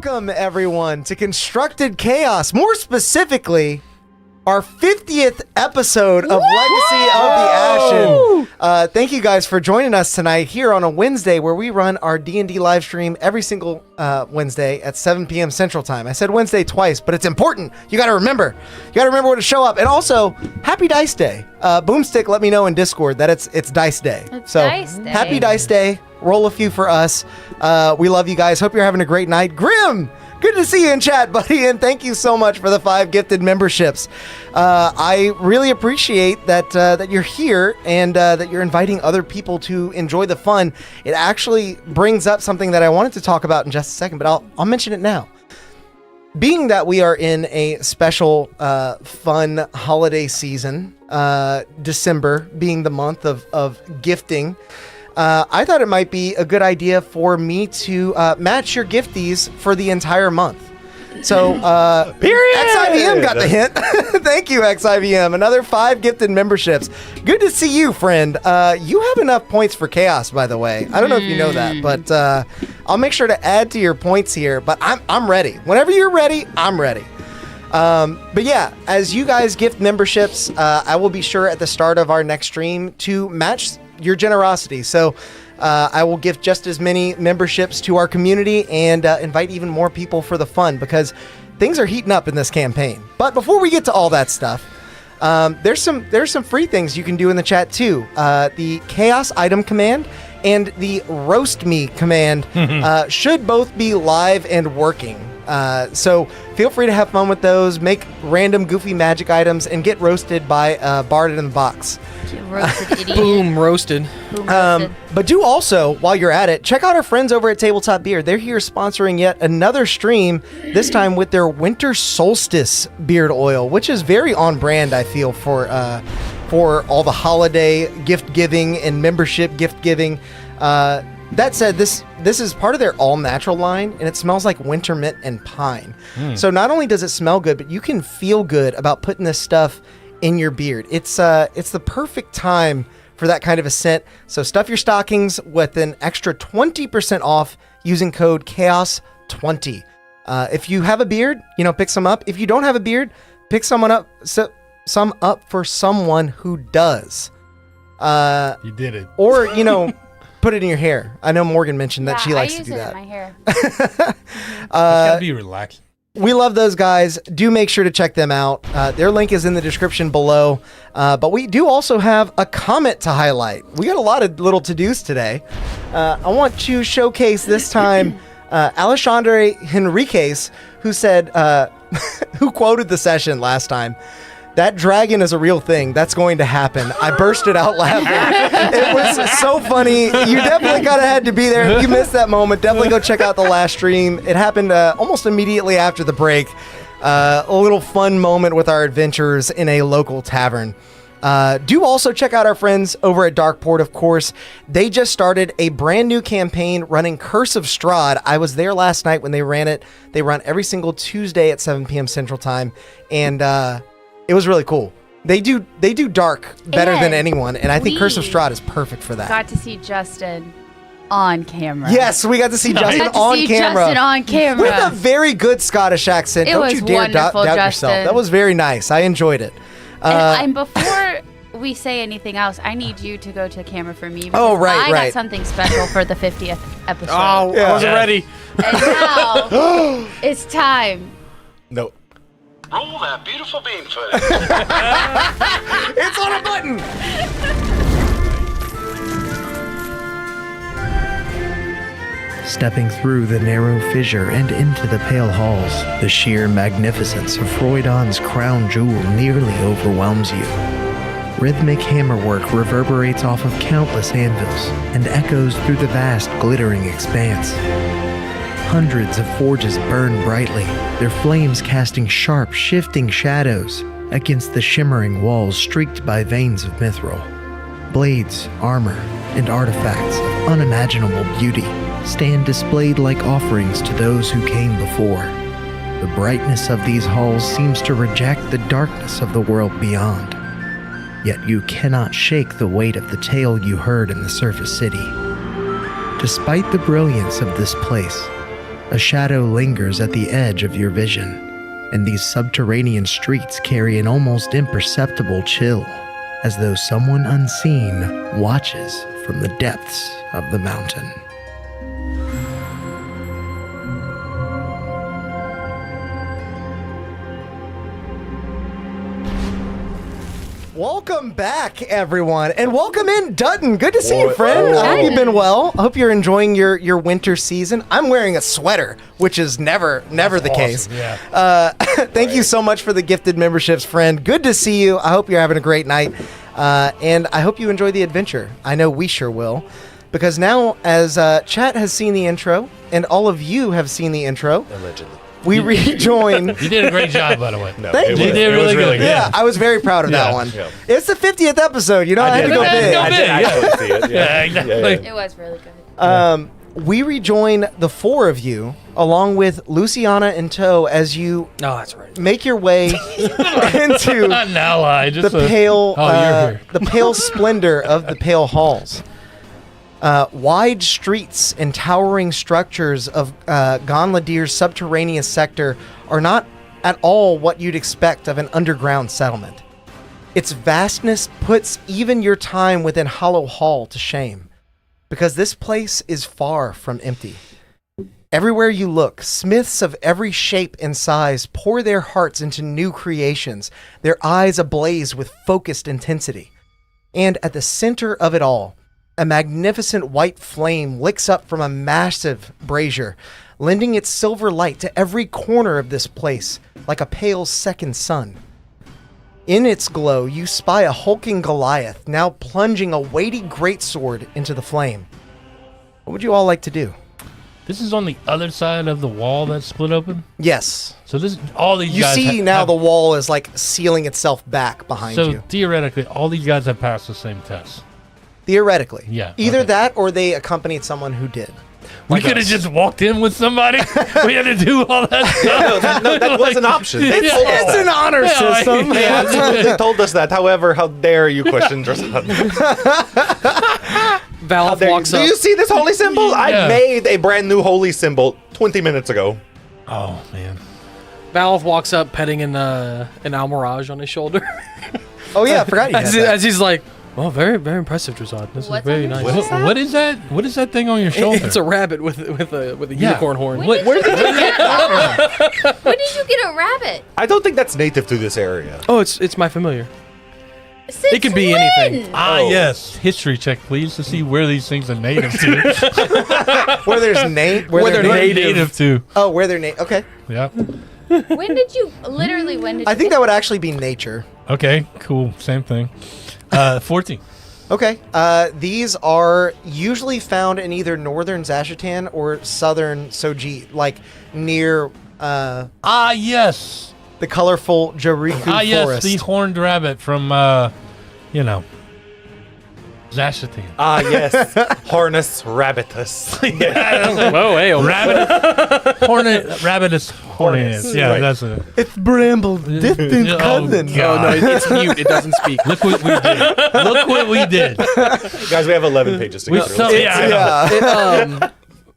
Welcome, everyone, to Constructed Chaos. More specifically, our 50th episode of Legacy of the Ashen. Thank you guys for joining us tonight here on a Wednesday where we run our D&D live stream every single Wednesday at 7 p.m. Central Time. I said Wednesday twice, but it's important. You got to remember. You got to remember where to show up. And also, happy Dice Day. Boomstick let me know in Discord that it's Dice Day. It's so Dice Day. Happy Dice Day. Roll a few for us. We love you guys. Hope you're having a great night. Grim, good to see you in chat, buddy, and thank you so much for the 5 gifted memberships. I really appreciate that you're here and that you're inviting other people to enjoy the fun. It actually brings up something that I wanted to talk about in just a second, but I'll mention it now. Being that we are in a special, fun holiday season, December being the month of gifting, I thought it might be a good idea for me to match your gifties for the entire month. So, Period! XIVM got the hint. Thank you, XIVM. Another 5 gifted memberships. Good to see you, friend. You have enough points for chaos, by the way. I don't know if you know that, but I'll make sure to add to your points here. But I'm ready. Whenever you're ready, I'm ready. But yeah, as you guys gift memberships, I will be sure at the start of our next stream to match your generosity. So I will gift just as many memberships to our community and invite even more people for the fun because things are heating up in this campaign. But before we get to all that stuff, there's some free things you can do in the chat too. The Chaos Item command and the Roast Me command should both be live and working. So feel free to have fun with those, make random goofy magic items, and get roasted by Bard in the Box. You roasted idiot. Boom, roasted. Boom, roasted. But do also, while you're at it, check out our friends over at Tabletop Beard. They're here sponsoring yet another stream, this time with their Winter Solstice beard oil, which is very on brand, I feel, for all the holiday gift giving and membership gift giving. That said, this is part of their all-natural line, and it smells like winter mint and pine. So not only does it smell good, but you can feel good about putting this stuff in your beard. It's the perfect time for that kind of a scent. So stuff your stockings with an extra 20% off using code CHAOS20. If you have a beard, pick some up. If you don't have a beard, pick some up for someone who does. You did it. Or, put it in your hair. I know Morgan mentioned that she likes to do that. I use it in my hair. It's gotta be relaxed. We love those guys. Do make sure to check them out. Their link is in the description below. But we do also have a comment to highlight. We got a lot of little to-dos today. I want to showcase this time Alexandre Henriquez, who said, who quoted the session last time. That dragon is a real thing. That's going to happen. I bursted out laughing. It was so funny. You definitely kind of had to be there. If you missed that moment, definitely go check out the last stream. It happened almost immediately after the break. A little fun moment with our adventures in a local tavern. Do also check out our friends over at Darkeport, of course. They just started a brand new campaign running Curse of Strahd. I was there last night when they ran it. They run every single Tuesday at 7 p.m. Central Time. And it was really cool. They do dark better than anyone, and I think Curse of Strahd is perfect for that. Got to see Justin on camera. Yes, we got to see Justin on camera. Justin on camera. With a very good Scottish accent. Don't you dare doubt yourself. That was very nice. I enjoyed it. And before we say anything else, I need you to go to camera for me. Oh, right. I got something special for the 50th episode. Oh, yeah. I wasn't ready. And now it's time. No. Roll that beautiful bean footage. It's on a button. Stepping through the narrow fissure and into the pale halls, the sheer magnificence of Froydon's crown jewel nearly overwhelms you. Rhythmic hammerwork reverberates off of countless anvils and echoes through the vast glittering expanse. Hundreds of forges burn brightly, their flames casting sharp, shifting shadows against the shimmering walls streaked by veins of mithril. Blades, armor, and artifacts of unimaginable beauty stand displayed like offerings to those who came before. The brightness of these halls seems to reject the darkness of the world beyond. Yet you cannot shake the weight of the tale you heard in the surface city. Despite the brilliance of this place, A shadow lingers at the edge of your vision, and these subterranean streets carry an almost imperceptible chill, as though someone unseen watches from the depths of the mountain. Welcome back, everyone, and welcome in, Dutton. Good to see you, friend. I hope you've been well. I hope you're enjoying your winter season. I'm wearing a sweater, which is never the case. Yeah. Thank you so much for the gifted memberships, friend. Good to see you. I hope you're having a great night, and I hope you enjoy the adventure. I know we sure will, because now, as chat has seen the intro, and all of you have seen the intro, Allegedly. we rejoin. You did a great job, by the way. No, Thank it you. was, did it was really really good. good. Yeah, I was very proud of that Yeah. one. Yeah. It's the 50th episode. You know, I had to go big. go I big, did yeah. actually see it. Yeah, exactly. It was really good. We rejoin the four of you, along with Luciana in tow, as you Oh, that's right. make your way into Not now, just the pale, Oh, you're here. the pale splendor of the pale halls. Wide streets and towering structures of Gonladir's subterraneous sector are not at all what you'd expect of an underground settlement. Its vastness puts even your time within Hollow Hall to shame, because this place is far from empty. Everywhere you look, smiths of every shape and size pour their hearts into new creations, their eyes ablaze with focused intensity. And at the center of it all, a magnificent white flame licks up from a massive brazier, lending its silver light to every corner of this place, like a pale second sun. In its glow, you spy a hulking Goliath, now plunging a weighty greatsword into the flame. What would you all like to do? This is on the other side of the wall that's split open. Yes. So this, all these You guys. see now the wall is like sealing itself back behind So you. theoretically, all these guys have passed the same test. Theoretically. Yeah, Either okay. that or they accompanied someone who did. We could have just walked in with somebody. We had to do all that stuff. No, that was an option. They Yeah. told us It's an honor Yeah, system. they told us that. However, how dare you question Drasad? Valve walks Do up. you see this holy symbol? Yeah. I made a brand new holy symbol 20 minutes ago. Oh man. Valve walks up, petting an Almirage on his shoulder, Oh yeah, I forgot you had that. as he's like, "Well, very, very impressive, Drasad. This What's is very on your nice." shoulder? What is that? What is that thing on your shoulder? It's a rabbit with a unicorn horn. When did you get a rabbit? I don't think that's native to this area. Oh, it's my familiar. Since It can be when? anything. Yes. History check, please, to see where these things are native to. Where there's name, Where they're native to. Oh, where they're okay. Yeah. When did you when did I you think get that would actually be nature. Okay. Cool. Same thing. 14. Okay. These are usually found in either northern Zashitan or southern Soji, like near Yes. the colorful Jariku Yes. forest. The horned rabbit from, Zashitan. Yes. Hornus rabbitus. Whoa, hey, Rabbitous horniness. Yeah, Right. that's it. It's Bramble, distant Oh, cousin. God. Oh no, it's mute. It doesn't speak. Look what we did. Look what we did. Guys, we have 11 pages to We go through. still, yeah, I know. Yeah.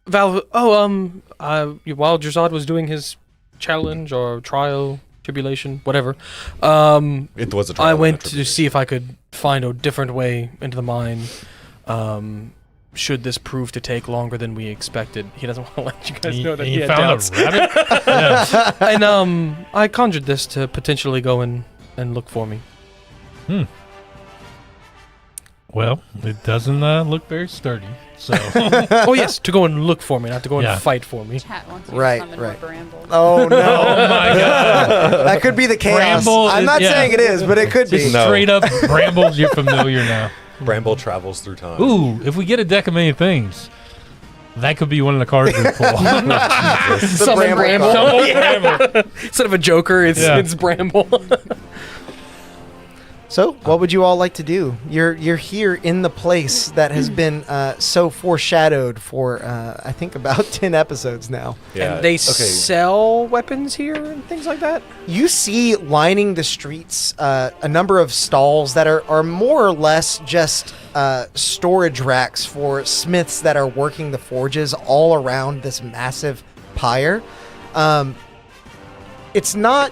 Valve. While Drasad was doing his challenge or trial, tribulation, whatever, It was a trial I and went a to tribulation. see if I could find a different way into the mine. Should this prove to take longer than we expected, he doesn't want to let you guys know that he you had found doubts. a rabbit? Yeah. And I conjured this to potentially go and look for me. Well, it doesn't look very sturdy. So Oh yes, to go and look for me, not to go Yeah. and fight for me. Chat wants you Right, to summon right. more brambles. Oh no. oh my god. That could be the chaos. Bramble I'm is- not yeah. saying it is, but it could be. Just No. straight up brambles, you're familiar now. Bramble travels through time. Ooh, if we get a deck of many things, that could be one of the cards we pull. Summon Bramble Bramble. card. Bramble. Instead of a Joker, it's Yeah. it's Bramble. So, what would you all like to do? You're here in the place that has been so foreshadowed for I think about 10 episodes now. Yeah. And they okay. sell weapons here and things like that. You see lining the streets a number of stalls that are more or less just storage racks for smiths that are working the forges all around this massive pyre. It's not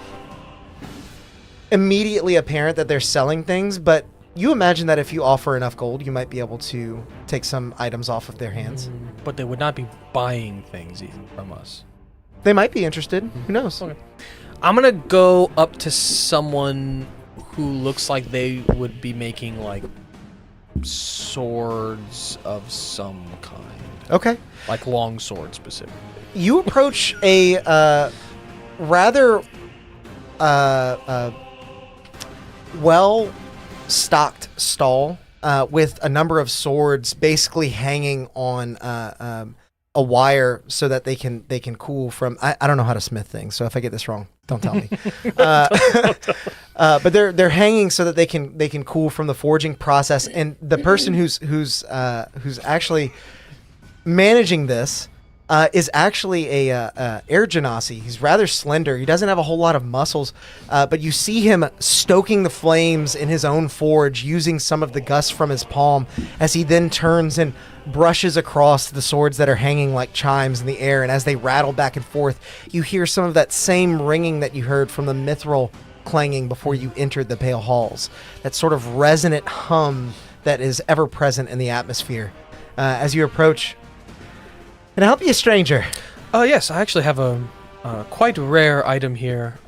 immediately apparent that they're selling things, but you imagine that if you offer enough gold, you might be able to take some items off of their hands. But they would not be buying things even from us. They might be interested. Who knows? Okay. I'm gonna go up to someone who looks like they would be making like swords of some kind. Okay. Like long swords specifically. You approach a rather well-stocked stall with a number of swords basically hanging on a wire so that they can cool from. I don't know how to smith things, so if I get this wrong, don't tell me. But they're hanging so that they can cool from the forging process. And the person who's actually managing this is actually a air genasi. He's rather slender. He doesn't have a whole lot of muscles, but you see him stoking the flames in his own forge using some of the gusts from his palm as he then turns and brushes across the swords that are hanging like chimes in the air. And as they rattle back and forth, you hear some of that same ringing that you heard from the mithril clanging before you entered the pale halls. That sort of resonant hum that is ever present in the atmosphere. As you approach, can I help you, stranger? Yes, I actually have a quite rare item here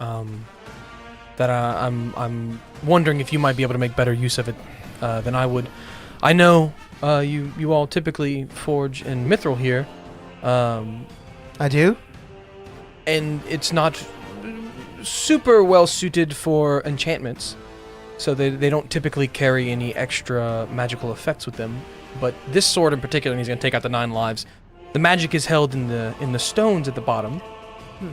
that I'm wondering if you might be able to make better use of it than I would. I know you all typically forge in mithril here. I do? And it's not super well suited for enchantments, so they don't typically carry any extra magical effects with them. But this sword in particular, and he's going to take out the 9 lives, the magic is held in the stones at the bottom.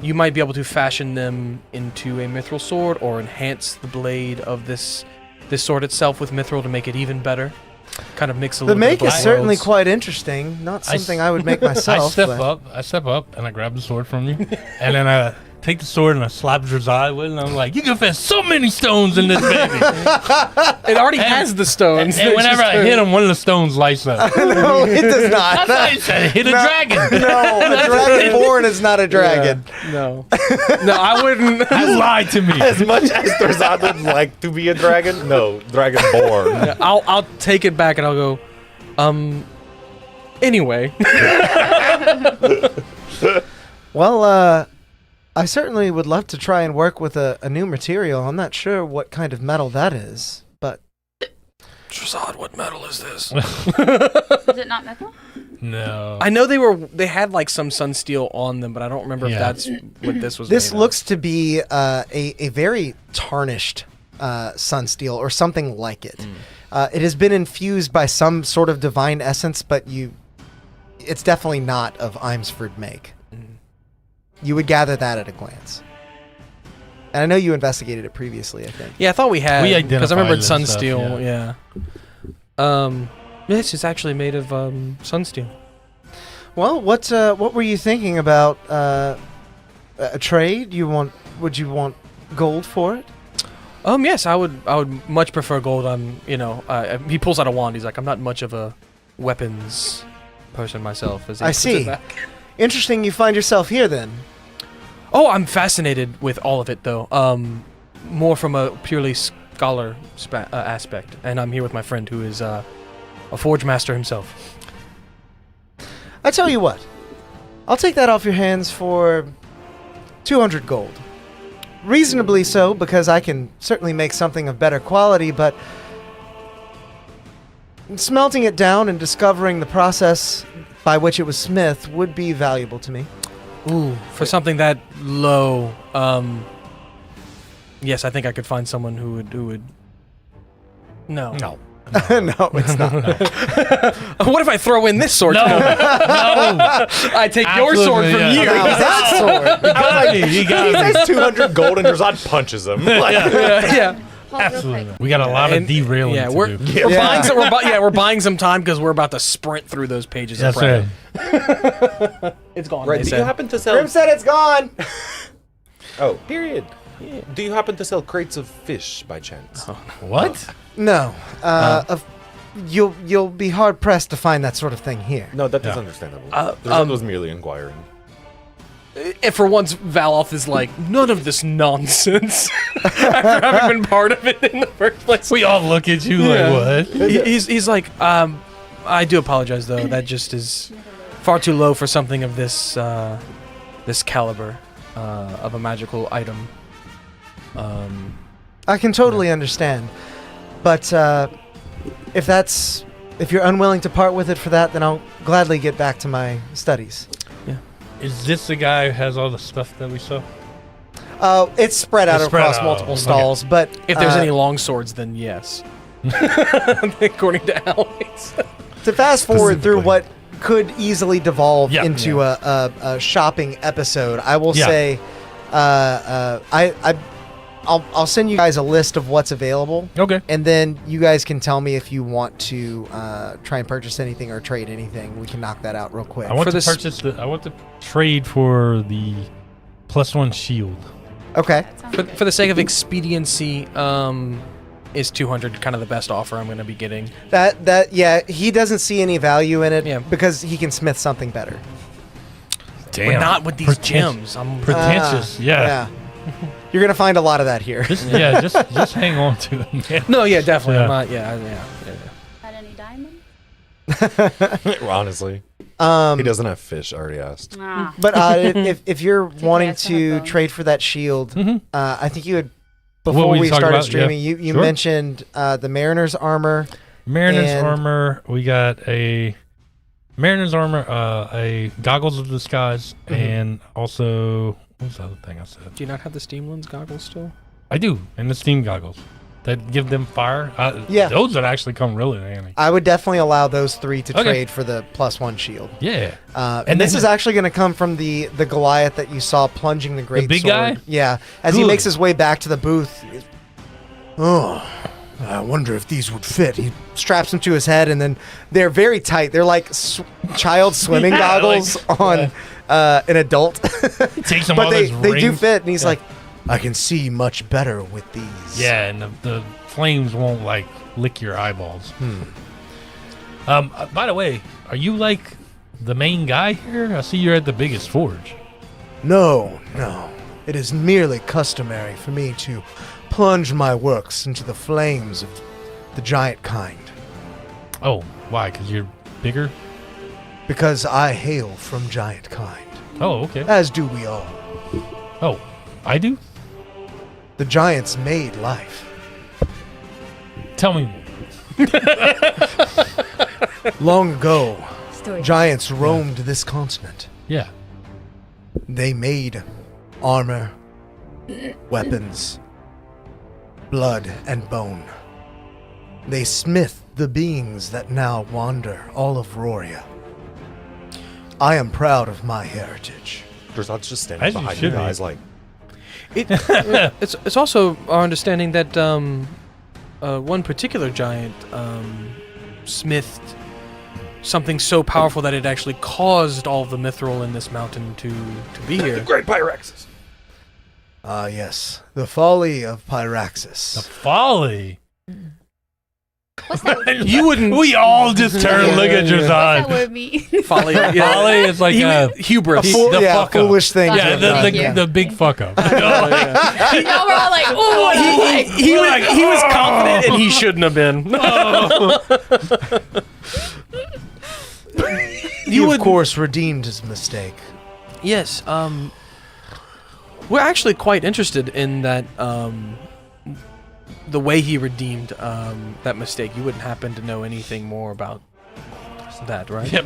You might be able to fashion them into a mithril sword or enhance the blade of this sword itself with mithril to make it even better. Kind of mix a little bit. The make of is both certainly worlds. quite interesting. Not something I would make myself. I step up and I grab the sword from you, and then I take the sword and I slap Drazai with it, and I'm like, you can fit so many stones in this baby. It already has the stones. And whenever I hit him, one of the stones lights up. No, it does not. That's how you said it. Hit a dragon. No, a dragonborn is not a dragon. Yeah, no, I wouldn't. You lied to me. As much as Tarzan would like to be a dragon, no, dragonborn. Yeah, I'll take it back and I'll go. Anyway. Well, I certainly would love to try and work with a new material. I'm not sure what kind of metal that is, but... Trazad, what metal is this? Is it not metal? No. I know they had like some sunsteel on them, but I don't remember if that's what this was. This made looks to be a very tarnished sunsteel or something like it. It has been infused by some sort of divine essence, but it's definitely not of Imsford make. You would gather that at a glance. And I know you investigated it previously, I think. Yeah, I thought we had. We because I remembered identified it and stuff, sunsteel. Yeah. This is actually made of sunsteel. Well, what were you thinking about a trade? Would you want gold for it? Yes, I would much prefer gold. He pulls out a wand. He's like, I'm not much of a weapons person myself. As he I puts it see. back. Interesting you find yourself here then. Oh, I'm fascinated with all of it, though. More from a purely scholar aspect. And I'm here with my friend who is a forge master himself. I tell you what. I'll take that off your hands for 200 gold. Reasonably so, because I can certainly make something of better quality, but smelting it down and discovering the process by which it was smith would be valuable to me. Ooh, for something that low, yes, I think I could find someone who would. No. No, it's not. What if I throw in this sword? No. I take your sword Absolutely, from yeah. you. That sword. He He got says 200 gold and Tarzan punches him. Like, Yeah. Hold real Absolutely. quick. We got a lot of derailing Yeah, to we're do. buying some. We're buying some time because we're about to sprint through those pages. That's of right. Prep. It's gone. right, they do said. you happen to sell... Grim said it's gone. Oh, period. Do you happen to sell crates of fish by chance? What? No. You'll be hard pressed to find that sort of thing here. No, that is Yeah. understandable. Uh, Tarzan was merely inquiring. And for once, Valoth is like, none of this nonsense. After having been part of it in the first place. We all look at you like, what? He's like, I do apologize, though. That just is far too low for something of this this caliber of a magical item. I can totally understand, but if you're unwilling to part with it for that, then I'll gladly get back to my studies. Is this the guy who has all the stuff that we saw? It's spread out It's spread across out, multiple okay. stalls, but If there's any long swords, then yes. According to Alex. to fast forward through Specifically. what could easily devolve Yeah. into a shopping episode, I will Yeah. say, I'll send you guys a list of what's available. Okay. And then you guys can tell me if you want to try and purchase anything or trade anything. We can knock that out real quick. I want For to this- purchase I want to trade for the +1 shield. Okay. That sounds For the sake of expediency, is 200 kind of the best offer I'm going to be getting? Yeah, he doesn't see any value in it Yeah. because he can smith something better. Damn. But not with these Pretentious. gems. I'm Pretentious. Yeah. You're gonna find a lot of that here. Just hang on to it, man. No, yeah, definitely. Yeah. I'm not. Yeah. Had any diamonds? Honestly, he doesn't have fish. I already asked. Ah. But if you're wanting ask him to about trade for that shield, Mhm. I think you had What before we we talked started about, streaming. yeah. You Sure. mentioned the Mariner's armor. Mariner's And- armor. We got a Mariner's armor, a goggles of disguise, and also what was the other thing I said? Do you not have the Steam Lens goggles still? I do, and the steam goggles that give them fire. Yeah. those would actually come really handy. I would definitely allow those three to Okay. trade for the +1 shield. Yeah. And this then- is actually going to come from the Goliath that you saw plunging the great big sword. guy? Yeah. As he Good. makes his way back to the booth. Oh, I wonder if these would fit. He straps them to his head, and then they're very tight. They're like child swimming Yeah, goggles on an adult. Takes them but all they those do rings. fit, and he's Yeah. like, I can see much better with these. Yeah, and the flames won't like lick your eyeballs. By the way, are you like the main guy here? I see you're at the biggest forge. No. It is merely customary for me to plunge my works into the flames of the giant kind, Oh, why? Because you're bigger? because I hail from giant kind, Oh, okay. as do we all. Oh, I do? The giants made life. Tell me. Long ago, Story. giants roamed this continent. Yeah. They made armor, weapons, blood, and bone. They smithed the beings that now wander all of Roria. I am proud of my heritage. Drazad's just standing As you behind you should be. guys, like, It's also our understanding that one particular giant smithed something so powerful that it actually caused all the mithril in this mountain to be here. Great Pyraxis. Ah, yes. The folly of The Pyraxis. folly. What's that? You wouldn't. We all just turn and look at What's that Josiah. word mean? Folly. Folly is like hubris. the fuck up. foolish thing. Yeah, Thank you. the big fuck up. Now we're all like, ooh, and I'm like, He was confident, and he shouldn't have been. You, would- of course, redeemed his mistake. Yes. We're actually quite interested in that. The way he redeemed that mistake. You wouldn't happen to know anything more about that, right? Yeah,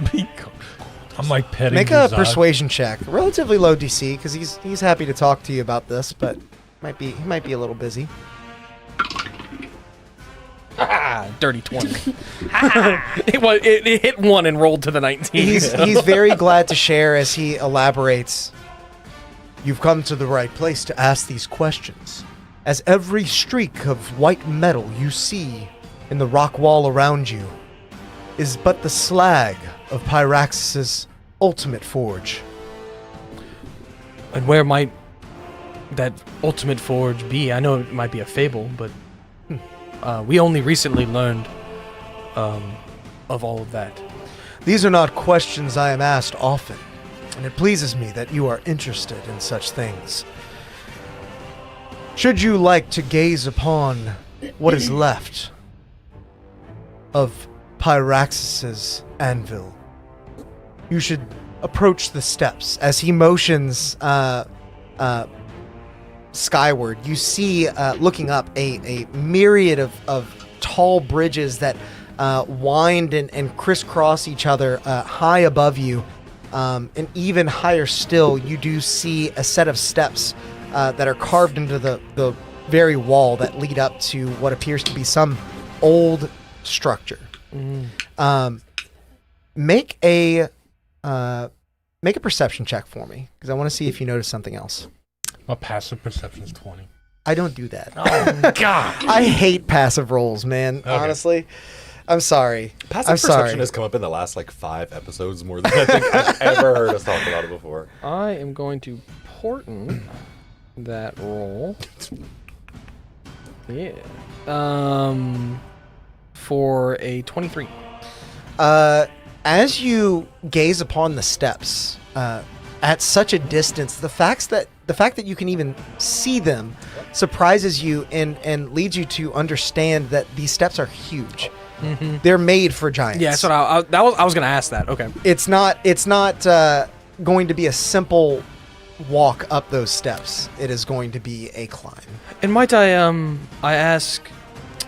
I'm like petting Make a Josiah. persuasion check. Relatively low DC, because he's happy to talk to you about this, but he might be a little busy. Dirty 20. it hit 1 and rolled to the 19. He's very glad to share as he elaborates. You've come to the right place to ask these questions, as every streak of white metal you see in the rock wall around you is but the slag of Pyraxis' ultimate forge. And where might that ultimate forge be? I know it might be a fable, but we only recently learned of all of that. These are not questions I am asked often. And it pleases me that you are interested in such things. Should you like to gaze upon what is left of Pyraxis's anvil, you should approach the steps. As he motions skyward, you see, looking up, a myriad of tall bridges that wind and crisscross each other high above you. And even higher still, you do see a set of steps that are carved into the very wall that lead up to what appears to be some old structure. Make a perception check for me, because I want to see if you notice something else. My passive perception is 20. I don't do that. Oh, God. I hate passive rolls, man. Okay. Honestly, I'm sorry. Passive perception has come up in the last 5 episodes more than I think I've ever heard us talk about it before. I am going to portent that roll. Yeah. For a 23. As you gaze upon the steps at such a distance, the fact that you can even see them surprises you and leads you to understand that these steps are huge. Mm-hmm. They're made for giants. Yeah, so I was going to ask that. Okay. It's not going to be a simple walk up those steps. It is going to be a climb. And might I ask,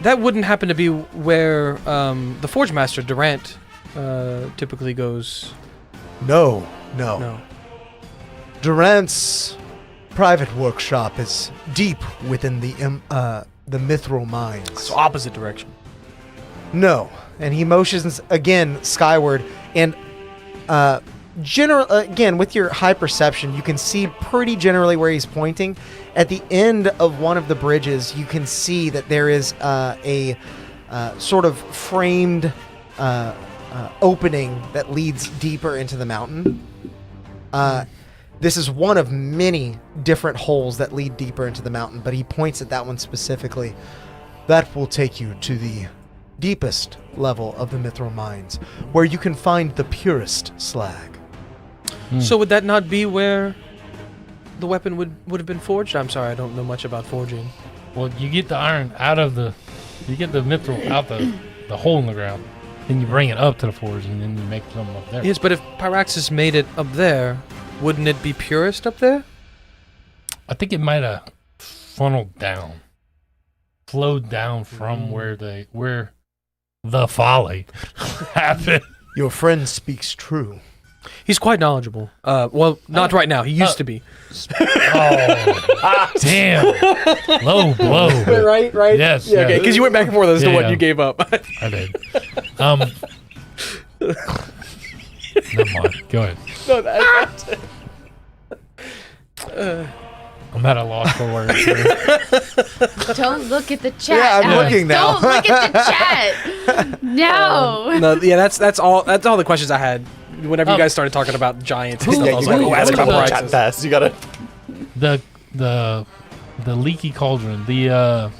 that wouldn't happen to be where the Forge Master Durant typically goes? No. Durant's private workshop is deep within the mithril mines. So opposite direction. No, and he motions again skyward, and again with your high perception, you can see pretty generally where he's pointing. At the end of one of the bridges, you can see that there is a sort of framed opening that leads deeper into the mountain. This is one of many different holes that lead deeper into the mountain, but he points at that one specifically. That will take you to the deepest level of the mithril mines, where you can find the purest slag. So would that not be where the weapon would have been forged? I'm sorry, I don't know much about forging. Well, you get the iron out of you get the mithril out the hole in the ground, then you bring it up to the forge, and then you make some up there. Yes, but if Pyraxis made it up there, wouldn't it be purest up there? I think it might have flowed down from where the folly happened. Your friend speaks true. He's quite knowledgeable. Well, not right now. He used to be. Oh, damn. Low blow. Right? Yes. Yeah, okay, because you went back and forth as to what Yeah. you gave up. I did. Never mind. Go ahead. No, that's it. I'm at a loss for words here. Don't look at the chat. Yeah, I'm Alex. looking now. Don't look at the chat. No. No, yeah, that's all the questions I had. Whenever you guys started talking about giants and stuff, I was like, oh, ask about chat Pyraxis. fast. You gotta. The leaky cauldron. The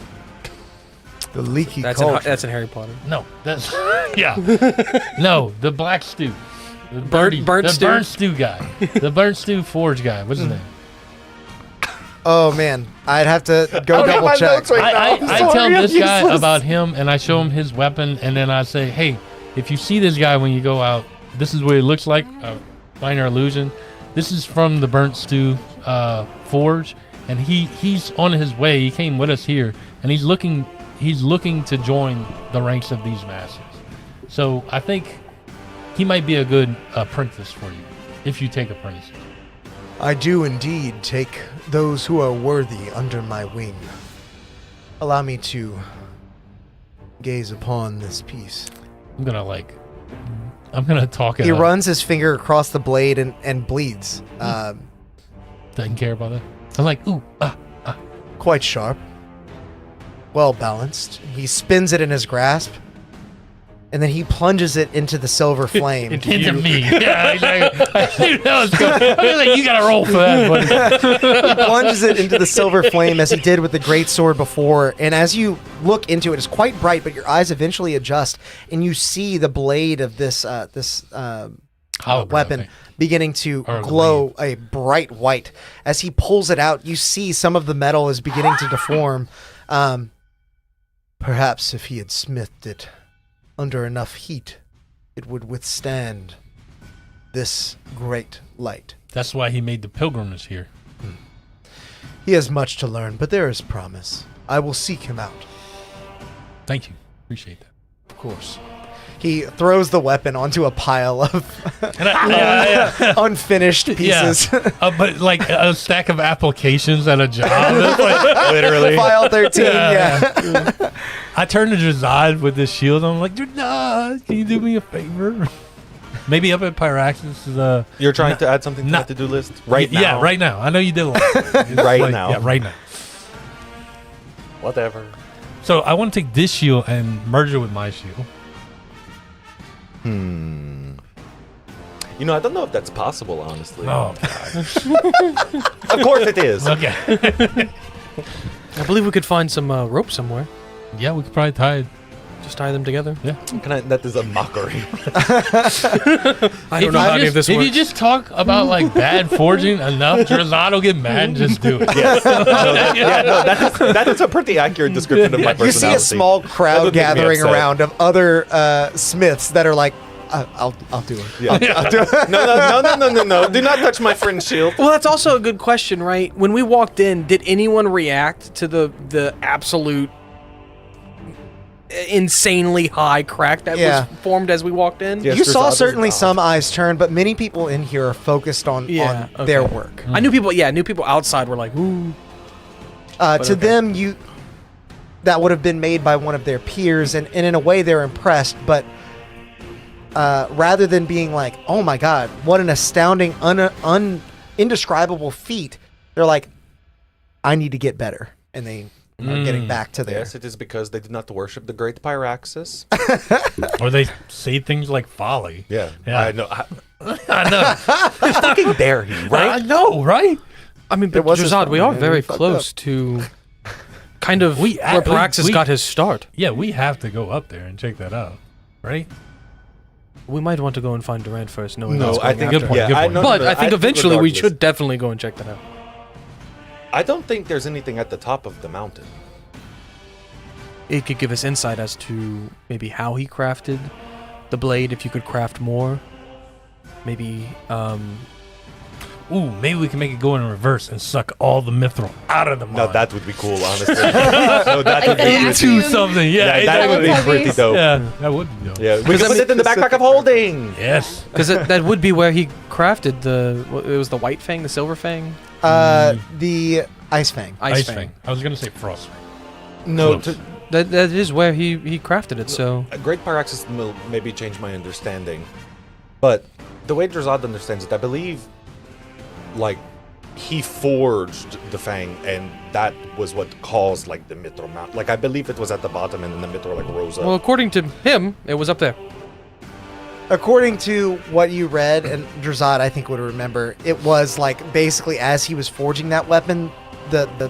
leaky That's cauldron. that's in Harry Potter. no, that's yeah. No, the black stew. The Burnt stew? burnt stew guy. The burnt stew forge guy. What's his name? Oh man, I'd have to go double check. I tell this guy about him, and I show him his weapon, and then I say, hey, if you see this guy when you go out, this is what he looks like, a minor illusion. This is from the burnt stew forge, and he's on his way. He came with us here, and he's looking to join the ranks of these masses. So I think he might be a good apprentice for you, if you take apprentice. I do indeed take those who are worthy under my wing. Allow me to gaze upon this piece. I'm gonna talk it He up. runs his finger across the blade and bleeds. Doesn't care about that. I'm like, ooh, Quite sharp. Well balanced. He spins it in his grasp, and then he plunges it into the silver flame. into me. Yeah, exactly. I knew that was good. I was like, you gotta roll for that, buddy. He plunges it into the silver flame as he did with the great sword before, and as you look into it, it's quite bright, but your eyes eventually adjust, and you see the blade of this Hologram weapon thing. beginning to Or glow a bright white. As he pulls it out, you see some of the metal is beginning to deform. Perhaps if he had smithed it under enough heat, it would withstand this great light. That's why he made the pilgrimage here. He has much to learn, but there is promise. I will seek him out. Thank you. Appreciate that. Of course. He throws the weapon onto a pile of unfinished pieces. But like a stack of applications at a job. It's like, Literally. File 13, yeah. I turn to Drazad with this shield. I'm like, Drazad, can you do me a favor? Maybe up at Pyraxis. You're trying to add something to not- the to-do list right now? Yeah, right now. I know you did a lot. Right now. Yeah, right now. Whatever. So I want to take this shield and merge it with my shield. You know, I don't know if that's possible, honestly. Oh, Of course it is. okay. I believe we could find some rope somewhere. Yeah, we could probably tie it. Just tie them together. Yeah. That is a mockery. I don't know how any of this If works. you just talk about like bad forging enough, Drazad will get mad and just do it. Yes. That is a pretty accurate description of my personality. You see a small That crowd would make me gathering upset. around of other smiths that are like, I'll do it. Yeah. I'll do it. No. Do not touch my friend's shield. Well, that's also a good question, right? When we walked in, did anyone react to the absolute insanely high crack that Yeah. was formed as we walked in? Yes, You Drazad saw is certainly not. some eyes turn, but many people in here are focused on Yeah, their okay. work. I knew people outside were like, ooh. To okay. them, that would have been made by one of their peers, and in a way they're impressed, but rather than being like, oh my god, what an astounding, indescribable feat, they're like, I need to get better. And they are getting back to their... Yes, it is because they did not worship the great Pyraxis. Or they say things like folly. Yeah. Yeah. I know. I know. Fucking dare he, I right? know, right? I mean, It but was his Drazad, fault, we are man. very He fucked close to kind of We- where Praxis we- got his start. Yeah, we have to go up there and check that out, right? We might want to go and find Durant first, knowing No, what's I going think after. Good point, yeah, good I point. know, But I think eventually we regardless, should definitely go and check that out. I don't think there's anything at the top of the mountain. It could give us insight as to maybe how he crafted the blade, if you could craft more. Maybe, Ooh, maybe we can make it go in reverse and suck all the mithril out of the mine. No, that would be cool, honestly. No, that would be into something. Yeah, that would be Exactly. pretty dope. Yeah, that would be dope. Yeah, we can put it in the backpack of holding. Yes. because that would be where he crafted it was the white fang, the silver fang? The Ice Fang. Ice Fang. fang. I was gonna say frost fang. No, Close. That is where he crafted it, so... a great Pyraxis will maybe change my understanding, but the way Drazad understands it, I believe, like, he forged the fang, and that was what caused like the mithril mount. Like, I believe it was at the bottom, and then the mithril like rose up. Well, according to him, it was up there. According to what you read, and Drazad I think would remember, it was like basically as he was forging that weapon, the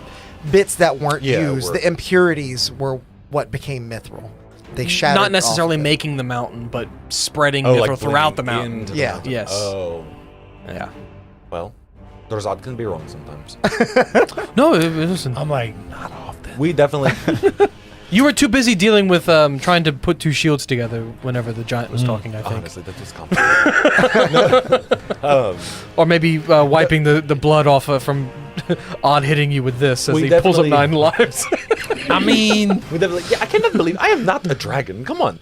bits that weren't used, the impurities were what became mithril. They shattered. Not necessarily off of it. making the mountain, but spreading mithril throughout the blending mountain. into the Yeah. mountain. Yes. Oh, Yeah. well, Drazad can be wrong sometimes. No, it wasn't. I'm like, not often. We definitely. You were too busy dealing with trying to put two shields together whenever the giant was talking, I think. Honestly, that was complicated. Or maybe wiping the blood off from Odd hitting you with this as We he pulls up definitely- 9 lives. I mean, We definitely. Yeah, I cannot believe I am not a dragon. Come on.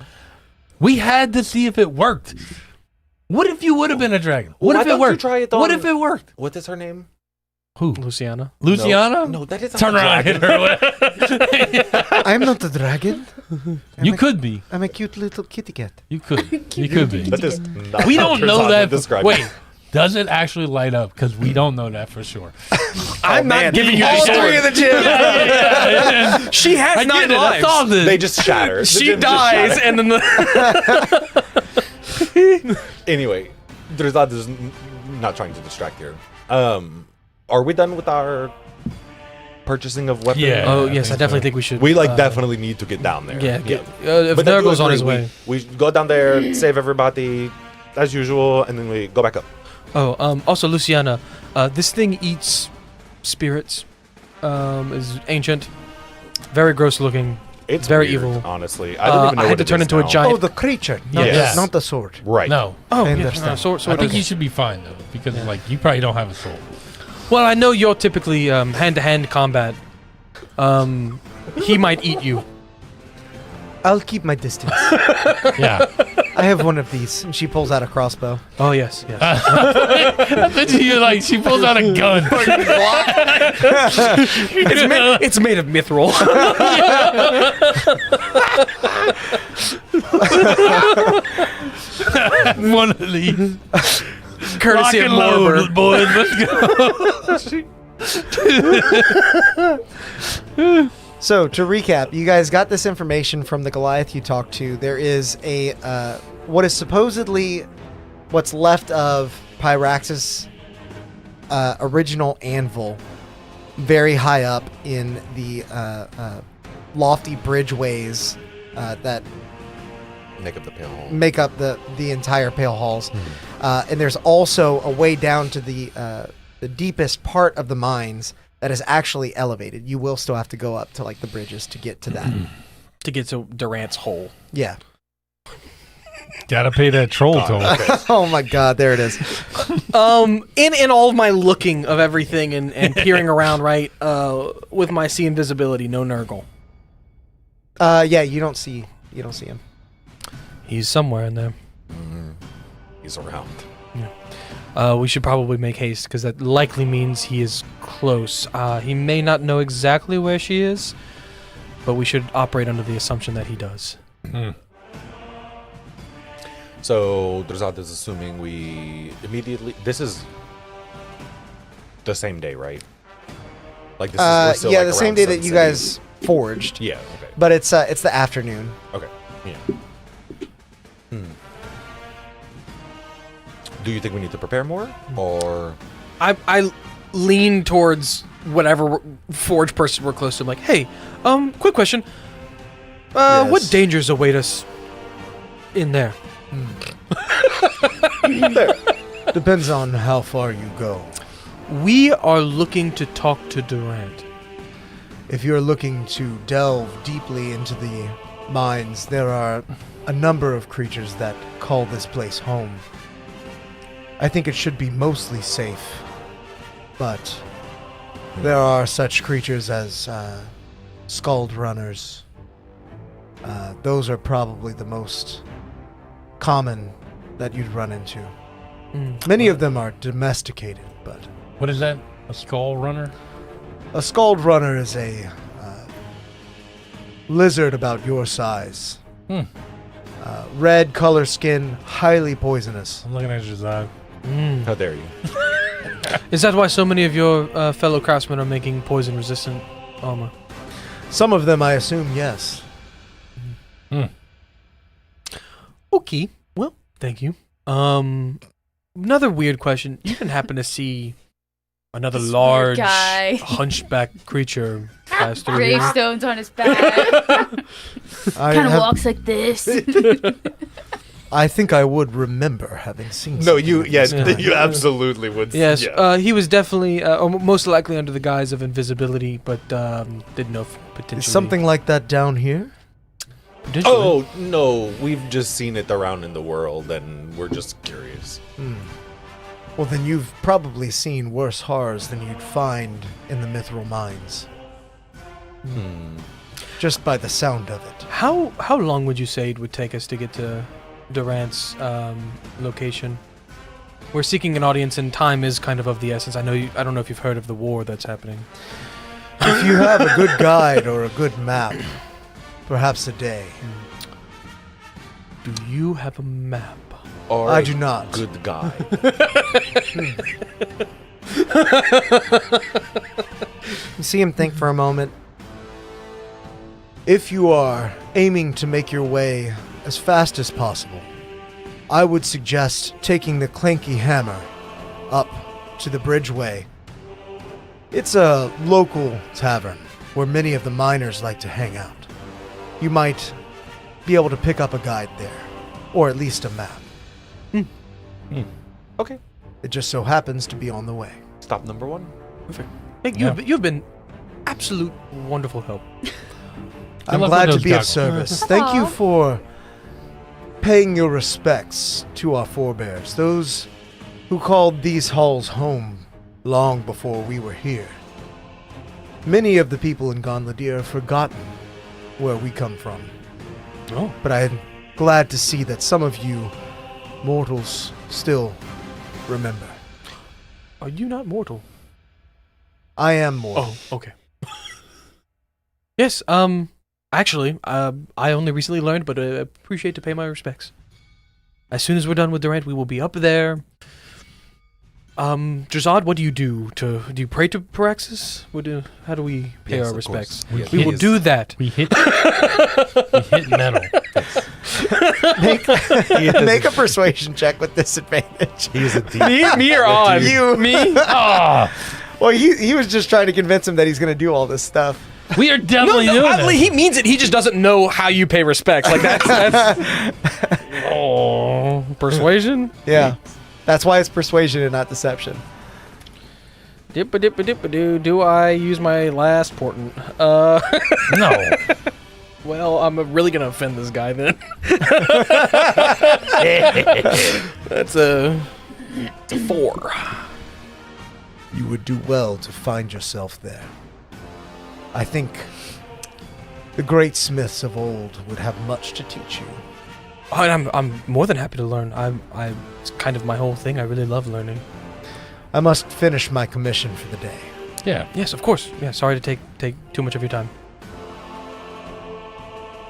we had to see if it worked. What if you would have been a dragon? What Why if it don't you worked? try it What on- if it worked? What is her name? Who? Luciana. Luciana? No, that is not Turn a around, dragon. hit her. I'm not a dragon. You could be. I'm a cute little kitty cat. You could. You could be. That is not We how don't know Drazad that. would describe Wait, it. does it actually light up? Because we don't know that for sure. I'm man. not giving you All the three story. of the gym. She has I 9 get it. I lives. saw this. They just shatter. The She gym just dies, shatter. and then the... Anyway, Drazad is not trying to distract here. Are we done with our purchasing of weapons? Yeah. Oh, I yes, I think definitely so. think we should... We definitely need to get down there. Yeah, if But I Nair do goes on agree, his way. we go down there, save everybody as usual, and then we go back up. Also, Luciana, this thing eats spirits. Is ancient, very gross looking. It's very weird, evil. Honestly, I don't even know I had what to it turn is into a now. giant. Oh, the creature, Yes. not the sword. Right. No. Oh, I yeah, understand. sword, I think okay. you should be fine though, because like you probably don't have a soul. Well, I know you're typically hand-to-hand combat. He might eat you. I'll keep my distance. Yeah. I have one of these. And she pulls out a crossbow. Oh yes, yes. I bet you like she pulls out a gun. It's made of mithril. One of these. Courtesy Lock of and load, Morber. boys. Let's go. So, to recap, you guys got this information from the Goliath you talked to. There is a, what is supposedly what's left of Pyraxis' original anvil, very high up in the lofty bridgeways that Make up the pale hole. make up the entire Pale Halls. And there's also a way down to the deepest part of the mines that is actually elevated. You will still have to go up to like the bridges to get to that. To get to Durant's hole. Yeah. Gotta pay that troll toll. Oh my God, there it is. In all of my looking of everything and peering around, right, with my see invisibility, no Nurgle. Yeah, you don't see him. He's somewhere in there. He's around. We should probably make haste because that likely means he is close. He may not know exactly where she is, but we should operate under the assumption that he does. So Drazad is assuming we immediately. This is the same day, right? Like this is we're still, yeah, like, the same around day Sun that you City. guys forged. Yeah. Okay. But it's the afternoon. Okay. Yeah. Do you think we need to prepare more, or I lean towards whatever forge person we're close to. I'm like, hey, quick question. Yes. What dangers await us in there? Depends on how far you go. We are looking to talk to Durant. If you're looking to delve deeply into the mines, there are a number of creatures that call this place home. I think it should be mostly safe, but there are such creatures as Scald Runners. Those are probably the most common that you'd run into. Many of them are domesticated, but What is that? A skull runner? a Scald Runner is a lizard about your size. Red color skin, highly poisonous. I'm looking at Jazad. how dare you? Is that why so many of your fellow craftsmen are making poison-resistant armor? Some of them, I assume, yes. Okay. Well, thank you. Another weird question. You can happen to see another This weird large guy. hunchback creature pass through here? Gravestones on his back. I Kind of have- walks like this. I think I would remember having seen. No, something you. of Yes, this kind. you absolutely would. Yes, Yeah. he was definitely, or most likely under the guise of invisibility, but didn't know if potentially. Is something like that down here? Potentially. Oh no, we've just seen it around in the world, and we're just curious. Well, then you've probably seen worse horrors than you'd find in the mithril mines. Just by the sound of it. How long would you say it would take us to get to Durant's location? We're seeking an audience, and time is kind of the essence. I don't know if you've heard of the war that's happening. If you have a good guide or a good map, perhaps a day. Do you have a map? Or I a do not. Good guy. You see him think for a moment. If you are aiming to make your way as fast as possible, I would suggest taking the Clanky Hammer up to the Bridgeway. It's a local tavern where many of the miners like to hang out. You might be able to pick up a guide there, or at least a map. Okay. It just so happens to be on the way. Stop number 1. Perfect. Hey, you've been absolute wonderful help. I'm luck glad with to those be of goggles. service. Thank you Aw. for paying your respects to our forebears, those who called these halls home long before we were here. Many of the people in Gonladier have forgotten where we come from. Oh. But I'm glad to see that some of you mortals still remember. Are you not mortal? I am mortal. Oh, okay. Yes, actually, I only recently learned, but I appreciate to pay my respects. As soon as we're done with Durant, we will be up there. Drazad, what do you do? Do you pray to Paraxis? How do we pay Yes, our of respects? course. Yes. We will do that. We hit metal. Make a persuasion check with disadvantage. He is a deep. Me or on? You. Me? Ah, Well, he was just trying to convince him that he's going to do all this stuff. we are definitely doing it. He means it. He just doesn't know how you pay respects. Like that's oh, persuasion. Yeah. That's why it's persuasion and not deception. Dippa-dippa-dippa-doo. Do I use my last portent? No. Well, I'm really gonna offend this guy then. That's a 4. You would do well to find yourself there. I think the great smiths of old would have much to teach you. Oh, and I'm more than happy to learn. It's kind of my whole thing. I really love learning. I must finish my commission for the day. Yeah. Yes, of course. Yeah, sorry to take too much of your time.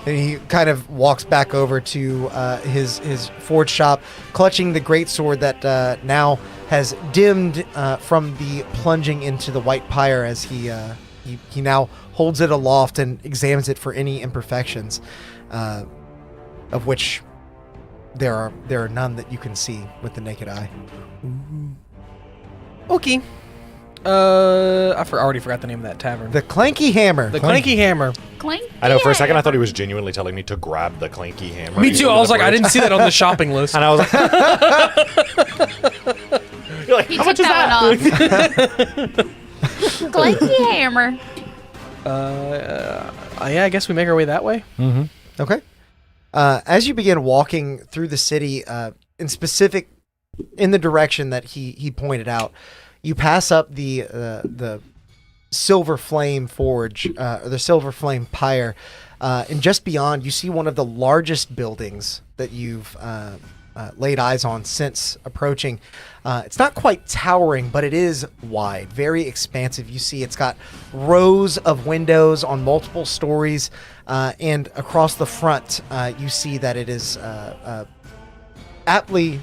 And he kind of walks back over to his forge shop, clutching the greatsword that now has dimmed from the plunging into the white pyre as he now holds it aloft and examines it for any imperfections, of which there are none that you can see with the naked eye. Okay. I already forgot the name of that tavern. The Clanky Hammer. The Clanky Hammer. Clink. I know, for a second I thought he was genuinely telling me to grab the clanky hammer. Me too. I was like, I didn't see that on the shopping list. And I was like, you're like, He how took much is that that? one off. Clanky hammer. Yeah, I guess we make our way that way. Mm-hmm. Okay. As you begin walking through the city, in specific, in the direction that he pointed out, you pass up the Silver Flame Forge, or the Silver Flame Pyre, and just beyond, you see one of the largest buildings that you've laid eyes on since approaching. It's not quite towering, but it is wide, very expansive. You see it's got rows of windows on multiple stories, and across the front, you see that it is aptly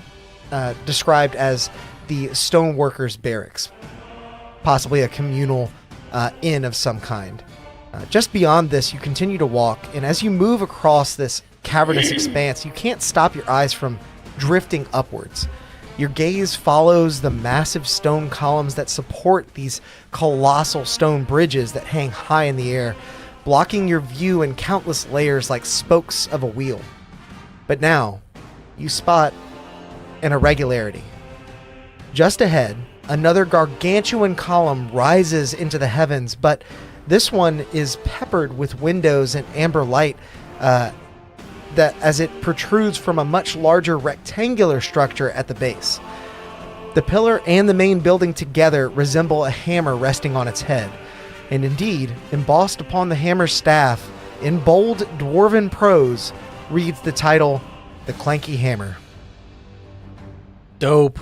described as the Stoneworkers Barracks, possibly a communal inn of some kind. Just beyond this, you continue to walk, and as you move across this cavernous expanse, you can't stop your eyes from drifting upwards. Your gaze follows the massive stone columns that support these colossal stone bridges that hang high in the air, blocking your view in countless layers like spokes of a wheel. But now, you spot an irregularity. Just ahead, another gargantuan column rises into the heavens, but this one is peppered with windows and amber light that as it protrudes from a much larger rectangular structure at the base. The pillar and the main building together resemble a hammer resting on its head, and indeed, embossed upon the hammer's staff, in bold dwarven prose, reads the title, The Clanky Hammer. Dope.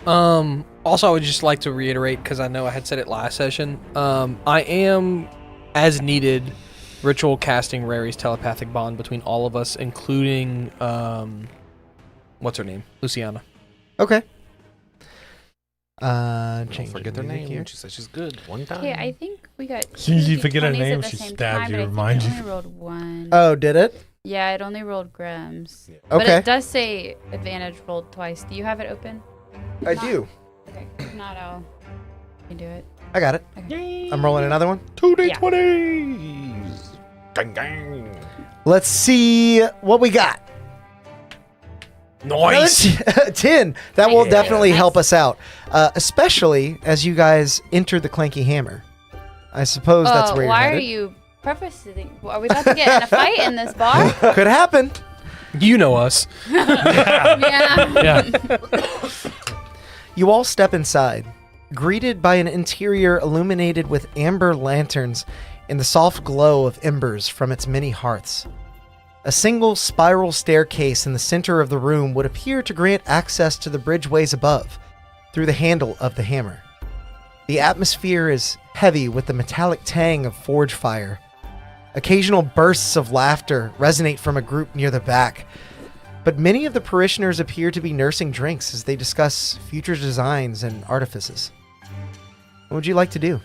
Also, I would just like to reiterate, because I know I had said it last session, I am, as needed, ritual casting Rary's telepathic bond between all of us, including, what's her name? Luciana. Okay. Don't Change forget the their music name. here. She said she's good. One time. Okay, I think we got. As soon as you two forget her 20s name, at the she same stabs time, you, but I think reminds it you. only rolled one. Oh, did it? Yeah, it only rolled Grimm's. But Okay. it does say advantage rolled twice. Do you have it open? I Not- do. Okay, if not, I can do it. I got it. Okay. I'm rolling another one. 2d20s. Gang gang. Let's see what we got. Nice. 10. That will definitely help us out, especially as you guys enter the Clanky Hammer. I suppose that's where you're why headed. are you prefacing? Are we about to get in a fight in this bar? Could happen. You know us. Yeah. You all step inside, greeted by an interior illuminated with amber lanterns and the soft glow of embers from its many hearths. A single spiral staircase in the center of the room would appear to grant access to the bridgeways above, through the handle of the hammer. The atmosphere is heavy with the metallic tang of forge fire. Occasional bursts of laughter resonate from a group near the back, but many of the parishioners appear to be nursing drinks as they discuss future designs and artifices. What would you like to do?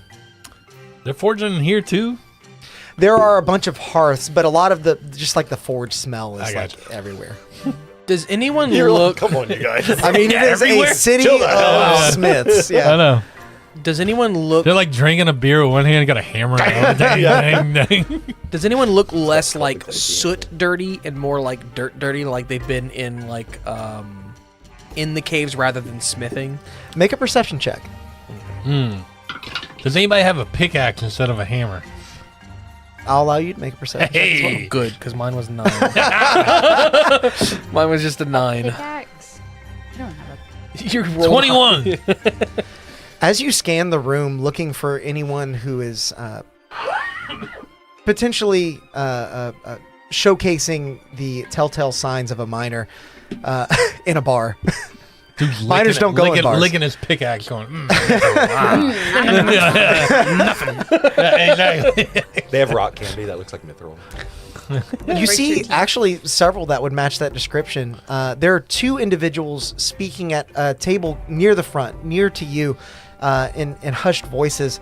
They're forging in here too. There are a bunch of hearths, but a lot of the just like the forge smell is I got like everywhere. Does anyone You're like, look? come on, you guys. I mean, it is everywhere? a city Chill the hell of out. smiths. I Yeah. know. Does anyone look? They're like drinking a beer with one hand, got a hammer. Dang, dang, dang. Does anyone look less like soot dirty and more like dirt dirty, like they've been in like in the caves rather than smithing? Make a perception check. Does anybody have a pickaxe instead of a hammer? I'll allow you to make a perception check as well. Hey, Good, because mine was 9. Mine was just a 9. Pickaxe. I don't have a You rolled 21. As you scan the room looking for anyone who is potentially showcasing the telltale signs of a miner in a bar. Dude's Miners don't go in bars. licking his pickaxe going, nothing. Yeah, exactly. They have rock candy that looks like mithril. You see actually several that would match that description. There are two individuals speaking at a table near the front, near to you, in hushed voices.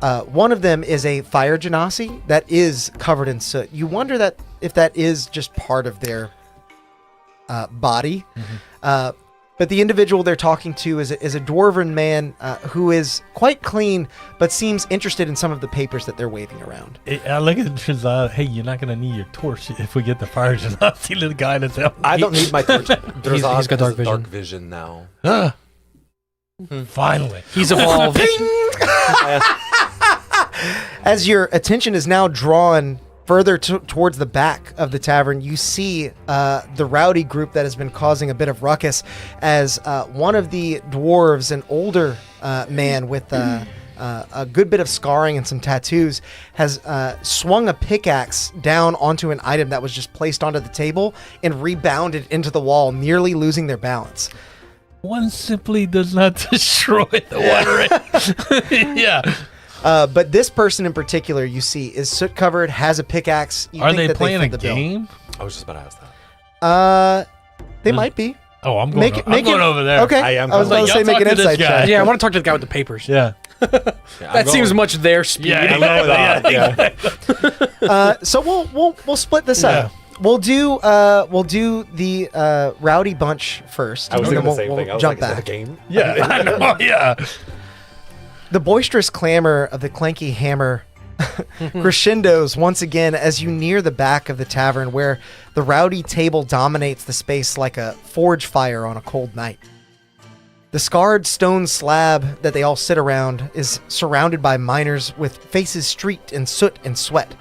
One of them is a fire genasi that is covered in soot. You wonder that if that is just part of their body. But the individual they're talking to is a dwarven man who is quite clean, but seems interested in some of the papers that they're waving around. I look at Drazad. Hey, you're not gonna need your torch if we get the fire genasi. The guy that's out. I don't need my torch. He's got dark vision. Dark vision now. Finally, He's evolved. As your attention is now drawn further towards the back of the tavern, you see the rowdy group that has been causing a bit of ruckus as one of the dwarves, an older man with a good bit of scarring and some tattoos, has swung a pickaxe down onto an item that was just placed onto the table and rebounded into the wall, nearly losing their balance. one simply does not destroy the one. Yeah. But this person in particular, you see, is soot covered, has a pickaxe. You Are think they that playing a fit the bill. game? I was just about to ask that. They might be. Oh, I'm going. I'm going over there. Okay. I am I was going. about to say Y'all make an talk to this insight guy. check. Yeah, I want to talk to the guy with the papers. Yeah. That seems much their speed. Yeah. So we'll split this up. We'll do the rowdy bunch first. I was and thinking then the same thing. I was jump like, is that a back. game? Yeah. I know. Yeah. The boisterous clamor of the clanky hammer crescendos once again as you near the back of the tavern, where the rowdy table dominates the space like a forge fire on a cold night. The scarred stone slab that they all sit around is surrounded by miners with faces streaked in soot and sweat,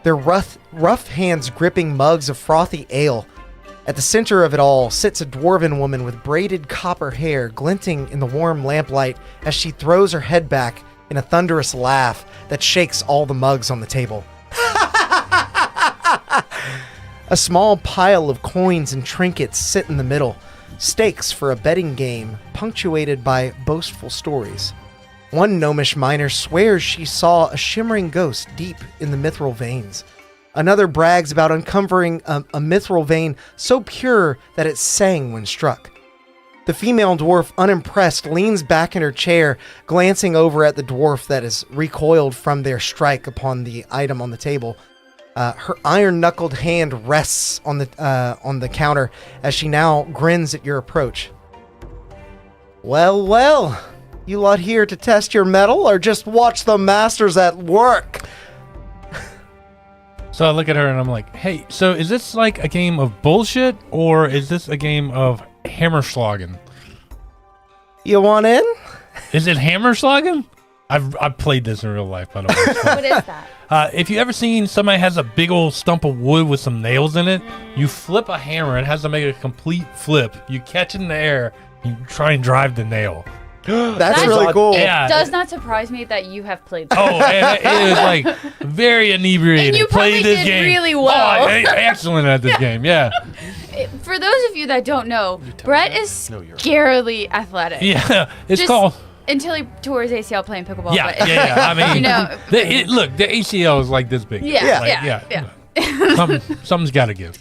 their rough hands gripping mugs of frothy ale. At the center of it all sits a dwarven woman with braided copper hair glinting in the warm lamplight as she throws her head back in a thunderous laugh that shakes all the mugs on the table. A small pile of coins and trinkets sit in the middle, stakes for a betting game punctuated by boastful stories. One gnomish miner swears she saw a shimmering ghost deep in the mithril veins. Another brags about uncovering a mithril vein so pure that it sang when struck. The female dwarf, unimpressed, leans back in her chair, glancing over at the dwarf that is recoiled from their strike upon the item on the table. Her iron-knuckled hand rests on the counter as she now grins at your approach. Well, well, you lot here to test your mettle or just watch the masters at work? So I look at her and I'm like, hey, so is this like a game of bullshit or is this a game of hammerschlagen? You want in? Is it hammerschlagen? I've played this in real life, by the way. What is that? If you ever seen somebody has a big old stump of wood with some nails in it, you flip a hammer, it has to make a complete flip. You catch it in the air, you try and drive the nail. That's really cool. Yeah. Does not surprise me that you have played that. Oh, and it was like very inebriated. And you probably Played this did game. really well. Oh, excellent at this game. Yeah. For those of you that don't know, Brett is scarily athletic. Yeah. It's Just called. Until he tore his ACL playing pickleball. Yeah, but yeah. I mean, you know, look, the ACL is like this big. Yeah, Like, yeah. Something's got to give.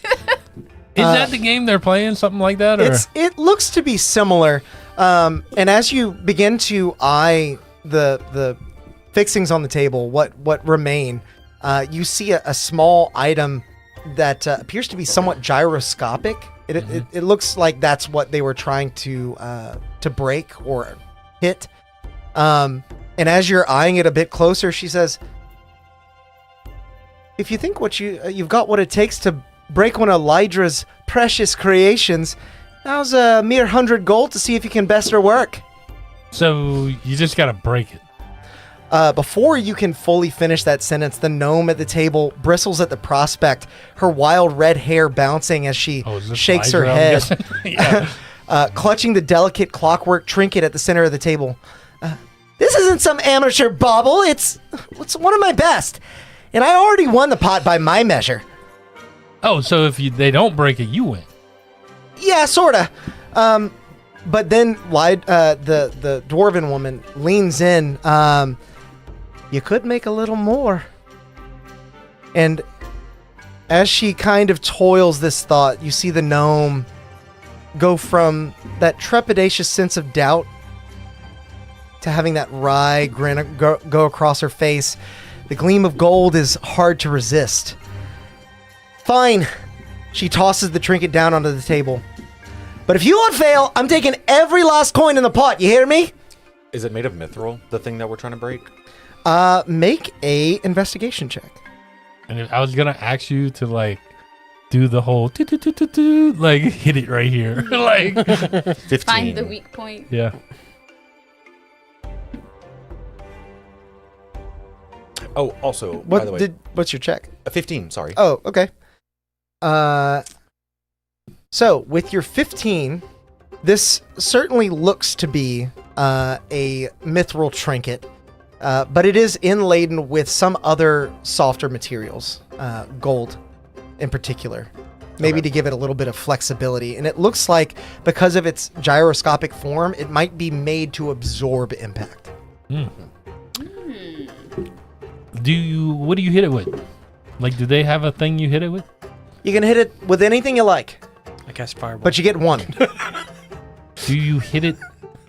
Is that the game they're playing? Something like that, or It looks to be similar. And as you begin to eye the fixings on the table, what remain, you see a small item that appears to be somewhat gyroscopic. It looks like that's what they were trying to break or hit. And as you're eyeing it a bit closer, she says, "If you think you've got what it takes to break one of Lydra's precious creations, now's a mere 100 gold to see if you can best her work." so you just got to break it. Before you can fully finish that sentence, the gnome at the table bristles at the prospect, her wild red hair bouncing as she Oh, is this shakes her Lyra, I'm head, guessing? Yeah. clutching the delicate clockwork trinket at the center of the table. "This isn't some amateur bauble. It's one of my best. And I already won the pot by my measure." Oh, so if they don't break it, you win. Yeah, sorta. But then the dwarven woman leans in. "You could make a little more." And as she kind of toils this thought, you see the gnome go from that trepidatious sense of doubt to having that wry grin go across her face. The gleam of gold is hard to resist. "Fine." She tosses the trinket down onto the table. "But if you lot fail, I'm taking every last coin in the pot, you hear me?" Is it made of mithril, the thing that we're trying to break? Make a investigation check. And I was gonna ask you to like do the whole like hit it right here, like 15. Find the weak point. yeah. Oh, also, by the way, What's your check? 15, sorry. Oh, okay. So with your 15, this certainly looks to be a mithril trinket, but it is inladen with some other softer materials, gold in particular, maybe Okay. to give it a little bit of flexibility. And it looks like because of its gyroscopic form, it might be made to absorb impact. What do you hit it with? Like, do they have a thing you hit it with? You can hit it with anything you like, I guess fireball. but you get one. Do you hit it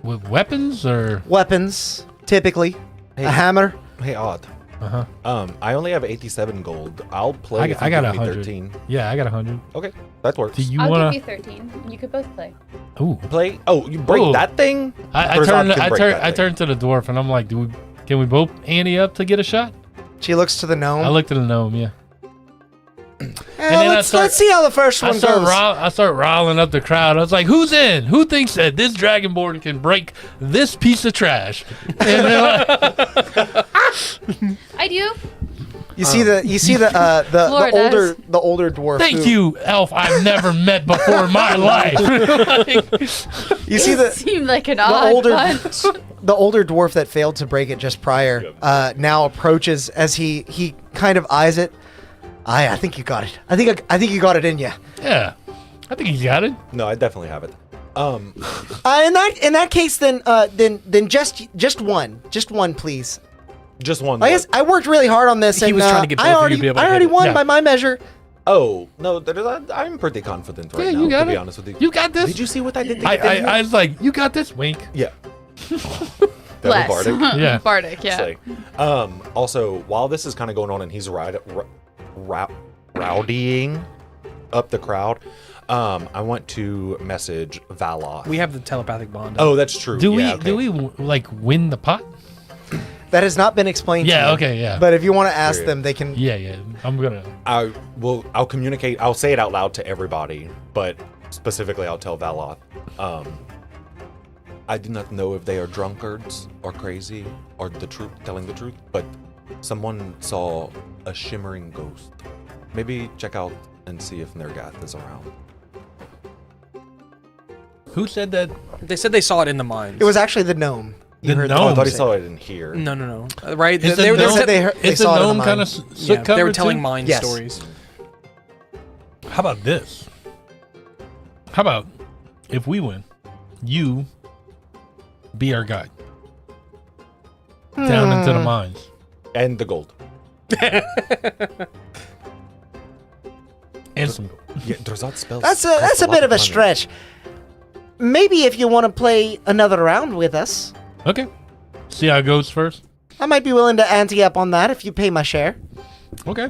with weapons or? Weapons, typically. Hey. A hammer. Hey, Odd. Uh-huh. I only have 87 gold. I'll play if I you got give me 100. 13. Yeah, I got 100. Okay, that works. Do you I'll wanna? give you 13. You could both play. Ooh. Play? Oh, you break Ooh. that thing? I Or Zod turn. can I break turn. that I thing? turn to the dwarf and I'm like, can we both ante up to get a shot? She looks to the gnome. I looked at the gnome. Yeah. then let's see how the first one goes. I start riling up the crowd. I was like, "Who's in? Who thinks that this dragonborn can break this piece of trash?" And they're like, I do. You see the Flora does. older dwarf. "Thank who- you, elf I've never met before in my life." You see the Seemed like an odd older bunch. the older dwarf that failed to break it just prior now approaches as he kind of eyes it. I think you got it. I think you got it in you. Yeah, I think he got it. No, I definitely have it. In that case, then just one, please. Just one. I guess I worked really hard on this. He and, was trying to get both I of you already to be able to I hit already it. won Yeah. by my measure. Oh, no, I'm pretty confident right Yeah, now, you got to be it. honest with you. You got this. Did you see what I did to get in here? I was like, "You got this." Wink. Yeah. Bless. Bardic. Yeah. Bardic, yeah. Slay. Also, while this is kind of going on and he's rowdying up the crowd, I want to message Valoth. we have the telepathic bond. Oh, that's true. Do Yeah, we okay. do we like win the pot? That has not been explained to you. Yeah, okay, yeah. But if you want to ask Period. them, they can. Yeah. I'm gonna. I'll communicate. I'll say it out loud to everybody, but specifically, I'll tell Valoth. I do not know if they are drunkards or crazy or telling the truth, but someone saw a shimmering ghost. Maybe check out and see if Nergath is around. Who said that? They said they saw it in the mines. It was actually the gnome. You The heard gnome? Oh, I thought he say saw it in here. No. Right? Is They the were- gnome, said they is saw it the in the gnome kind of mine. soot they covered were telling too? mine Yes. stories. How about this? How about if we win, you be our guide down into the mines. And the gold. And some gold. Yeah, Drazad spells. That's cost a lot bit of a money. stretch. Maybe if you want to play another round with us, Okay. See how it goes first? I might be willing to ante up on that if you pay my share. Okay.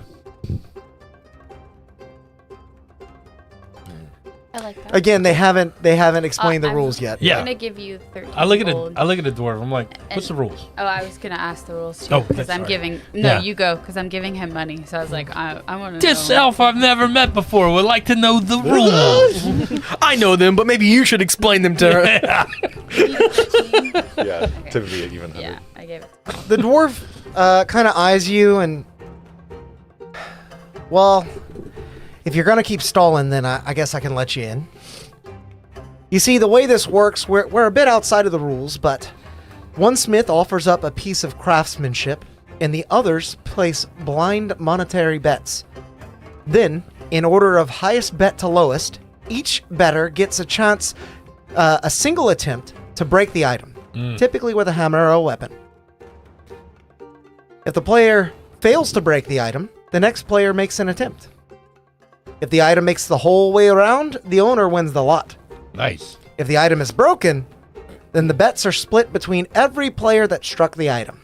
I like that. Again, they haven't explained the I'm rules yet. Yeah. I'm gonna give you 13 I look at gold. the dwarf. I'm like, what's the rules? Oh, I was gonna ask the rules too Oh, because I'm sorry. giving. No, Yeah. you go because I'm giving him money. So I was like, I want to. This elf I've never met before would like to know the rules. I know them, but maybe you should explain them to her. Yeah, to be an even Yeah, I gave it. The dwarf kind of eyes you and, well, if you're gonna keep stalling, then I guess I can let you in. You see, the way this works, we're a bit outside of the rules, but one smith offers up a piece of craftsmanship, and the others place blind monetary bets. Then, in order of highest bet to lowest, each bettor gets a chance, a single attempt to break the item, typically with a hammer or a weapon. If the player fails to break the item, the next player makes an attempt. If the item makes the whole way around, the owner wins the lot. Nice. If the item is broken, then the bets are split between every player that struck the item.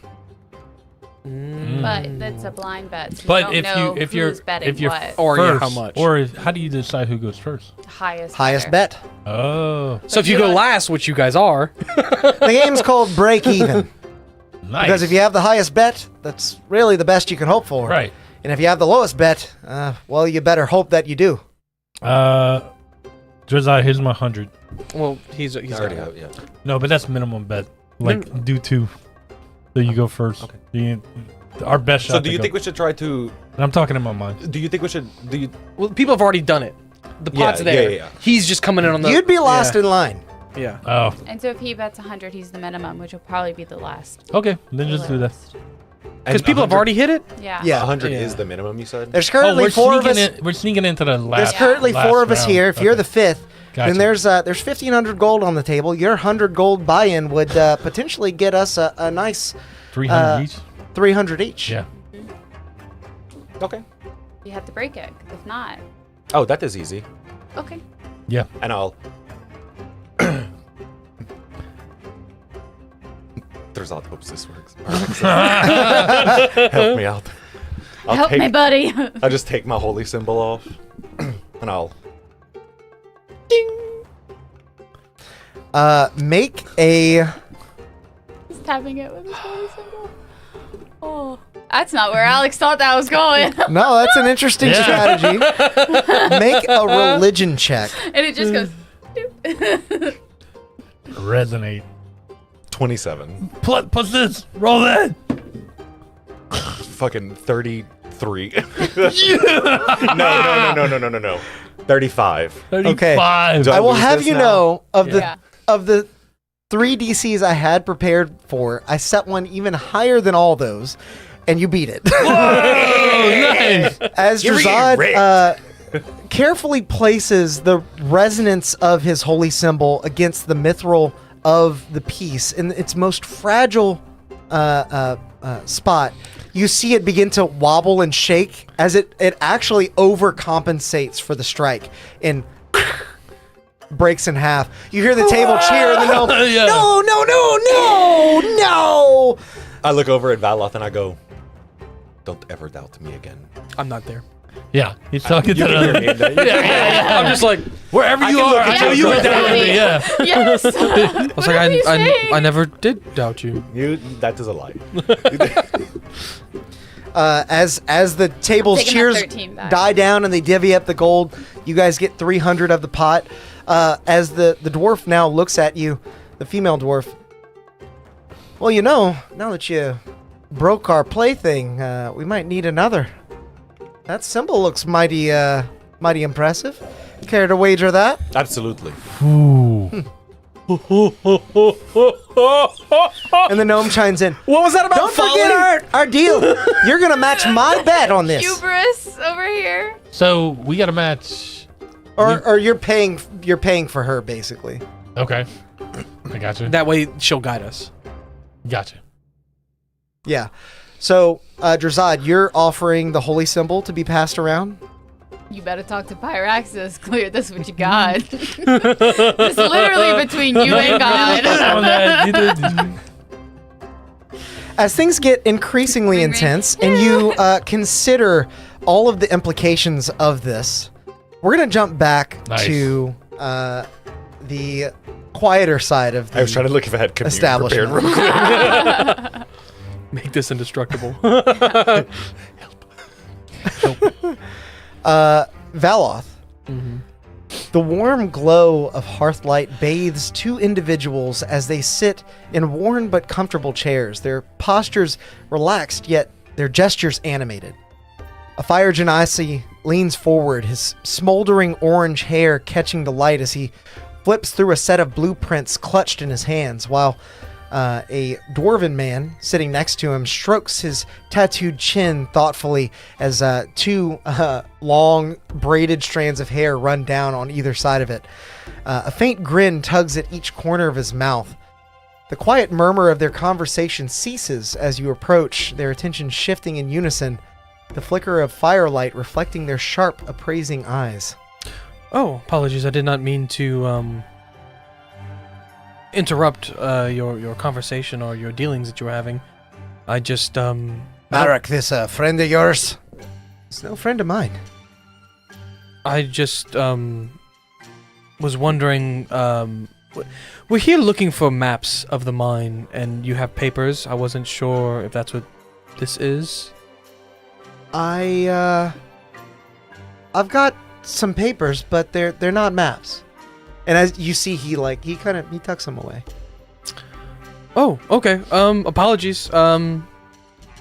But that's a blind bet. So But you don't know if you're who's betting if you're what. Or first, how much. or how do you decide who goes first? Highest Bet. Oh, So if you go last, which you guys are, The game's called Break Even. nice. Because if you have the highest bet, that's really the best you can hope for. right, And if you have the lowest bet, well, you better hope that you do. Drizzy, here's my 100. well, he's I already got have, yeah. No, but that's minimum bet. Like do 2, so you go first. Okay. Our best shot. So do to you go. think we should try to? I'm talking in my mind. Do you think we should? Do you? Well, people have already done it. The Yeah, pot's there. yeah. He's just coming in on the. You'd be last yeah. in line. Yeah. Oh, And so if he bets 100, he's the minimum, which will probably be the last. okay. Then just do that. Because people have already hit it. Yeah. Yeah. 100 Yeah. is the minimum. You said. There's Oh, currently we're four of us. sneaking in. We're sneaking into the last. There's currently last four of us round. here. If Okay. you're the fifth, Gotcha. then there's 1,500 gold on the table. Your 100 gold buy-in would potentially get us a nice 300 each. 300 each. Yeah. Okay. You have to break it. If not, Oh, that is easy. okay. Yeah. And I'll. There's all hopes this works. Help me out. Help me, buddy. I'll just take my holy symbol off, and I'll. Make a. He's tapping it with his holy symbol. Oh, that's not where Alex thought that was going. No, that's an interesting Yeah. strategy. Make a religion check. And it just goes. doop. Resonate. 27. Plus this. Roll that. Fucking 33. No. 35. 35. Do I will lose have this you now? know Yeah. of the 3 DCs I had prepared for, I set one even higher than all those, and you beat it. Oh, nice. As You're Drazad carefully places the resonance of his holy symbol against the mithril of the piece in its most fragile spot, you see it begin to wobble and shake as it actually overcompensates for the strike and breaks in half. You hear the table cheer and the gnome, Yeah. no. I look over at Valoth and I go, don't ever doubt me again. I'm not there. Yeah, he's talking to You can the. hear me. Yeah. I'm just like, Wherever you are, I know you would doubt me. Yeah. Yes. I was like, I never did doubt you. That is a lie. As the table's Taking that cheers 13 back. die down and they divvy up the gold, you guys get 300 of the pot. As the dwarf now looks at you, the female dwarf. Well, now that you broke our plaything, we might need another. That symbol looks mighty impressive. Care to wager that? Absolutely. Ooh. And the gnome chimes in. What was that about? Don't forget our deal. You're gonna match my bet on this, Hubris over here. So we got a match. or you're paying for her basically. Okay. I got you. That way she'll guide us. Gotcha. Yeah. So, Drazad, you're offering the holy symbol to be passed around. You better talk to Pyraxis. Clear this what you got. It's literally between you and God. On that, As things get increasingly Ring, ring. intense and you consider all of the implications of this, we're going to jump back Nice. to the quieter side of the I was trying to look if I had commute establishment. prepared real quick. Make this indestructible. Valoth. The warm glow of hearthlight bathes two individuals as they sit in worn but comfortable chairs, their postures relaxed, yet their gestures animated. A fire genasi leans forward, his smoldering orange hair catching the light as he flips through a set of blueprints clutched in his hands, while a dwarven man sitting next to him strokes his tattooed chin thoughtfully as two long braided strands of hair run down on either side of it. A faint grin tugs at each corner of his mouth. The quiet murmur of their conversation ceases as you approach, their attention shifting in unison, the flicker of firelight reflecting their sharp, appraising eyes. Oh, apologies. I did not mean to interrupt your conversation or your dealings that you were having. I just Marek, this friend of yours? It's no friend of mine. I just was wondering. We're here looking for maps of the mine, and you have papers. I wasn't sure if that's what this is. I've got some papers, but they're not maps. And as you see, he tucks them away. Oh, okay. Apologies. I'm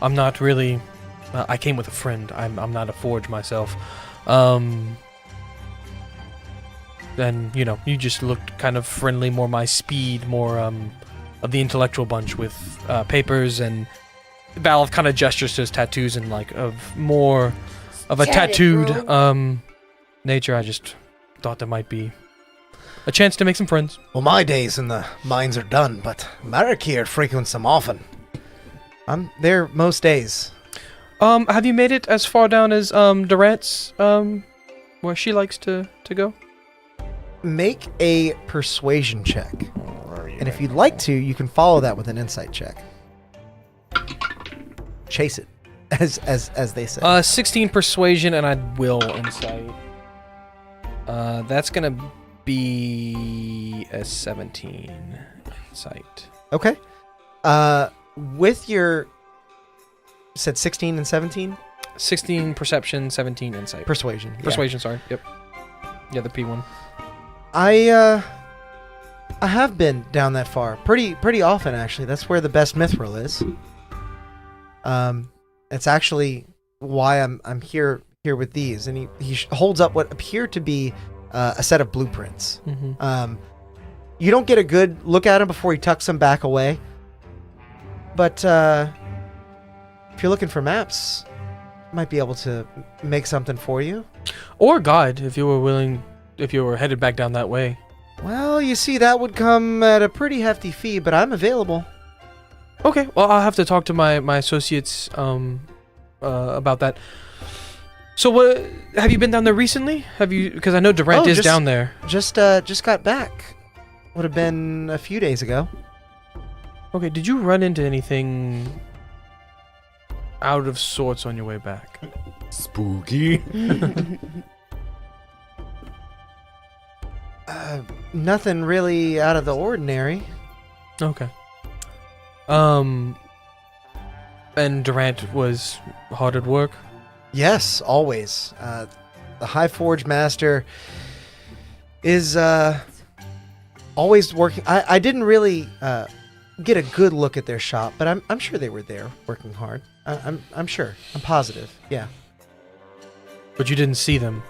not really. I came with a friend. I'm not a forge myself. And you just looked kind of friendly, more my speed, more of the intellectual bunch with papers, and Valve kind of gestures to his tattoos and more of a Tatted, tattooed nature. I just thought there might be a chance to make some friends. Well, my days in the mines are done, but Marek here frequents them often. I'm there most days. Have you made it as far down as Durant's where she likes to go? Make a persuasion check. And if you'd like to, you can follow that with an insight check. Chase it, as they say. 16 persuasion, and I will insight. That's gonna be a 17 insight. Okay. With your said 16 and 17 16 perception, 17 insight. persuasion. Yeah. Persuasion, sorry. Yep. Yeah, the P1. I have been down that far pretty often actually. That's where the best mithril is. It's actually why I'm here with these, and he holds up what appear to be a set of blueprints. Mm-hmm. You don't get a good look at them before he tucks them back away, but if you're looking for maps, I might be able to make something for you. Or guide, if you were willing, if you were headed back down that way. Well, you see, that would come at a pretty hefty fee, but I'm available. Okay, well, I'll have to talk to my associates about that. So, what have you been down there recently? Have you? Because I know Durant is down there. Just got back. Would have been a few days ago. Okay, did you run into anything out of sorts on your way back? Spooky. Nothing really out of the ordinary. Okay. And Durant was hard at work? Yes, always. The High Forge Master is always working. I didn't really get a good look at their shop, but I'm sure they were there working hard. I'm sure. I'm positive. Yeah. But you didn't see them?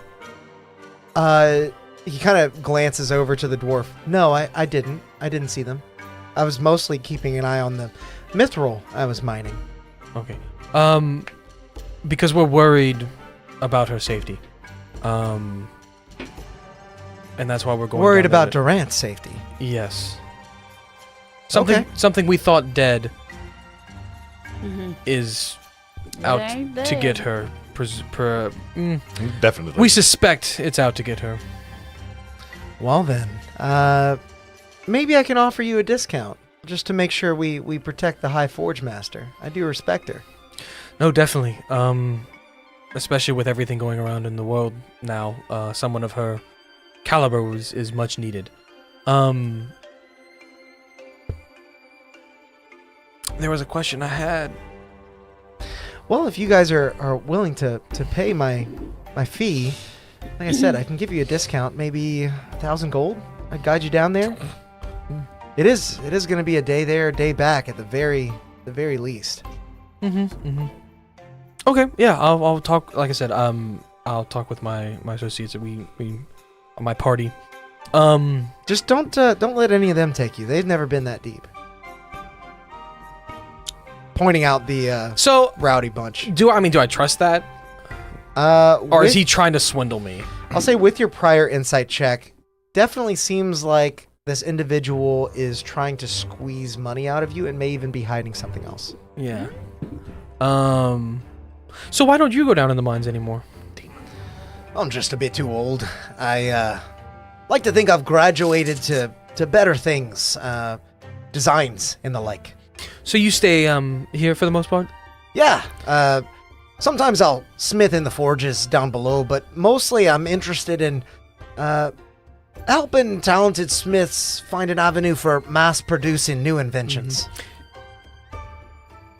He kind of glances over to the dwarf. No, I didn't. I didn't see them. I was mostly keeping an eye on the mithril I was mining. Okay. Because we're worried about her safety. And that's why we're going Worried down about there. Durant's safety. Yes. Okay. Something we thought dead Mhm. is It out ain't to get dead. her. Definitely. We suspect it's out to get her. Well then, maybe I can offer you a discount just to make sure we protect the High Forge Master. I do respect her. No, definitely. Especially with everything going around in the world now, someone of her caliber is much needed. There was a question I had. Well, if you guys are willing to pay my fee, like I said, I can give you a discount, maybe 1,000 gold. I'd guide you down there. It is going to be a day there, a day back at the very least. Okay, yeah, I'll talk. Like I said, I'll talk with my associates. We my party. Just don't let any of them take you. They've never been that deep. Pointing out the So rowdy bunch. do I trust that, or is he trying to swindle me? I'll say with your prior insight check, definitely seems like this individual is trying to squeeze money out of you and may even be hiding something else. Yeah. So why don't you go down in the mines anymore? I'm just a bit too old. I like to think I've graduated to better things, designs and the like. So you stay here for the most part? Yeah, sometimes I'll smith in the forges down below, but mostly I'm interested in helping talented smiths find an avenue for mass producing new inventions.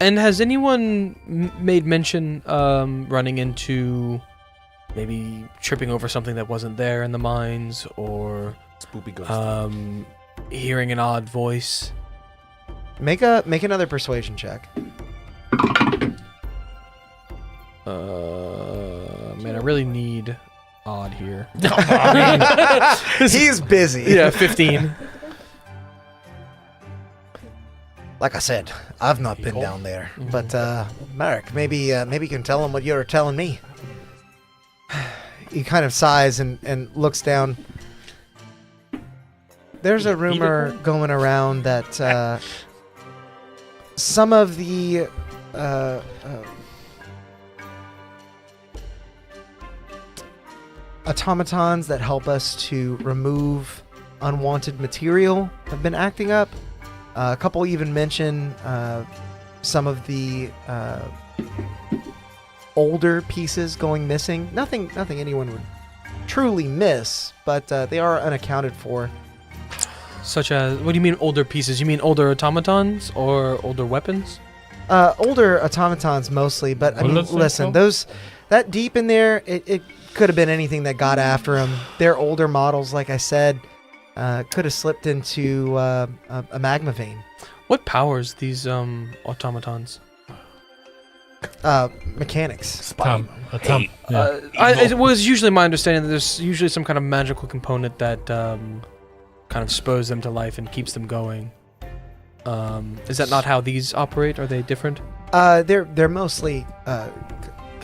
And has anyone made mention running into maybe tripping over something that wasn't there in the mines, or Spoopy ghost. hearing an odd voice? Make another persuasion check. Man, I really need odd here. He's busy. Yeah, 15. Like I said, I've not been down there, but Marek, maybe you can tell him what you're telling me. He kind of sighs and looks down. There's a rumor going around that some of the automatons that help us to remove unwanted material have been acting up. A couple even mention some of the older pieces going missing. Nothing anyone would truly miss, but they are unaccounted for. Such as, what do you mean older pieces? You mean older automatons or older weapons? Older automatons mostly, but I mean, listen, that deep in there, it could have been anything that got after them. They're older models, like I said. Could have slipped into a magma vein. What powers these automatons? Mechanics. It was usually my understanding that there's usually some kind of magical component that kind of spurs them to life and keeps them going. Is that not how these operate? Are they different? They're mostly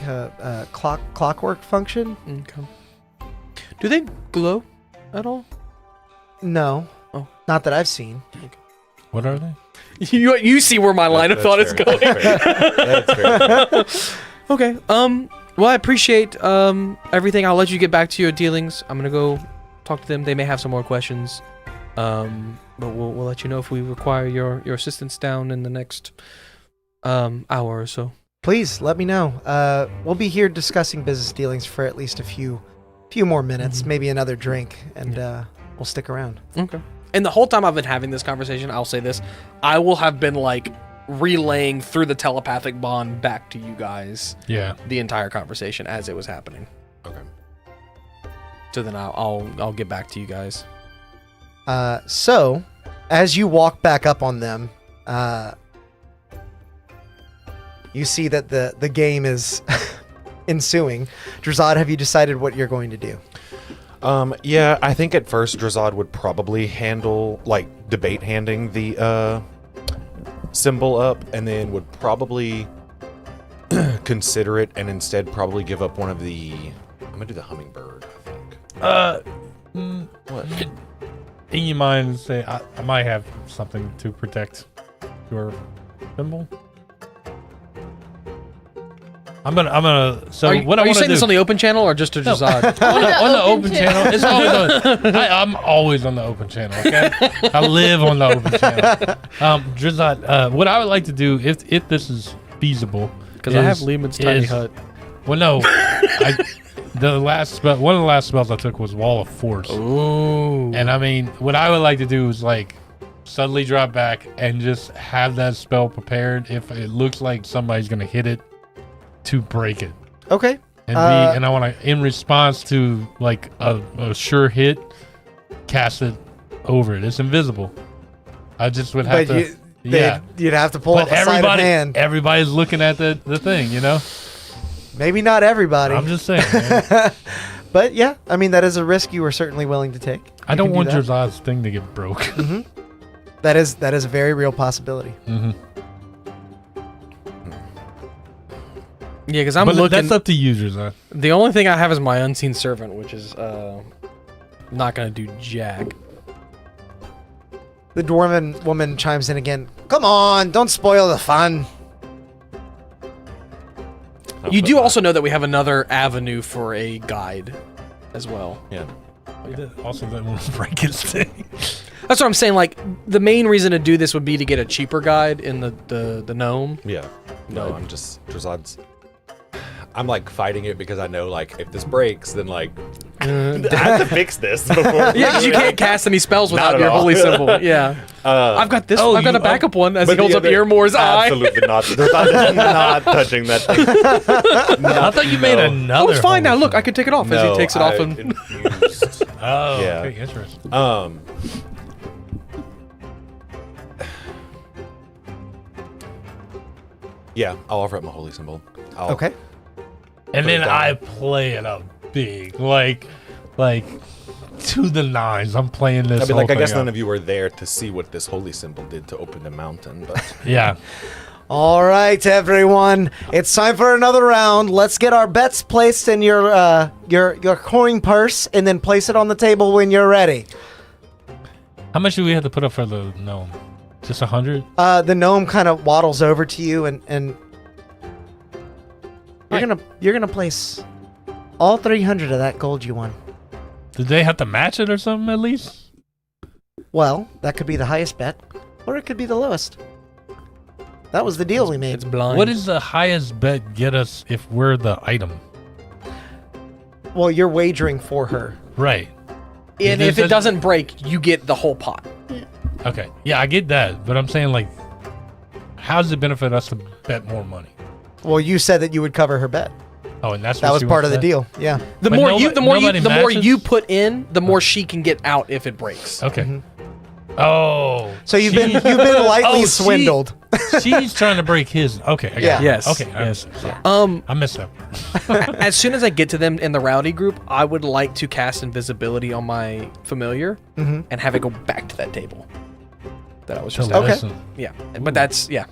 clockwork function. Okay. Do they glow at all? No. Oh. Not that I've seen. What are they? You see where my line of thought is going. That's fair. Okay. Well, I appreciate everything. I'll let you get back to your dealings. I'm gonna go talk to them. They may have some more questions. But we'll let you know if we require your assistance down in the next hour or so. please let me know. We'll be here discussing business dealings for at least a few more minutes, maybe another drink, and we'll stick around. Okay. And the whole time I've been having this conversation, I'll say this, I will have been like relaying through the telepathic bond back to you guys. Yeah. The entire conversation as it was happening. Okay. So then I'll get back to you guys. So, as you walk back up on them, you see that the game is ensuing. Drazad, have you decided what you're going to do? Yeah, I think at first Drazad would probably debate handing the symbol up, and then would probably consider it, and instead probably give up one of the... I'm gonna do the hummingbird, I think. What? In your mind, say I might have something to protect your symbol. I'm gonna. So Are what I you want to saying do this on the open channel or just to Drazad? on the open channel? It's always on. I'm always on the open channel. Okay, I live on the open channel. Drazad, what I would like to do, if this is feasible, Because I have Lehman's tiny hut. Well, no, one of the last spells I took was Wall of Force. Ooh. And I mean, what I would like to do is like suddenly drop back and just have that spell prepared if it looks like somebody's gonna hit it to break it. Okay. And and I want to, in response to like a sure hit, cast it over it. It's invisible. I just would have to. You'd have to pull But up a sleight of hand. everybody's looking at the thing, you know? Maybe not everybody. I'm just saying, man. But yeah, I mean, that is a risk you are certainly willing to take. I don't want that. Drazad's thing to get broke. Mm-hmm. That is a very real possibility. Mm-hmm. Yeah, because I'm But looking. that's up to you, Drazad. The only thing I have is my unseen servant, which is not gonna do jack. The dwarven woman chimes in again. Come on, don't spoil the fun. You do also know that we have another avenue for a guide, as well. Yeah. Also, that won't break his thing. That's what I'm saying. Like the main reason to do this would be to get a cheaper guide in the gnome. Yeah. No, No. I'm just Drazad's. I'm like fighting it because I know like if this breaks, then like I have to fix this before. Yeah, because you can't cast any spells Not without at your all. holy symbol. Yeah. I've got this. oh, I've got you- a backup one as he But holds the up other- Earmore's eye. Absolutely not. Drazad is not touching that thing. I thought you made another. Oh, it's fine now. holy Look, I can take it off as he takes it off and. infused. Oh, Yeah. okay, interesting. Yeah, I'll offer up my holy symbol. Okay. And Put it then down. I play it up big, like to the nines. I'm playing this. I mean, like, I guess none of of you were there to see what this holy symbol did to open the mountain, but yeah. All right, everyone. It's time for another round. Let's get our bets placed in your coin purse, and then place it on the table when you're ready. How much do we have to put up for the gnome? Just 100? The gnome kind of waddles over to you, and you're gonna place all 300 of that gold you won. Did they have to match it or something at least? Well, that could be the highest bet, or it could be the lowest. That was the deal we made. It's blind. What does the highest bet get us if we're the item? Well, you're wagering for her. Right. And if it doesn't break, you get the whole pot. Okay. Yeah, I get that, but I'm saying like, how does it benefit us to bet more money? Well, you said that you would cover her bet. Oh, and that's That what was she part wants of the to- deal. Yeah. The But more nobody matches? you put in, the more she can get out if it breaks. Okay. Oh. So you've been lightly Oh, swindled. She's trying to break his. Okay. I got Yeah. it. Yes. Okay. I Yes. missed it. I missed that. As soon as I get to them in the rowdy group, I would like to cast invisibility on my familiar and have it go back to that table that I was just To at. Okay. listen. Yeah, but that's yeah.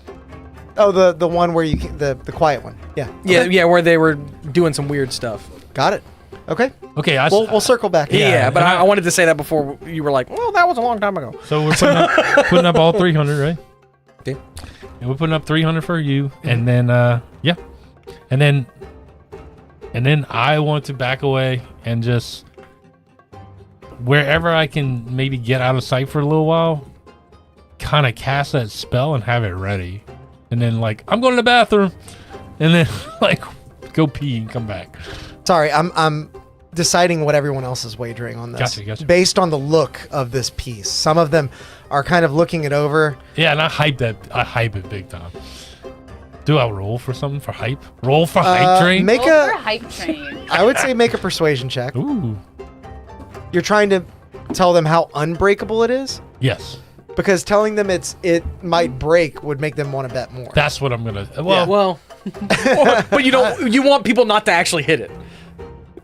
Oh, the one where the quiet one. Yeah. Yeah, Okay. yeah, where they were doing some weird stuff. Got it. Okay. Okay. We'll circle back. Yeah, but and I wanted to say that before you were like, well, that was a long time ago. So we're putting up all 300, right? Okay. And we're putting up 300 for you, and then yeah, and then I want to back away and just wherever I can maybe get out of sight for a little while, kind of cast that spell and have it ready, and then like I'm going to the bathroom, and then like go pee and come back. Sorry, I'm deciding what everyone else is wagering on this. Gotcha. Based on the look of this piece. Some of them are kind of looking it over. Yeah, and I hype it big time. Do I roll for something for hype? Roll for hype train? Make Roll for a, hype train. I would say make a persuasion check. Ooh. You're trying to tell them how unbreakable it is? Yes. Because telling them it might break would make them want to bet more. That's what I'm gonna. Well, Well, but you want people not to actually hit it.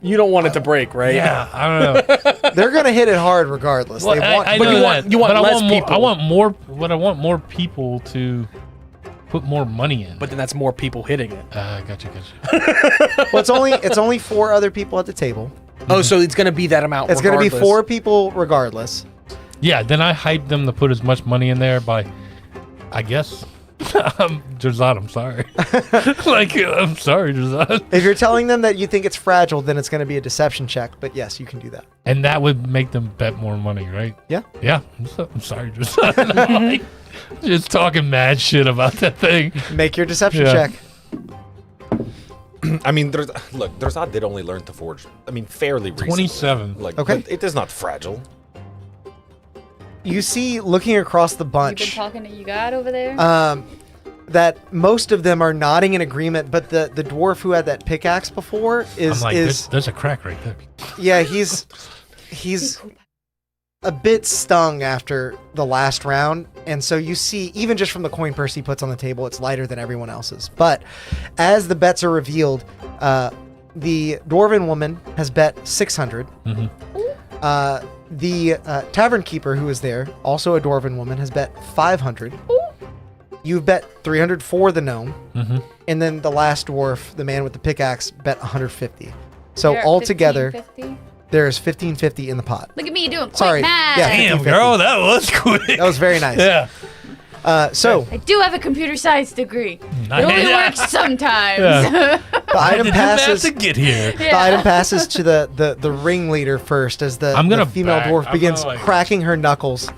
You don't want it to break, right? yeah, I don't know. They're gonna hit it hard regardless. Well, They want, I but know you that, want- you want but less I want more, people. I want more people to put more money in. But then that's more people hitting it. Gotcha. well, it's only 4 other people at the table. Oh, so it's gonna be that amount. It's gonna be regardless. 4 people regardless. Yeah, then I hype them to put as much money in there by, I guess. Drazad, I'm sorry. I'm sorry, Drazad. If you're telling them that you think it's fragile, then it's gonna be a deception check. But yes, you can do that. And that would make them bet more money, right? Yeah. Yeah. I'm sorry, Drazad. I'm like, just talking mad shit about that thing. Make your deception Yeah. check. I mean, Drazad did only learn to forge. I mean, fairly recently. 27. Like, Okay. but it is not fragile. You see, looking across the You been bunch, talking to you got over there? that most of them are nodding in agreement, but the dwarf who had that pickaxe before I'm like, is there's a crack right there. yeah, he's a bit stung after the last round, and so you see, even just from the coin purse he puts on the table, it's lighter than everyone else's. But as the bets are revealed, the dwarven woman has bet 600. The tavern keeper who is there, also a dwarven woman, has bet 500. You've bet 300 for the gnome, and then the last dwarf, the man with the pickaxe, bet 150. So You're at altogether, 1550? there's 1550 in the pot. Look at me doing quick Sorry. math. Yeah. Damn, 50-50. girl, that was quick. That was very nice. Yeah. So I do have a computer science degree. It Nice. only works sometimes. Yeah. the I item did math passes. to get here. The item passes to the ringleader first, as the female dwarf I'm begins gonna, like- cracking her knuckles,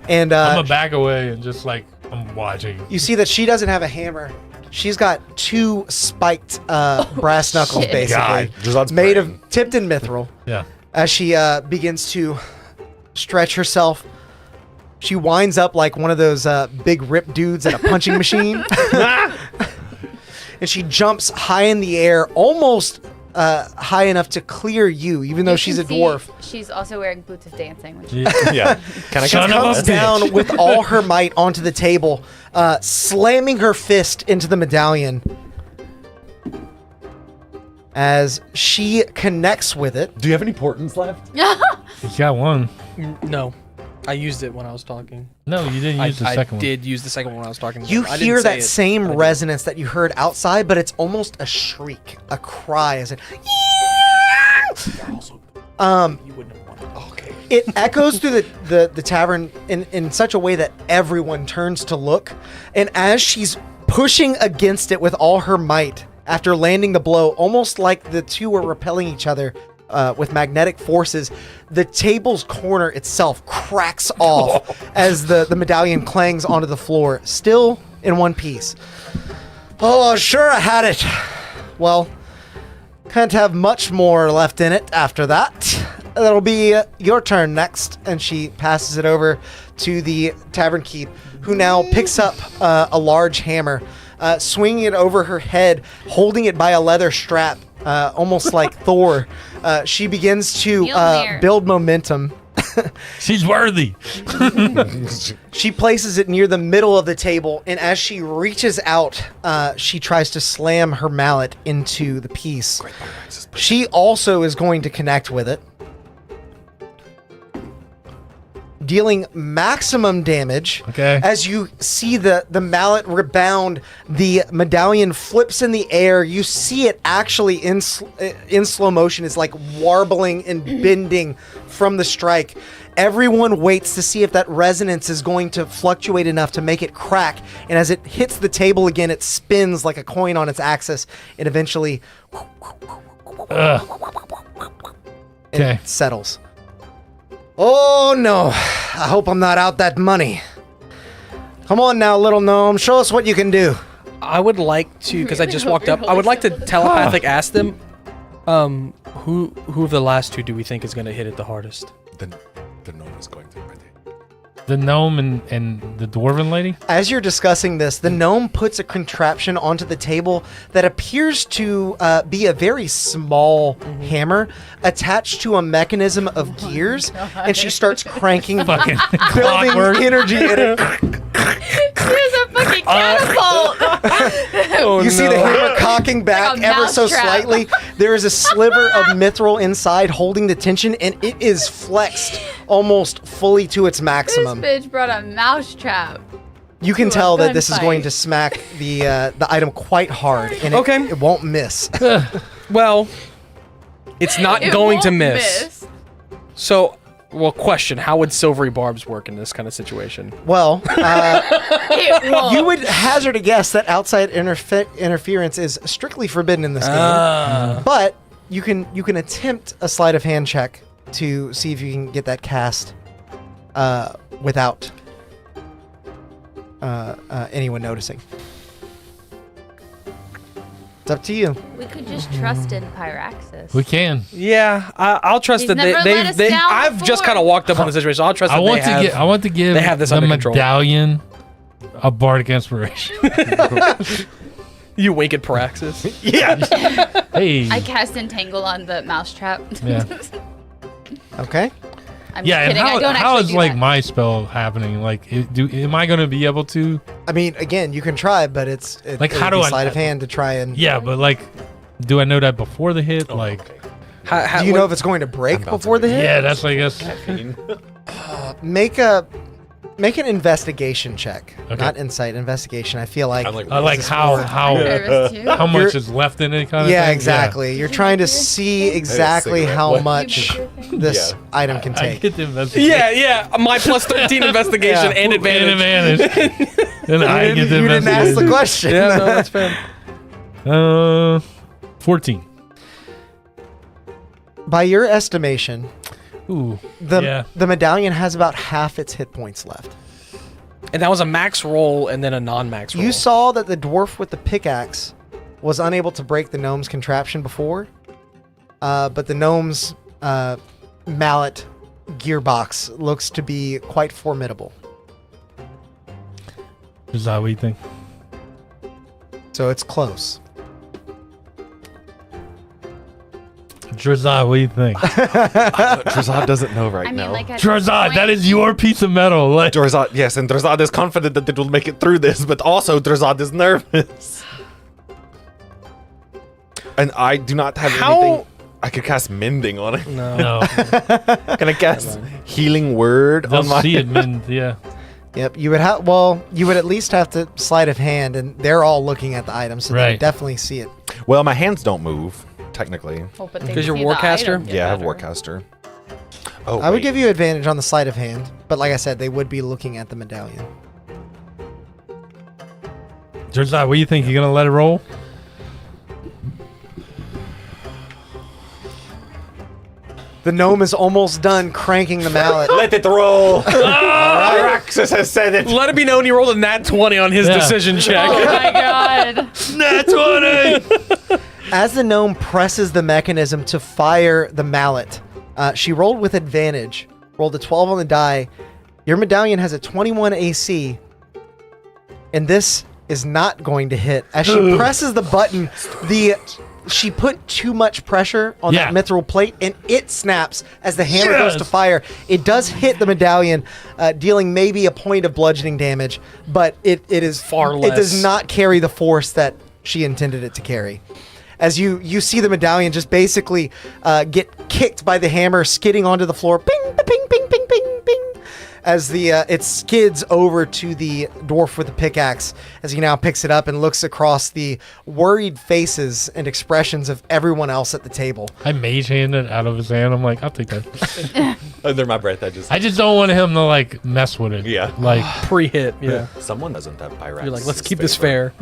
and I'm gonna back away and just like I'm watching. you see that she doesn't have a hammer. She's got 2 spiked brass knuckles, shit. basically, God, Drazad's made praying. of tipped in mithril. Yeah. As she begins to stretch herself, she winds up like one of those big rip dudes at a punching machine. And she jumps high in the air, almost high enough to clear you, even though You she's a can see dwarf. She's also wearing boots of dancing. Which Yeah. Can I Son get of a Comes bitch. down with all her might onto the table, slamming her fist into the medallion. As she connects with it, Do you have any portents left? You got one. No, I used it when I was talking. No, you didn't use the I second did use the second one when I was talking. to you them. I hear didn't say that it, same but I did. resonance that you heard outside, but it's almost a shriek, a cry, as it. You wouldn't have wanted. Okay. It echoes through the tavern in such a way that everyone turns to look. And as she's pushing against it with all her might, after landing the blow, almost like the two are repelling each other with magnetic forces, the table's corner itself cracks off as the medallion clangs onto the floor, still in one piece. Oh, sure I had it. Well, can't have much more left in it after that. That'll be your turn next. And she passes it over to the tavern keep, who now picks up a large hammer, swinging it over her head, holding it by a leather strap, almost like Thor. She begins to Mjolnir. build momentum. She's worthy. She places it near the middle of the table, and as she reaches out, she tries to slam her mallet into the piece. She also is going to connect with it, dealing maximum damage. Okay. As you see the mallet rebound, the medallion flips in the air. You see it actually in slow motion. It's like warbling and bending from the strike. Everyone waits to see if that resonance is going to fluctuate enough to make it crack. And as it hits the table again, it spins like a coin on its axis. And eventually Okay. it settles. Oh no, I hope I'm not out that money. Come on now, little gnome, show us what you can do. I would like to, because I just walked up. I would like to telepathic ask them, who of the last two do we think is going to hit it the hardest? The gnome is going to ready. The gnome and the dwarven lady? As you're discussing this, the gnome puts a contraption onto the table that appears to be a very small hammer attached to a mechanism of gears, and she starts cranking, Fucking building clockwork. energy in it. There's a fucking catapult. You see the hammer cocking back Like a ever so mousetrap. slightly. There is a sliver of mithril inside holding the tension, and it is flexed almost fully to its This maximum. bitch brought a mousetrap. You can to a tell that this is gunfight. going to smack the item quite hard, and Okay. it won't miss. Well, it's not It going to won't miss. So, well, question: how would silvery barbs work in this kind of situation? Well, It won't. you would hazard a guess that outside interference is strictly forbidden in this game, but you can attempt a sleight of hand check to see if you can get that cast without anyone noticing. It's up to you. We could just trust in Pyraxis. We can. Yeah, I'll trust He's that never let us down I've just before. kind of walked up on the situation. So I'll trust I that want they have. I want to give they have this the under control. medallion a bardic inspiration. You wink at Pyraxis. Hey. I cast Entangle on the mousetrap. Yeah. Okay. I'm Yeah, just and kidding. I don't how actually is do like that. my spell happening? Like, am I going to be able to? I mean, again, you can try, but Like, how do I- sleight of hand to try and? Yeah, but like, do I know that before the hit? Like, Do you know if it's going to break before the hit? yeah, that's I guess. Make an investigation check, not insight. Investigation. I feel like. I'm like, I like how I'm nervous too. how much You're- is left in it, kind of Yeah, thing. exactly. You're trying to see exactly cigarette. how What? much this Yeah. item can I take. get the investigation. Yeah. My plus 13 investigation Yeah. and advantage. And I get the You didn't ask the investigation. question. Yeah, no, that's fair. 14. By your estimation, Ooh. the Yeah. the medallion has about half its hit points left. And that was a max roll and then a non-max roll. You saw that the dwarf with the pickaxe was unable to break the gnome's contraption before, but the gnome's mallet gearbox looks to be quite formidable. Is that what you think? So it's close. Drazad, what do you think? Drazad doesn't know right I mean, now. like at Drazad, this that point- is your piece of metal. Like, Drazad, yes, and Drazad is confident that it will make it through this, but also Drazad is nervous. And I do not have anything. I could cast mending on it. no, Can I cast healing word they'll on my? see it, man. Yeah. Yep, you would have. Well, you would at least have to sleight of hand, and they're all looking at the item, so they Right. would definitely see it. Well, my hands don't move technically. Oh, but they 'Cause you're see the Warcaster? item get Yeah, I have better. Warcaster. Oh, I would wait. give you advantage on the sleight of hand, but like I said, they would be looking at the medallion. Drazad, what do you think? You gonna let it roll? The gnome is almost done cranking the mallet. Let it roll. Araxis has said it. Let it be known he rolled a nat 20 on his Yeah. decision check. Oh my god. Nat 20! As the gnome presses the mechanism to fire the mallet, she rolled with advantage, rolled a 12 on the die. Your medallion has a 21 AC, and this is not going to hit. As she presses the button, she put too much pressure on Yeah. that mithril plate, and it snaps as the hammer goes to Yes. fire. It does hit the medallion, dealing maybe a point of bludgeoning damage, but it is Far It less. does not carry the force that she intended it to carry. As you see the medallion just basically get kicked by the hammer, skidding onto the floor. Ping, ping, ping, ping, ping, ping. As it skids over to the dwarf with the pickaxe, as he now picks it up and looks across the worried faces and expressions of everyone else at the table. I mage handed out of his hand. I'm like, I'll take that. Under my breath, I just. I just don't want him to like mess with it. Yeah. Like, Pre-hit, yeah. Someone doesn't have Pyraxis. You're like, let's keep this fair.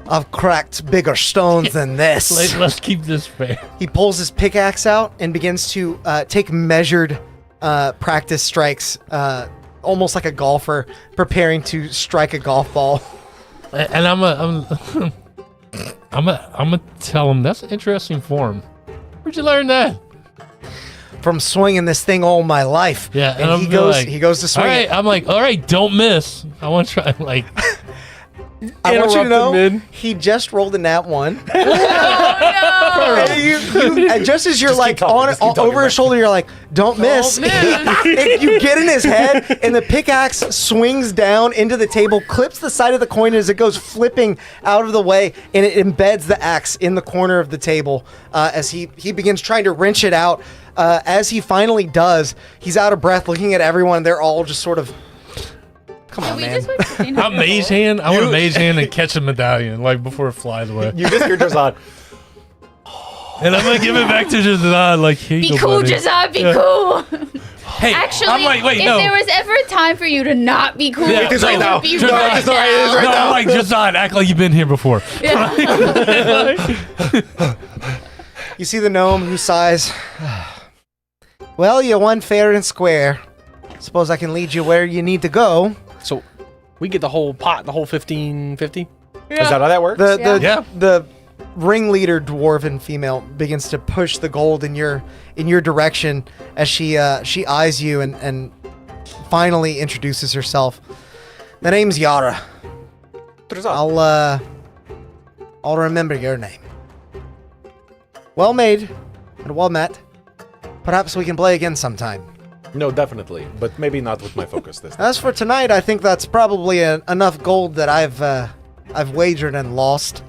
I've cracked bigger stones than this. let's keep this fair. He pulls his pickaxe out and begins to take measured practice strikes, almost like a golfer preparing to strike a golf ball. And I'm gonna tell him that's an interesting form. Where'd you learn that? From swinging this thing all my life. Yeah, and I'm he goes like, to swing All right, it. I'm like, all right, don't miss. I want to try. Like, I want you to Interrupt know him mid. he just rolled a nat 1. Oh, And just as you're Just like keep talking, on just keep talking, over his man. shoulder, you're like, "Don't miss!" miss. And you get in his head, and the pickaxe swings down into the table, clips the side of the coin as it goes flipping out of the way, and it embeds the axe in the corner of the table as he begins trying to wrench it out. As he finally does, he's out of breath, looking at everyone. They're all just sort of, "Come on, we man." just went 1500 I'm mage hand. I want to mage hand and catch a medallion like before it flies away. You just hear Drazad. And I'm gonna give it back to Jazad. Like, here you Be go, cool, buddy. Jazad, be cool. Hey, Actually, I'm like, wait, if no. there was ever a time for you to not be cool, Yeah, it it's right would now. be No, right it's not right, it's now. right No, now. I'm like, Jazad, act like you've been here before. You see the gnome who sighs. "Well, you won fair and square. Suppose I can lead you where you need to go." So we get the whole pot, the whole 1550. Is that how that works? The ringleader dwarven female begins to push the gold in your direction as she eyes you and finally introduces herself. "The name's Yara. Drazad. I'll remember your name. Well made and well met. Perhaps we can play again sometime. No, definitely, but maybe not with my focus this time. As for tonight, I think that's probably enough gold that I've wagered and lost.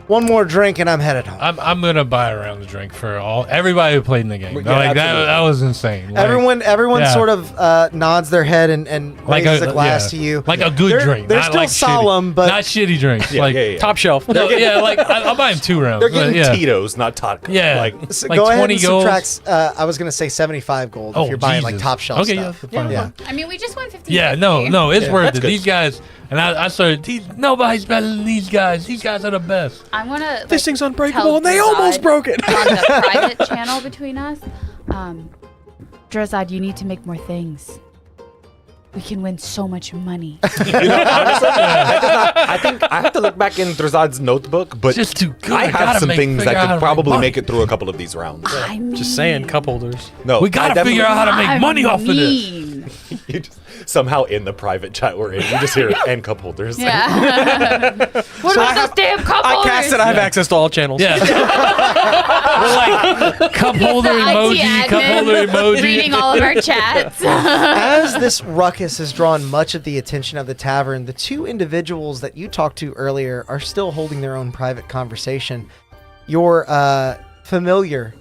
One more drink and I'm headed home." I'm gonna buy a round of drink for everybody who played in the game. Yeah, Like that absolutely. was insane. Like, Everyone yeah. sort of nods their head and raises a glass to you. Like a good They're- drink. they're not still like solemn, shitty, but- not shitty drinks. Yeah, like yeah. Top shelf. No, yeah, like I'll buy him 2 rounds. They're getting yeah. Tito's, not Todka. Yeah. Like, So like go ahead 20 and gold. subtract. I was gonna say 75 gold Oh, if you're buying like Jesus. top shelf Okay, stuff. yeah, fine. Yeah. I mean, we just went 15. Yeah, no, it's worth That's it. good. These guys, and I started. Nobody's better than these guys. These guys are the best. I'm gonna. This thing's tell unbreakable, and they almost Drazad broke it. on the private channel between us. Drazad, you need to make more things. We can win so much money. honestly, I think I have to look back in Drazad's notebook, but Just too good. I have some things that could probably money. make it through a couple of these rounds. I mean, Just saying, cup holders. No, We gotta figure out how to make money off of this. mean. You just, somehow in the private chat we're in, you just hear and cup holders. Yeah. What about those damn cup I holders? cast it. I have access to all channels. Yeah. We're like cup holder The IT emoji, cup admin holder emoji. reading all of our chats. As this ruckus has drawn much of the attention of the tavern, the two individuals that you talked to earlier are still holding their own private conversation. Your familiar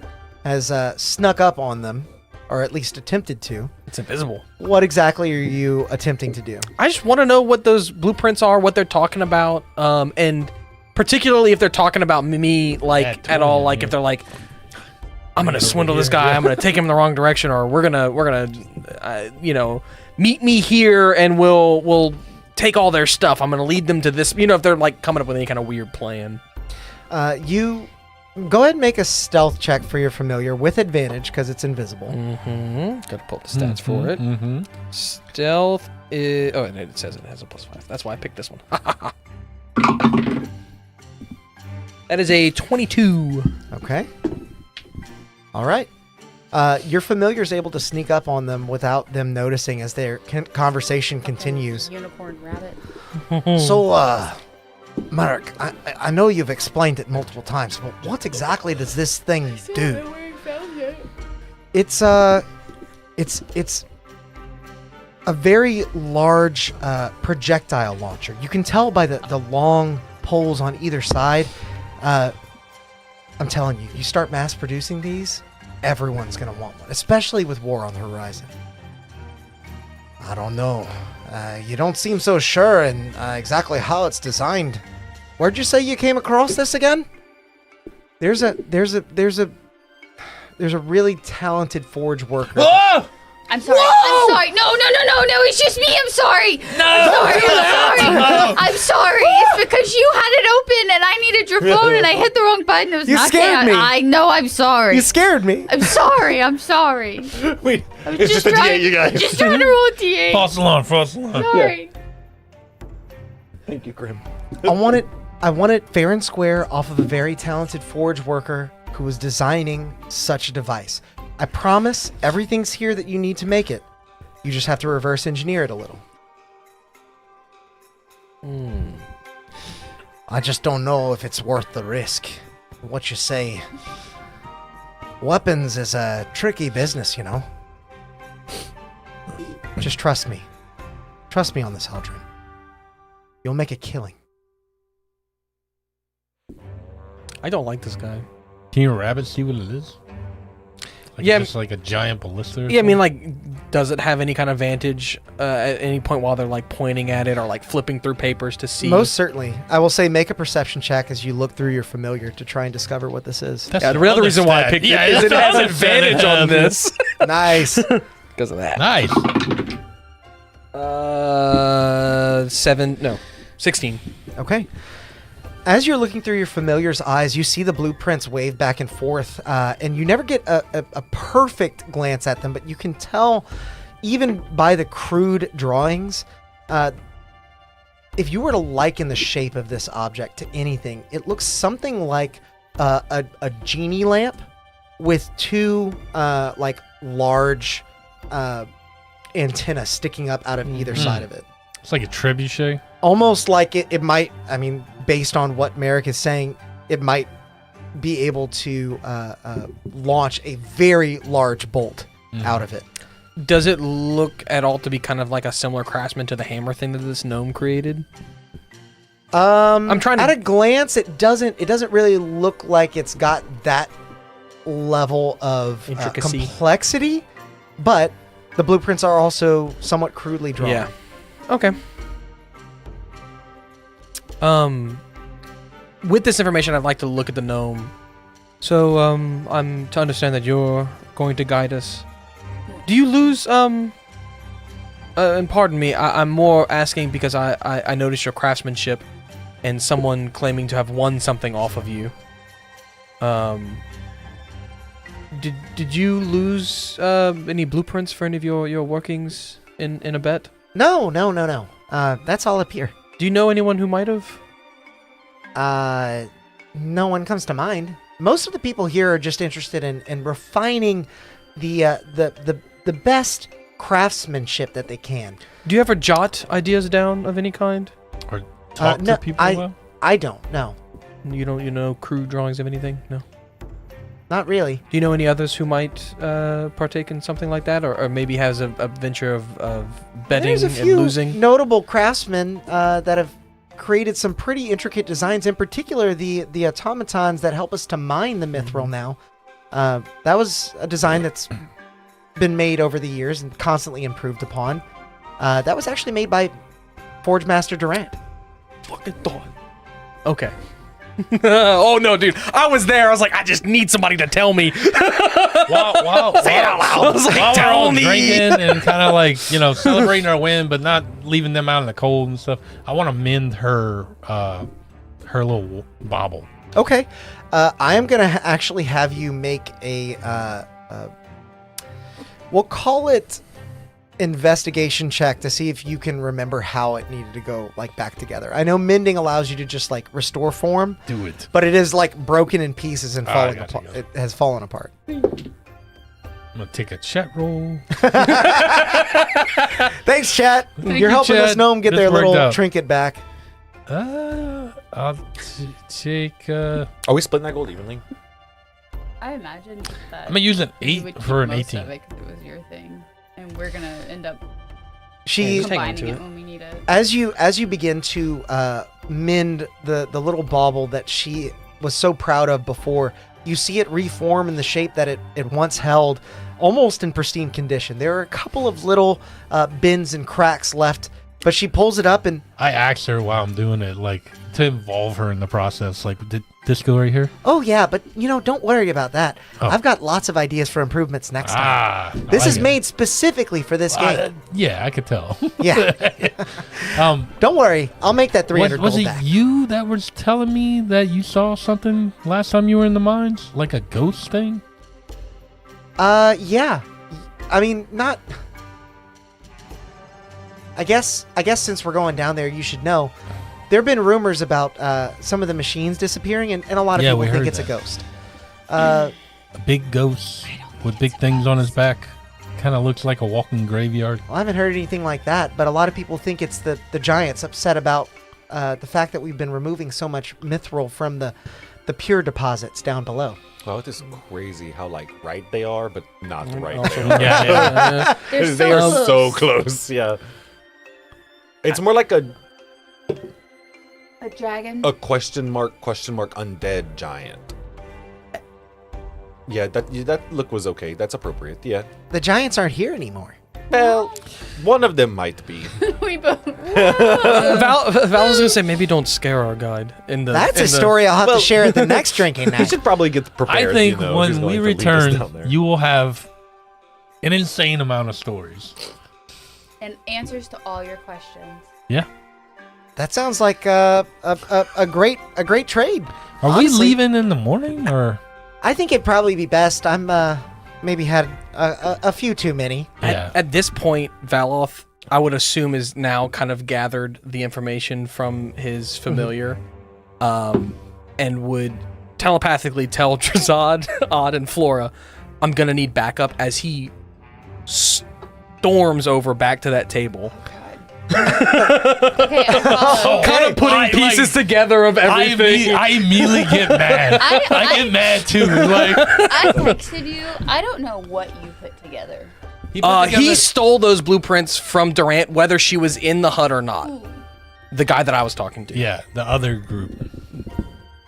has snuck up on them, or at least attempted to. It's invisible. What exactly are you attempting to do? I just want to know what those blueprints are, what they're talking about, and particularly if they're talking about me, like at all, like if they're like, I'm gonna swindle this guy, I'm gonna take him in the wrong direction, or we're gonna, meet me here and we'll take all their stuff. I'm gonna lead them to this. If they're like coming up with any kind of weird plan. You go ahead and make a stealth check for your familiar with advantage because it's invisible. Mm-hmm. Gotta pull up the stats for it. Mm-hmm. Stealth is. Oh, and it says it has a +5. That's why I picked this one. That is a 22. Okay. All right. Your familiar is able to sneak up on them without them noticing as their conversation continues. Unicorn rabbit. So, Mark, I know you've explained it multiple times, but what exactly does this thing do? It's a very large projectile launcher. You can tell by the long poles on either side. I'm telling you, you start mass producing these, everyone's gonna want one, especially with war on the horizon. I don't know. You don't seem so sure in exactly how it's designed. Where'd you say you came across this again? There's a really talented forge worker. Oh! I'm sorry. I'm sorry. No. It's just me. I'm sorry. I'm sorry. It's because you had it open and I needed your phone and I hit the wrong button. It was You not scared me. I know. I'm sorry. You scared me. I'm sorry. Wait, I was it's just a trying, D8, you guys. Just trying to roll a D8. False alarm. Sorry. Thank you, Grim. I want it fair and square off of a very talented forge worker who was designing such a device. I promise everything's here that you need to make it. You just have to reverse engineer it a little. I just don't know if it's worth the risk. What you say? Weapons is a tricky business, you know. Just trust me. Trust me on this, Haldren. You'll make a killing. I don't like this guy. Can your rabbit see what it is? Like Yeah, just like a giant ballista. Or Yeah, I mean, something? like, does it have any kind of vantage at any point while they're like pointing at it or like flipping through papers to see? Most certainly. I will say make a perception check as you look through your familiar to try and discover what this is. That's Yeah, the other reason why I stat. picked Yeah, it is it's it the has other stat advantage it on has. this Nice. because of that. Nice. 16. Okay. As you're looking through your familiar's eyes, you see the blueprints wave back and forth, and you never get a perfect glance at them, but you can tell, even by the crude drawings, if you were to liken the shape of this object to anything, it looks something like a genie lamp with two like large antennas sticking up out of either side of it. It's like a trebuchet. Almost like it might, I mean, based on what Merrick is saying, it might be able to launch a very large bolt out of it. Does it look at all to be kind of like a similar craftsman to the hammer thing that this gnome created? I'm trying to... At a glance, it doesn't really look like it's got that level of Intricacy. complexity, but the blueprints are also somewhat crudely drawn. Yeah. Okay. With this information, I'd like to look at the gnome. So, I'm to understand that you're going to guide us. Do you lose, and pardon me, I'm more asking because I noticed your craftsmanship and someone claiming to have won something off of you. Did you lose, any blueprints for any of your workings in a bet? No. That's all up here. Do you know anyone who might have? No one comes to mind. Most of the people here are just interested in refining the best craftsmanship that they can. Do you ever jot ideas down of any kind? Or talk no, to people well? I don't. No, You know crude drawings of anything? No. not really. Do you know any others who might partake in something like that, or maybe has a venture of betting There's a and few losing? notable craftsmen that have created some pretty intricate designs. In particular, the automatons that help us to mine the mithril now. That was a design that's been made over the years and constantly improved upon. That was actually made by Forge Master Durant. Fucking thought. Okay. Oh no, dude! I was there. I was like, I just need somebody to tell me. Wow. Say it out loud. I was like, While we're tell all me. drinking and kind of like, celebrating our win, but not leaving them out in the cold and stuff. I want to mend her little bauble. Okay. I am going to actually have you make we'll call it investigation check to see if you can remember how it needed to go like back together. I know mending allows you to just like restore form, Do it. but it is like broken in pieces and falling gotcha, apart. It has fallen apart. I'm going to take a chat roll. Thanks, chat. Thank You're you, helping this chat. gnome get This their little worked out. trinket back. I'll take... Are we splitting that gold evenly? I imagine that I'm going to use an you would 8 keep for an most 18. of it 'cause it was your thing, and we're gonna end up She Just hang on combining to it it. when we need it. as you begin to mend the little bauble that she was so proud of before, you see it reform in the shape that it once held, almost in pristine condition. There are a couple of little bends and cracks left, but she pulls it up and I asked her while I'm doing it, like, to involve her in the process. Like, did this go right here? oh yeah, but don't worry about that. Oh. I've got lots of ideas for improvements next time. This I is like it. made specifically for this game. Yeah, I could tell. Yeah. Don't worry, I'll make that 300 was gold it back. you that was telling me that you saw something last time you were in the mines? Like a ghost thing? Yeah. I mean, not. I guess since we're going down there, you should know. there have been rumors about some of the machines disappearing, and a lot of people we think heard it's a that. ghost. A big ghost with big things on his back. Kind of looks like a walking graveyard. Well, I haven't heard anything like that, but a lot of people think it's the giants upset about the fact that we've been removing so much mithril from the pure deposits down below. Well, it is crazy how right they are, but not right. Also, They are. Yeah. They're They are close. so close. Yeah. It's more like a dragon. question mark undead giant. Yeah, that look was okay. That's appropriate. Yeah. The giants aren't here anymore. Well, one of them might be. We both. Val was gonna say maybe don't scare our guide. That's a story I'll have to share at the next drinking We night. should probably get prepared. I think if he's when going we to lead us down return, there. you will have an insane amount of stories. And answers to all your questions. Yeah. That sounds like a great trade. Are Honestly, we leaving in the morning or? I think it'd probably be best. I'm maybe had a few too many. Yeah. At this point, Valoth, I would assume, is now kind of gathered the information from his familiar, and would telepathically tell Drazad, Odd, and Flora, "I'm gonna need backup," as he storms over back to that table, Okay, I'm followed. kind of putting I, pieces together of everything. I immediately get mad. I get mad too. Like I texted you. I don't know what you put together. he put together- He stole those blueprints from Durant, whether she was in the hut or not. Ooh. The guy that I was talking to. Yeah, the other group,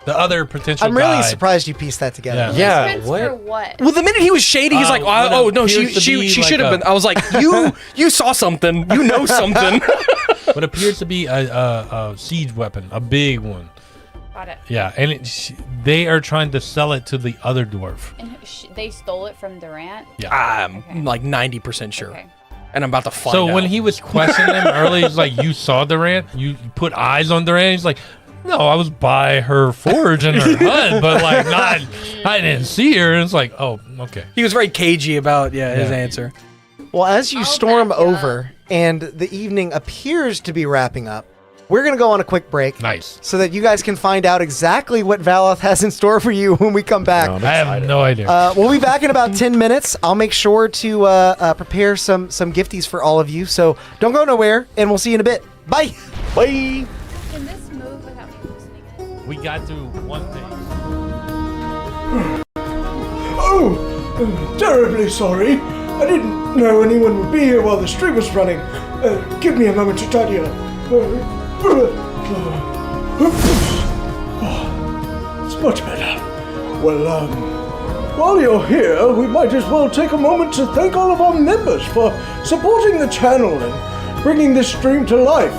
the other potential. I'm really guide. surprised you pieced that together. Yeah. Prints for what? Well, the minute he was shady, he's like, what "Oh no, appears to she be should have like been." I was like, "You saw something. You know something." What appears to be a siege weapon, a big one. Got it. Yeah, and they are trying to sell it to the other dwarf. And they stole it from Durant. I'm like 90% sure, Okay. and I'm about to find So out. when he was questioning him earlier, he's like, "You saw Durant? You put eyes on Durant?" He's like, "No, I was by her forge in her hut, but like not. I didn't see her." And it's like, "Oh, okay." he was very cagey about his Yeah. answer. Well, as you I'll storm back you over and the evening appears to be wrapping up, we're going to go on a quick break. Nice. So that you guys can find out exactly what Valoth has in store for you when we come back. I'm I have excited. no idea. We'll be back in about 10 minutes. I'll make sure to prepare some gifties for all of you. So don't go nowhere, and we'll see you in a bit. Bye. Bye. Can this move without me loosening it? We got to one thing. Oh, terribly sorry. I didn't know anyone would be here while the stream was running. Give me a moment to tidy up. It's much better. Well, while you're here, we might as well take a moment to thank all of our members for supporting the channel and bringing this stream to life.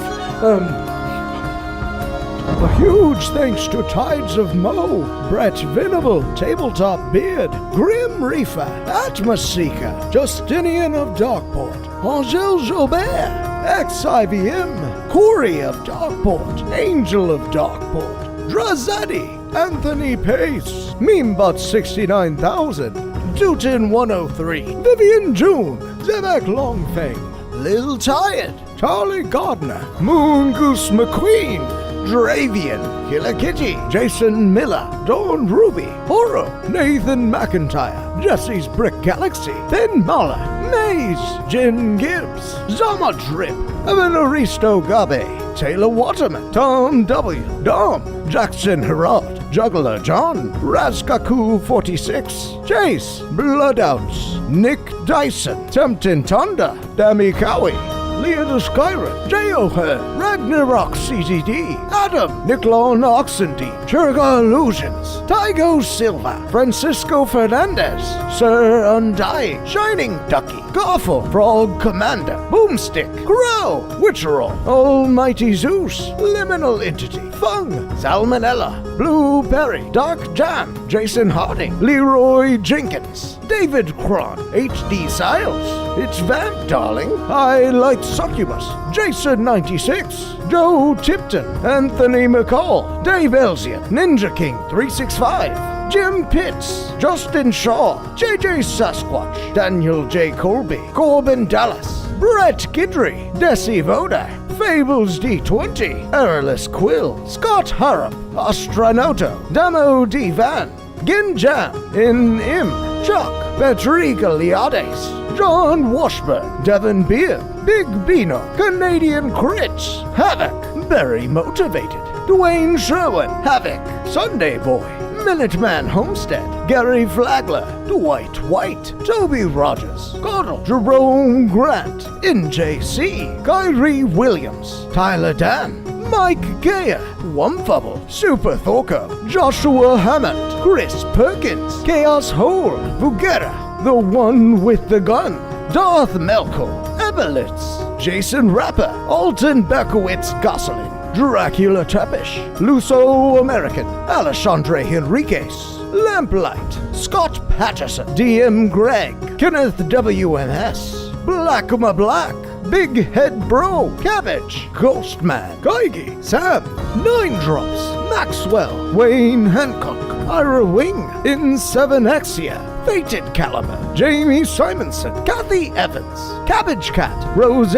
A huge thanks to Tides of Mo, Brett Venable, Tabletop Beard, Grim Reaper, Atmos Seeker, Justinian of Darkport, Angel Jobert, XIVM, Corey of Darkport, Angel of Darkport, Drazadi, Anthony Pace, Memebot 69000, Dutin 103, Vivian June, Zebek Longfang, Lil Tired, Charlie Gardner, Moon Goose McQueen, Dravian, Killer Kitty, Jason Miller, Dawn Ruby, Horror, Nathan McIntyre, Jesse's Brick Galaxy, Ben Muller, Maze, Jen Gibbs, Zama Drip, Evanoristo Gabe, Taylor Waterman, Tom W, Dom, Jackson Herald, Juggler John, Razkaku 46, Chase, Bloodouts, Nick Dyson, Temptin Tonda, Dami Cowie, Leah the Skyrim, J.O.Her, Ragnarok CTD, Adam, Niklon Oxendy, Churga Illusions, Tygo Silva, Francisco Fernandez, Sir Undying, Shining Ducky, Garful, Frog Commander, Boomstick, Crow, Witcherall, Almighty Zeus, Liminal Entity, Fung, Salmonella, Blueberry, Dark Jam, Jason Harding, Leroy Jenkins, David Cron, HD Siles, It's Vamp Darling, I Like Succubus, Jason 96, Joe Tipton, Anthony McCall, Dave Elsian, Ninja King 365, Jim Pitts, Justin Shaw, JJ Sasquatch, Daniel J. Colby, Corbin Dallas, Brett Gidry, Desi Voda, Fables D20, Errorless Quill, Scott Harrop, Astronauto, Damo D. Van, Ginjan, In Im, Chuck, Patrick Liades, John Washburn, Devon Beer, Big Bino, Canadian Crits, Havoc, Very Motivated, Dwayne Sherwin, Havoc, Sunday Boy, Minuteman Homestead, Gary Flagler, Dwight White, Toby Rogers, Connell, Jerome Grant, NJC, Kyrie Williams, Tyler Dan, Mike Geyer, Wumfubble, Super Thorko, Joshua Hammond, Chris Perkins, Chaos Hole, Bugera, The One with the Gun, Darth Melkor, Eberlitz, Jason Rapper, Alton Berkowitz Gosselin, Dracula Tapish, Luso American, Alexandre Henriquez, Lamplight, Scott Patterson, DM Greg, Kenneth WMS, Blackma Black, Big Head Bro, Cabbage, Ghostman, Geige, Sam, Nine Drops, Maxwell, Wayne Hancock, Ira Wing, In7Exia, Fated Caliber, Jamie Simonson, Kathy Evans, Cabbage Cat, Rose,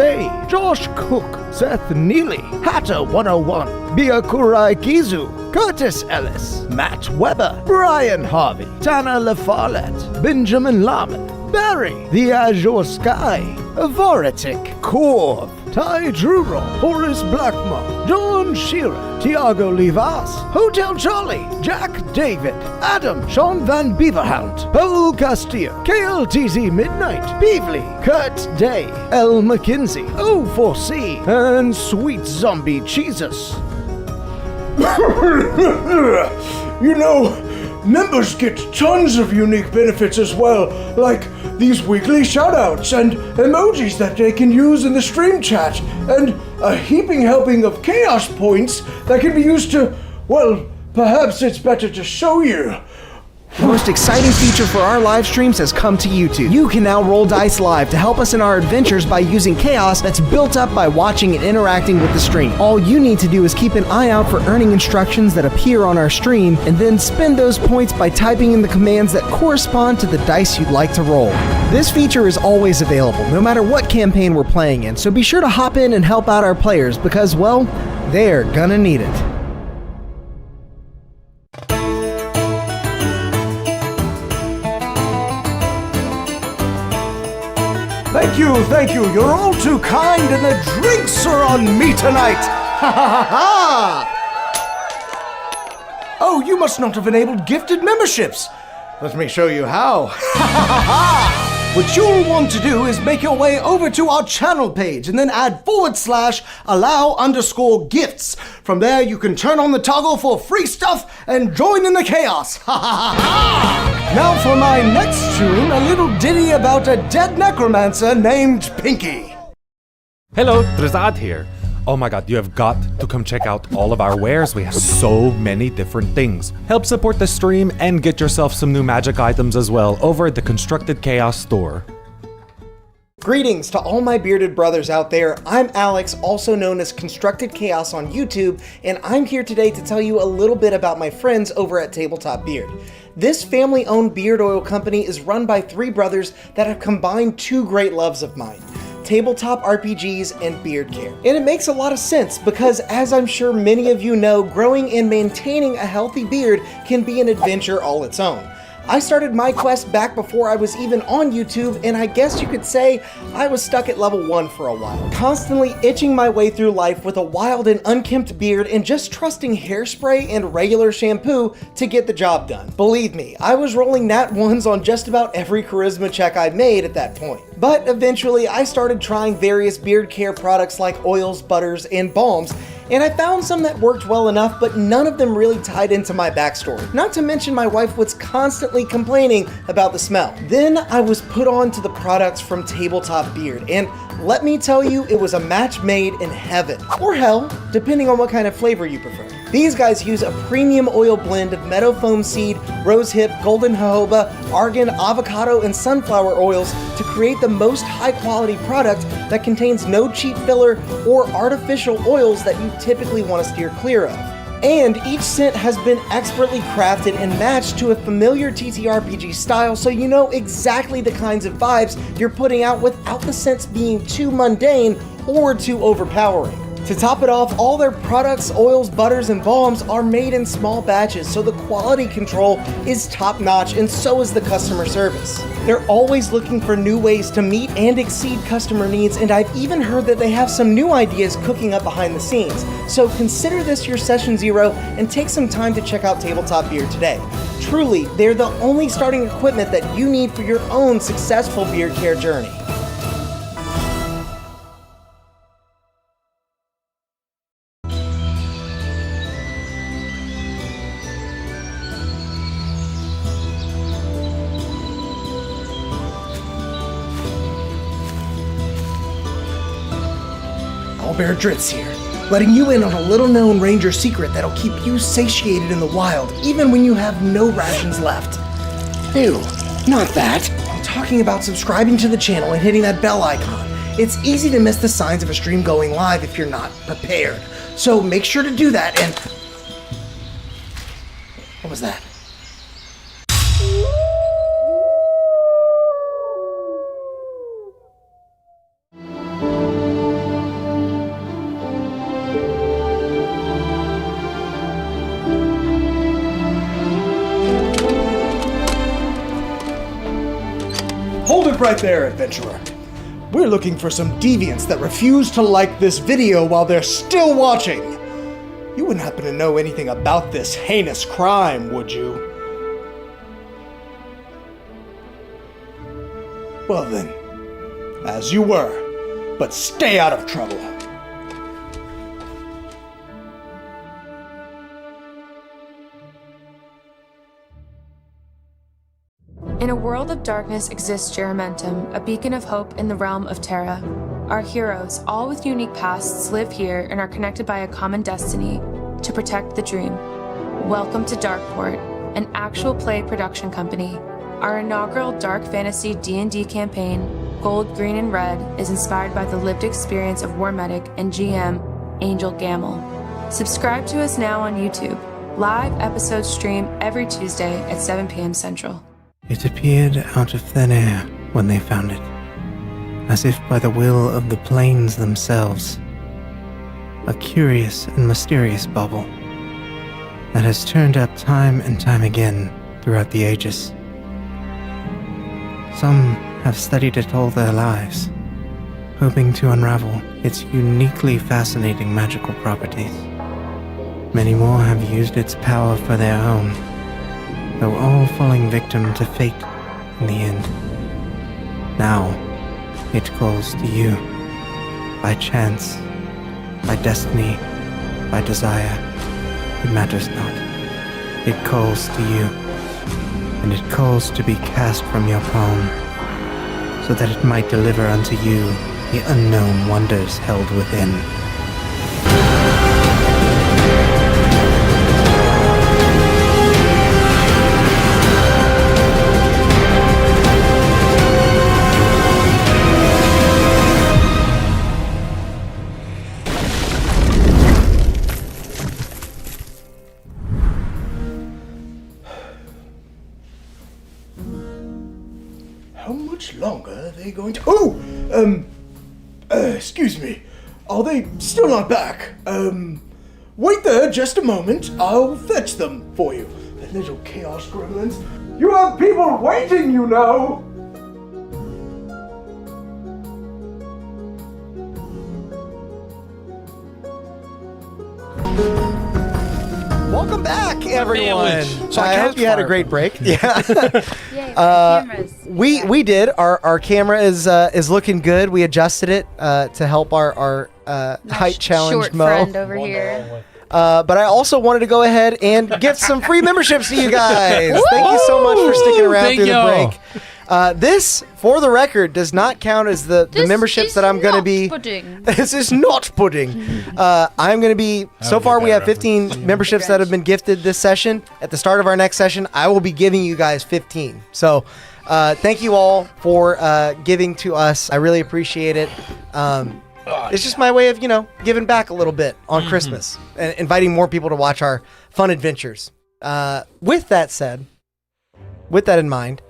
Josh Cook, Seth Neely, Hatter 101, Biakurai Kizu, Curtis Ellis, Matt Weber, Brian Harvey, Tanner LaFollette, Benjamin Laman, Barry, The Azure Sky, Voritic, Corv, Ty Drurol, Horace Blackmore, John Shearer, Tiago Livas, Hotel Charlie, Jack David, Adam, Sean Van Beaverhound, Paul Castillo, KLTZ Midnight, Beavely, Kurt Day, L. McKinsey, O4C, and Sweet Zombie Jesus. You know, members get tons of unique benefits as well, like these weekly shoutouts and emojis that they can use in the stream chat, and a heaping helping of chaos points that can be used to, well, perhaps it's better to show you. The most exciting feature for our live streams has come to YouTube. You can now roll dice live to help us in our adventures by using chaos that's built up by watching and interacting with the stream. All you need to do is keep an eye out for earning instructions that appear on our stream, and then spend those points by typing in the commands that correspond to the dice you'd like to roll. This feature is always available, no matter what campaign we're playing in, so be sure to hop in and help out our players because, well, they're gonna need it. Thank you, you're all too kind, and the drinks are on me tonight! Ha ha ha ha! Oh, you must not have enabled gifted memberships! Let me show you how. Ha ha ha ha! What you'll want to do is make your way over to our channel page and then add /allow_gifts. From there, you can turn on the toggle for free stuff and join in the chaos. Ha ha ha ha! Now for my next tune, a little ditty about a dead necromancer named Pinky. Hello, Drazad here. Oh my god, you have got to come check out all of our wares. We have so many different things. Help support the stream and get yourself some new magic items as well over at the Constructed Chaos store. Greetings to all my bearded brothers out there. I'm Alex, also known as Constructed Chaos on YouTube, and I'm here today to tell you a little bit about my friends over at Tabletop Beard. This family-owned beard oil company is run by three brothers that have combined two great loves of mine: tabletop RPGs and beard care. And it makes a lot of sense because, as I'm sure many of you know, growing and maintaining a healthy beard can be an adventure all its own. I started my quest back before I was even on YouTube, and I guess you could say I was stuck at level 1 for a while, constantly itching my way through life with a wild and unkempt beard and just trusting hairspray and regular shampoo to get the job done. Believe me, I was rolling nat 1s on just about every charisma check I made at that point. But eventually I started trying various beard care products like oils, butters, and balms, and I found some that worked well enough, but none of them really tied into my backstory. Not to mention my wife was constantly complaining about the smell. Then I was put on to the products from Tabletop Beard, and let me tell you, it was a match made in heaven. Or hell, depending on what kind of flavor you prefer. These guys use a premium oil blend of meadow foam seed, rosehip, golden jojoba, argan, avocado, and sunflower oils to create the most high-quality product that contains no cheap filler or artificial oils that you typically want to steer clear of. And each scent has been expertly crafted and matched to a familiar TTRPG style, so you know exactly the kinds of vibes you're putting out without the scents being too mundane or too overpowering. To top it off, all their products, oils, butters, and balms are made in small batches, so the quality control is top-notch, and so is the customer service. They're always looking for new ways to meet and exceed customer needs, and I've even heard that they have some new ideas cooking up behind the scenes. So consider this your session 0 and take some time to check out Tabletop Beard today. Truly, they're the only starting equipment that you need for your own successful beard care journey. Bear Dritz here, letting you in on a little-known ranger secret that'll keep you satiated in the wild, even when you have no rations left. Ew, not that. I'm talking about subscribing to the channel and hitting that bell icon. It's easy to miss the signs of a stream going live if you're not prepared. So make sure to do that and... What was that? Hold it right there, adventurer. We're looking for some deviants that refuse to like this video while they're still watching. You wouldn't happen to know anything about this heinous crime, would you? Well then, as you were, but stay out of trouble. In a world of darkness exists Jeramentum, a beacon of hope in the realm of Terra. Our heroes, all with unique pasts, live here and are connected by a common destiny to protect the dream. Welcome to Darkeport, an actual play production company. Our inaugural dark fantasy D&D campaign, Gold, Green, and Red, is inspired by the lived experience of War Medic and GM Angel Gamble. Subscribe to us now on YouTube. Live episodes stream every Tuesday at 7 p.m. Central. It appeared out of thin air when they found it, as if by the will of the plains themselves. A curious and mysterious bauble that has turned up time and time again throughout the ages. Some have studied it all their lives, hoping to unravel its uniquely fascinating magical properties. Many more have used its power for their own, though all falling victim to fate in the end. Now, it calls to you. By chance, by destiny, by desire, it matters not. It calls to you, and it calls to be cast from your palm, so that it might deliver unto you the unknown wonders held within. How much longer are they going to... excuse me. Are they still not back? Wait there just a moment. I'll fetch them for you. The little chaos gremlins. You have people waiting, you know! Welcome back, everyone. So I hope you had a great break. Yeah. Yay, cameras. We did. Our camera is looking good. We adjusted it to help our height challenge Short Mo. friend over here. But I also wanted to go ahead and get some free memberships to you guys. Thank you so much for sticking around Thank through y'all. the break. This, for the record, does not count as the memberships that I'm going to be. Pudding. This is not pudding. I'm going to be. So far, we have 15 memberships that have been gifted this session. At the start of our next session, I will be giving you guys 15. So, thank you all for giving to us. I really appreciate it. It's just my way of, giving back a little bit on Christmas and inviting more people to watch our fun adventures. With that said, with that in mind,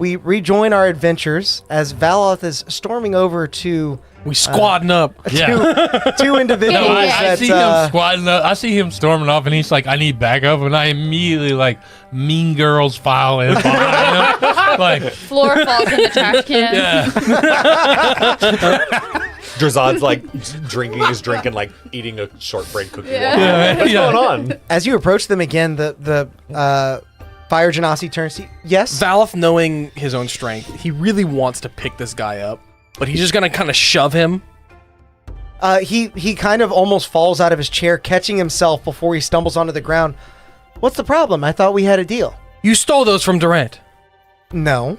we rejoin our adventures as Valoth is storming over to We squadding up. Yeah. two individuals No, I that see him squatting up. I see him storming off, and he's like, "I need backup," and I immediately like Mean Girls file in behind him. Like Floor falls in the trash can. yeah. Drazad's like drinking his drink and like eating a shortbread cookie. Yeah. What's going on? as you approach them again, the Fire Genasi turns to you. Yes? Valoth, knowing his own strength, he really wants to pick this guy up, but he's just gonna kind of shove him. He kind of almost falls out of his chair, catching himself before he stumbles onto the ground. What's the problem? I thought we had a deal. You stole those from Durant. No.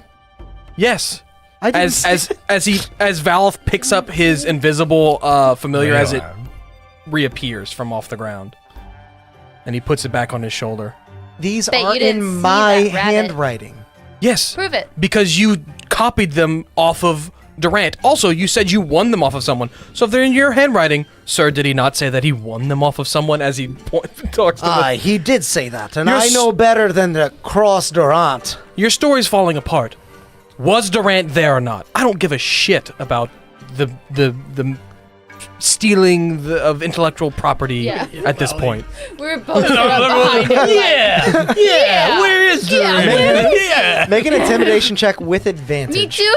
Yes. I didn't As Valoth picks up his invisible familiar as it reappears from off the ground, and he puts it back on his shoulder. These Bet you are didn't in see my that rabbit. handwriting. Yes. Prove it. Because you copied them off of Durant. Also, you said you won them off of someone. So if they're in your handwriting, sir, did he not say that he won them off of someone as he talks to them? He did say that, and You're I know better than to cross Durant. Your story's falling apart. Was Durant there or not? I don't give a shit about the stealing of intellectual property Yeah. at this point. We're both behind him. Yeah. Yeah. Where is Durant? Yeah. Make an intimidation check with advantage. Me too?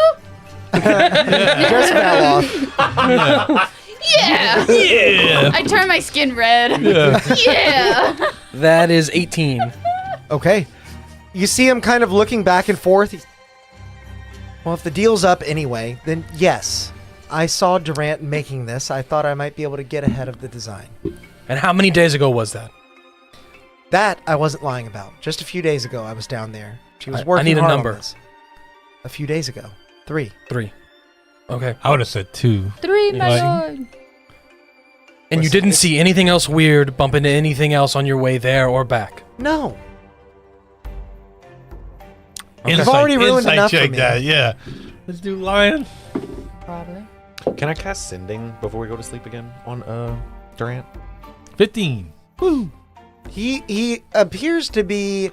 Just fell off. Yeah. Yeah. I turn my skin red. Yeah. That is 18. Okay. You see him kind of looking back and forth. Well, if the deal's up anyway, then yes. I saw Durant making this. I thought I might be able to get ahead of the design. And how many days ago was that? That I wasn't lying about. Just a few days ago, I was down there. She was I working need a hard number. on this. A few days ago. 3. 3. Okay. I would have said 2. 3, my Like- lord. And you Listen, didn't see anything else weird bump into anything else on your way there or back? No. Insight, You've already ruined insight enough for check me. that. Yeah. Let's do lion. Probably. Can I cast Sending before we go to sleep again on Durant? 15. Woo. He appears to be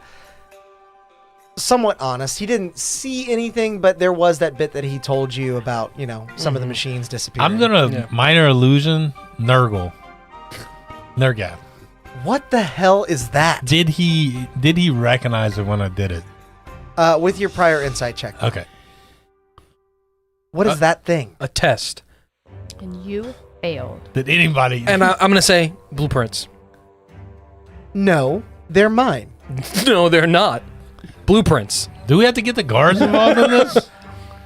somewhat honest. He didn't see anything, but there was that bit that he told you about, some of the machines disappearing. I'm gonna Yeah. minor illusion Nurgle. Nurgat. What the hell is that? Did he recognize it when I did it? With your prior insight check. Okay. What is that thing? A test. And you failed. Did anybody? And I'm going to say blueprints. No, they're mine. No, they're not. Blueprints. Do we have to get the guards involved in this?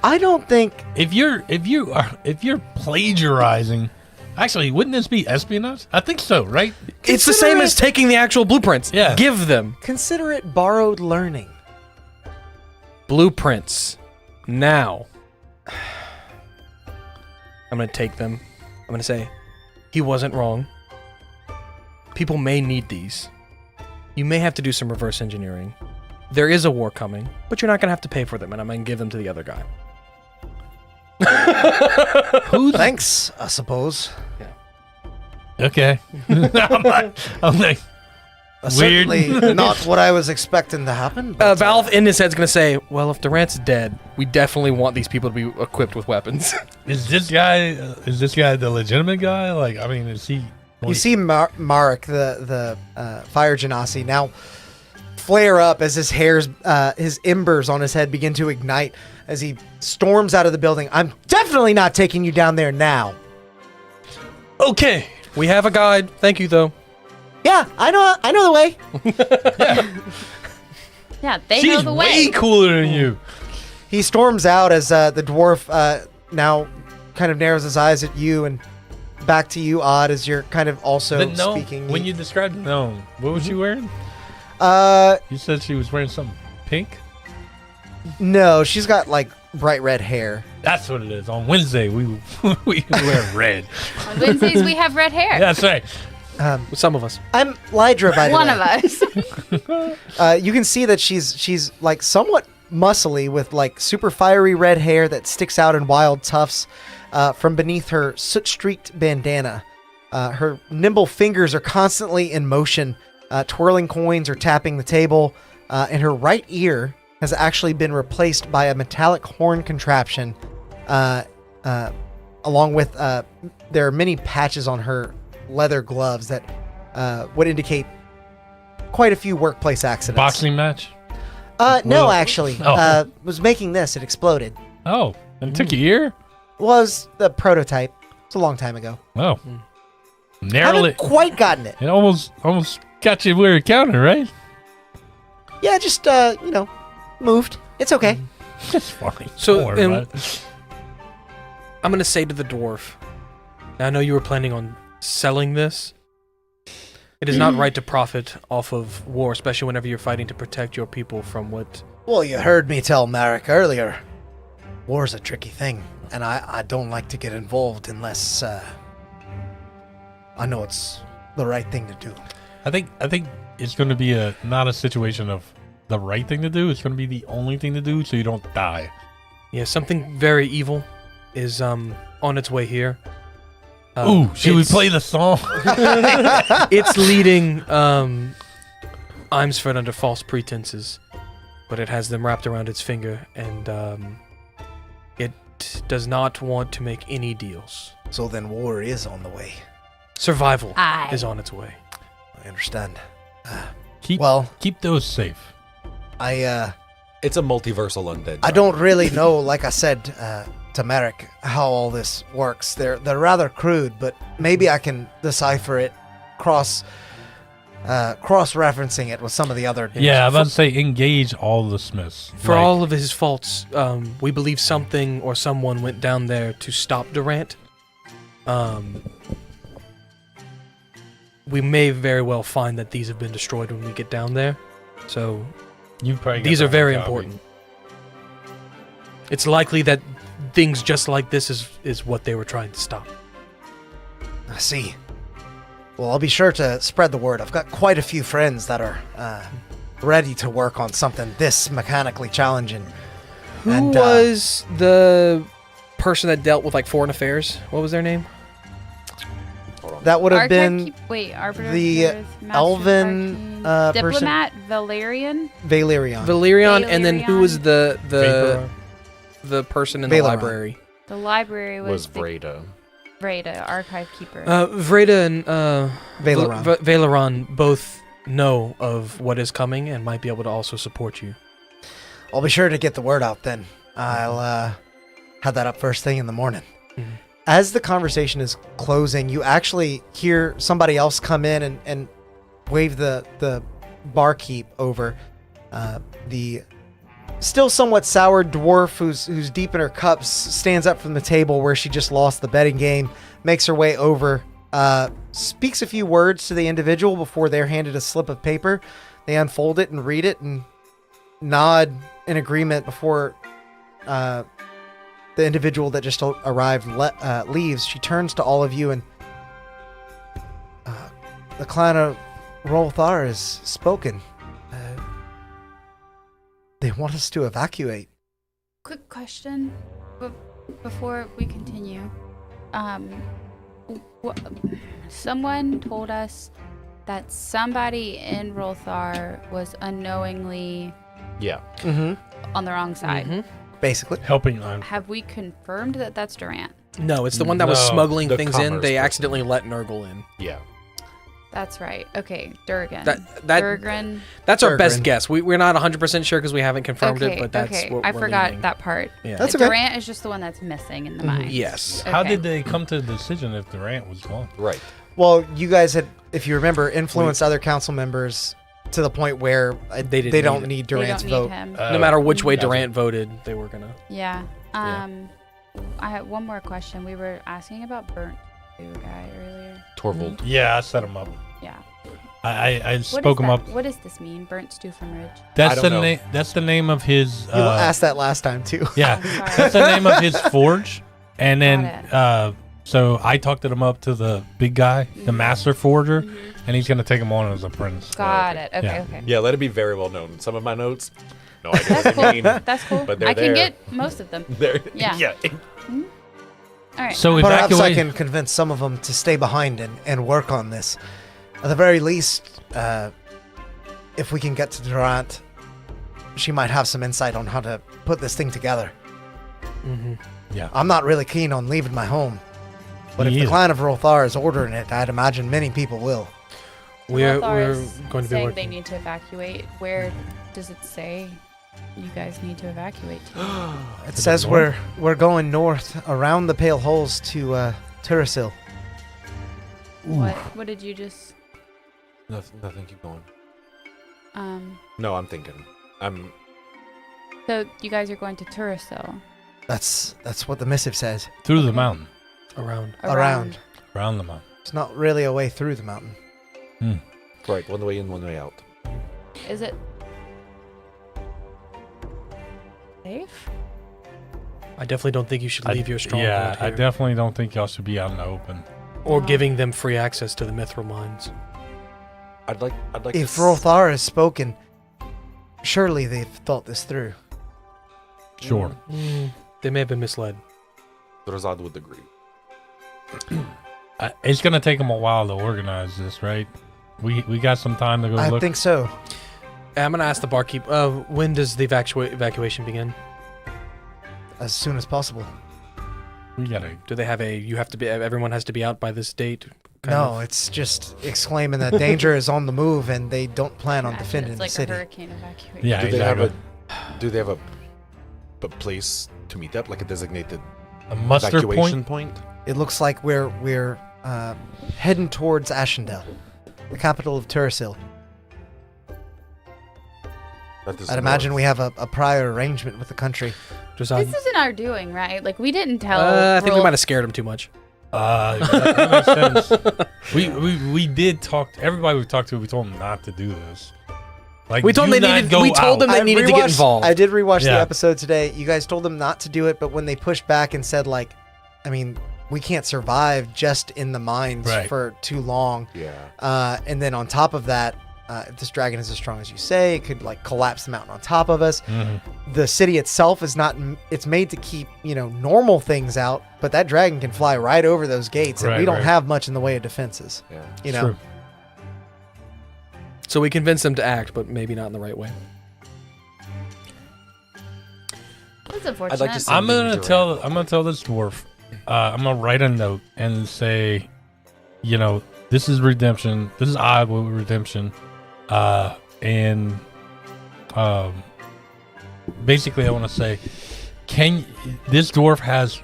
I don't think. If you're plagiarizing, actually, wouldn't this be espionage? I think so, right? It's the same as taking the actual blueprints. Yeah. Give them. Consider it borrowed learning. Blueprints. Now. I'm going to take them. I'm going to say, he wasn't wrong. People may need these. You may have to do some reverse engineering. There is a war coming, but you're not going to have to pay for them, and I'm going to give them to the other guy. Thanks, I suppose. Okay. I'm like, weird. Certainly not what I was expecting to happen. But, Valve in his head's going to say, well, if Durant's dead, we definitely want these people to be equipped with weapons. Is this guy the legitimate guy? Like, I mean, is he? You see Marek, the Fire Genasi, now flare up as his embers on his head begin to ignite as he storms out of the building. I'm definitely not taking you down there now. Okay. We have a guide. Thank you, though. Yeah, I know the way. Yeah, they She's know the way. way cooler than you. He storms out as the dwarf now kind of narrows his eyes at you and back to you, Odd, as you're kind of also The gnome, speaking. when you described the gnome, what was she wearing? You said she was wearing something pink? No, she's got like bright red hair. That's what it is. On Wednesday, we wear red. On Wednesdays, we have red hair. That's right. Some of us. I'm Lydra, by the One way. of us. You can see that she's like somewhat muscly with like super fiery red hair that sticks out in wild tufts from beneath her soot-streaked bandana. Her nimble fingers are constantly in motion, twirling coins or tapping the table. In her right ear, has actually been replaced by a metallic horn contraption, along with there are many patches on her leather gloves that would indicate quite a few workplace accidents. Boxing match? No, actually. Oh. Was making this. It exploded. Oh, and it took a year? Was the prototype. It's a long time ago. Oh. Haven't Narrowly. quite gotten it. It almost got you where it counted, right? Yeah, just, moved. It's okay. It's funny. So, Don't worry about it. I'm gonna say to the dwarf. Now, I know you were planning on selling this. It is not right to profit off of war, especially whenever you're fighting to protect your people from what. Well, you heard me tell Marek earlier. War's a tricky thing, and I don't like to get involved unless I know it's the right thing to do. I think it's going to be not a situation of the right thing to do. It's going to be the only thing to do so you don't die. Yeah, something very evil is on its way here. Ooh, should we play the song? It's leading Imsford under false pretenses, but it has them wrapped around its finger, and it does not want to make any deals. So then war is on the way. Survival Aye. is on its way. I understand. Keep those safe. It's a multiversal undead. I don't really know, like I said to Marek, how all this works. They're rather crude, but maybe I can decipher it cross-referencing it with some of the other. Yeah, I'm about to say engage all the smiths. For all of his faults, we believe something or someone went down there to stop Durant. We may very well find that these have been destroyed when we get down there. So these are very important. It's likely that things just like this is what they were trying to stop. I see. Well, I'll be sure to spread the word. I've got quite a few friends that are ready to work on something this mechanically challenging. Who was the person that dealt with like foreign affairs? What was their name? That would have been Arbiter, the elven diplomat Valerian. Valerian, and then who was the person in the library? The library was Vreda. Vreda, archive keeper. Vreda and Valeron. both know of what is coming and might be able to also support you. I'll be sure to get the word out then. I'll have that up first thing in the morning. Mm-hmm. As the conversation is closing, you actually hear somebody else come in and wave the barkeep over. The still somewhat sour dwarf who's deep in her cups stands up from the table where she just lost the betting game, makes her way over, speaks a few words to the individual before they're handed a slip of paper. They unfold it and read it and nod in agreement before the individual that just arrived leaves. She turns to all of you and the clan of Rolthar has spoken. They want us to evacuate. Quick question before we continue. Someone told us that somebody in Rolthar was unknowingly on the wrong side. Basically. Helping on. Have we confirmed that that's Durant? No, it's the one that was smuggling the things in. commerce They person. accidentally let Nurgle in. Yeah. That's right. Okay, Durgan. That's our best guess. We're not 100% sure because we haven't confirmed it, but that's what I we're forgot leaning. that part. Yeah. That's okay. Durant is just the one that's missing in the mind. Yes. How Okay. did they come to the decision if Durant was gone? Right. Well, you guys had, if you remember, influenced other council members to the point where they don't need Durant's They don't vote. need him. No matter which way Gotcha. Durant voted, they were gonna. Yeah. I had one more question. We were asking about Burnt Stew guy earlier. Torvald. Yeah, I set him up. Yeah. I What spoke is him that? up. What does this mean? Burnt Stew from Ridge. That's I the don't know. name. That's the name of his. You asked that last time too. Yeah, I'm sorry. that's the name of his forge. And then, Got so I talked him up to the big guy, the master forger, and he's gonna take him on as apprentice. Got it. Okay, Yeah. okay. Yeah, let it be very well known. Some of my notes, no idea what That's they cool. mean. That's cool. But they're I can there. get most of them. There. Yeah. Yeah. All right. So Perhaps I evacuate. can convince some of them to stay behind and work on this. At the very least, if we can get to Durant, she might have some insight on how to put this thing together. Mm-hmm. Yeah. I'm not really keen on leaving my home, but Me if the either. clan of Rolthar is ordering it, I'd imagine many people will. We're Lothar is going to be saying working. they need to evacuate. Where does it say you guys need to evacuate to? It the says north? we're going north around the Pale Holes to Turasil. What did you just? Nothing. Keep going. Um. No, I'm thinking. So you guys are going to Turasil. That's what the missive says. Through the mountain. Around. Around. Around the mountain. It's not really a way through the mountain. Right, one way in, one way out. Is it safe? I definitely don't think you should leave your stronghold Yeah, I here. definitely don't think y'all should be out in the open. Or giving them free access to the mithril mines. I'd like. If Rolthar has spoken, surely they've thought this through. Sure. They may have been misled. Drazad would agree. It's gonna take them a while to organize this, right? We got some time to go I look. think so. I'm gonna ask the barkeep. When does the evacuation begin? As soon as possible. We gotta. Do they have a? You have to be. Everyone has to be out by this date. kind No, of? it's just exclaiming that danger is on the move and they don't plan on Imagine defending it's the like city. a hurricane evacuation. Yeah, Do they have exactly. Do they have a place to meet up, like a designated A muster evacuation point. It looks like we're heading towards Ashendale, the capital of Turasil. That is I'd imagine we have a prior arrangement with the country. Just, This isn't our doing, right? Like we didn't tell. I think we Roll- might have scared him too much. That makes sense. We did talk. Everybody we talked to, we told them not to do this. Like We told them do they not needed- go we told out. them they needed to get involved. I did rewatch the Yeah. episode today. You guys told them not to do it, but when they pushed back and said, like, I mean, we can't survive just in the mines Right. for too long. Yeah. And then on top of that, if this dragon is as strong as you say, it could like collapse the mountain on top of us. Mhm. The city itself is not. It's made to keep normal things out, but that dragon can fly right over those gates, and we Right, don't right. have much in the way of defenses. Yeah. You know. True. So we convinced them to act, but maybe not in the right way. That's unfortunate. like to see- I'm gonna Durant. tell this dwarf. I'm gonna write a note and say, this is redemption. This is Iowa redemption, and basically I want to say, this dwarf has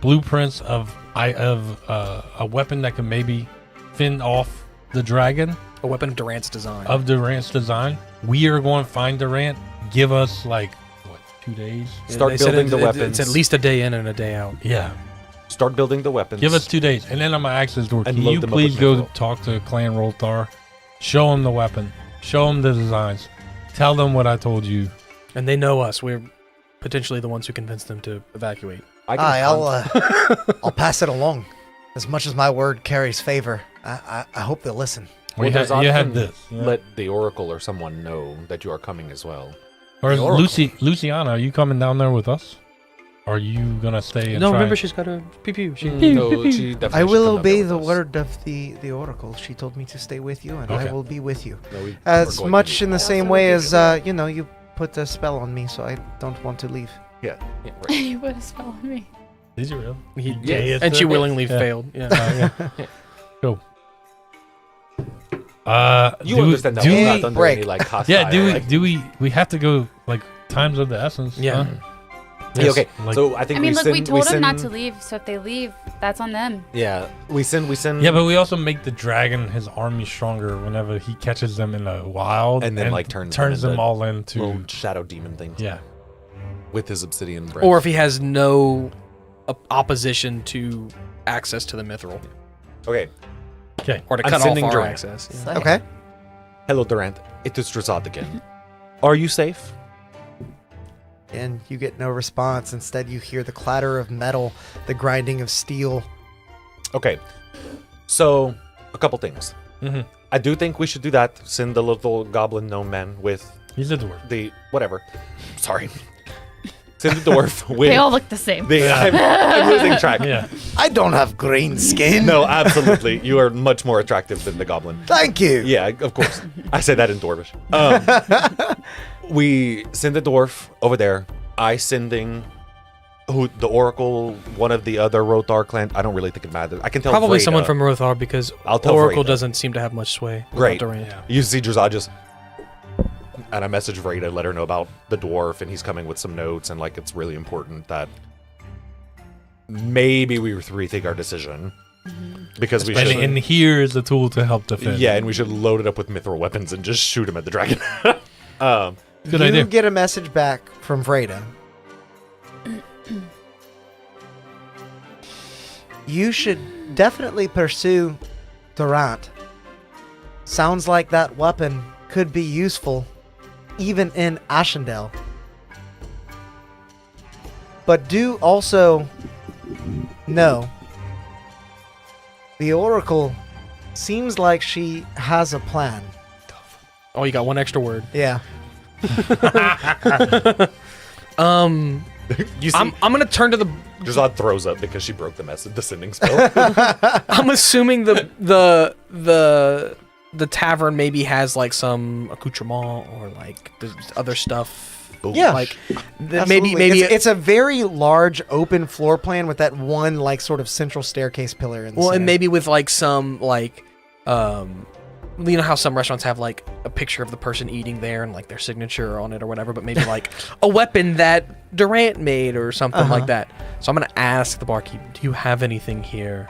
blueprints of a weapon that can maybe fend off the dragon A weapon of Durant's design. of Durant's design. We are going to find Durant. Give us 2 days. Start They said building the It's weapons. at least a day in and a day out. Yeah. Start building the weapons. Give us 2 days, and then I'm gonna ask this dwarf. And Can load you them up please with go mithril. talk to Clan Rolthar? Show them the weapon. Show them the designs. Tell them what I told you. And they know us. We're potentially the ones who convinced them to evacuate. I'll pass it along. As much as my word carries favor, I hope they'll listen. Well, You Drazad had can this. Yeah. Let the Oracle or someone know that you are coming as well. Or is the Oracle. Luciana, are you coming down there with us? Or are you gonna stay and No, try? remember she's got a pew-pew. She, No, she definitely I will should come obey down the with us. word of the oracle. She told me to stay with you, and I Okay. will be with you. No, we- we're As going to much be- in the same way as you put a spell on me, so I don't want to leave. Yeah. Yeah. Right. You put a spell on me. Did you really? he, Yes. and she willingly Yeah. failed. Yeah. Cool. You do understand that do we're we, not under break? any hostile. yeah, like- do we have to go times of the essence? Yeah. huh? Yeah, Yes, okay. like- So I think I mean, we look, send, we told them not send- to leave, so if they leave, that's on them. Yeah, we send. yeah, but we also make the dragon his army stronger whenever he catches them in the wild, And then, like, turns them them into all into little shadow demon things. yeah. With his obsidian breath. Or if he has no opposition to access to the mithril. Okay. Okay. Or to I'm cut off sending our Durant. access. Yeah. So- Okay. Hello, Durant. It is Drazad again. Are you safe? And you get no response. Instead, you hear the clatter of metal, the grinding of steel. Okay. So, a couple things. Mhm. I do think we should do that. Send the little goblin gnome man with He's a dwarf. the whatever. Sorry. Send the dwarf with They all look the same. the. I'm losing track. Yeah. I don't have green skin. No, absolutely. You are much more attractive than the goblin. Thank you. Yeah, of course. I say that in Dwarvish. We send the dwarf over there. I sending the Oracle, one of the other Rothar clan. I don't really think it matters. I can tell Probably Vreda. someone from Rothar because I'll tell Oracle Vreda. doesn't seem to have much sway. Great. Durant. Yeah. You see Drazad just... And I message Vreda, let her know about the dwarf, and he's coming with some notes, and like it's really important that maybe we rethink our decision. Because we should... And here is the tool to help defend. Yeah, and we should load it up with mithril weapons and just shoot him at the dragon. Good you idea. get a message back from Vreda. You should definitely pursue Durant. Sounds like that weapon could be useful even in Ashendale. But do also know the Oracle seems like she has a plan. Oh, you got one extra word. Yeah. You see, I'm gonna turn to the. Drazad throws up because she broke the sending spell. I'm assuming the tavern maybe has like some accoutrement or like there's other stuff. Yeah. Like Absolutely. maybe it's a very large open floor plan with that one like sort of central staircase pillar in the well, center. and maybe with like some like you know how some restaurants have like a picture of the person eating there and like their signature on it or whatever, but maybe like a weapon that Durant made or something like that. So I'm gonna ask the barkeep, do you have anything here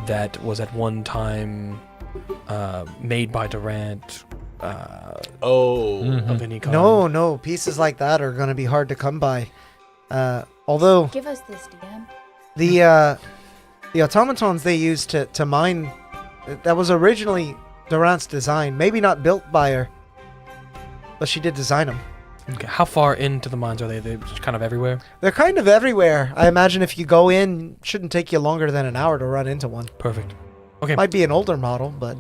that was at one time made by Durant? Of any kind? No, pieces like that are going to be hard to come by. Although Give us this, DM. the automatons they used to mine, that was originally Durant's design. Maybe not built by her, but she did design them. Okay. How far into the mines are they? They're just kind of everywhere? They're kind of everywhere. I imagine if you go in, shouldn't take you longer than an hour to run into one. Perfect. Okay. Might be an older model, but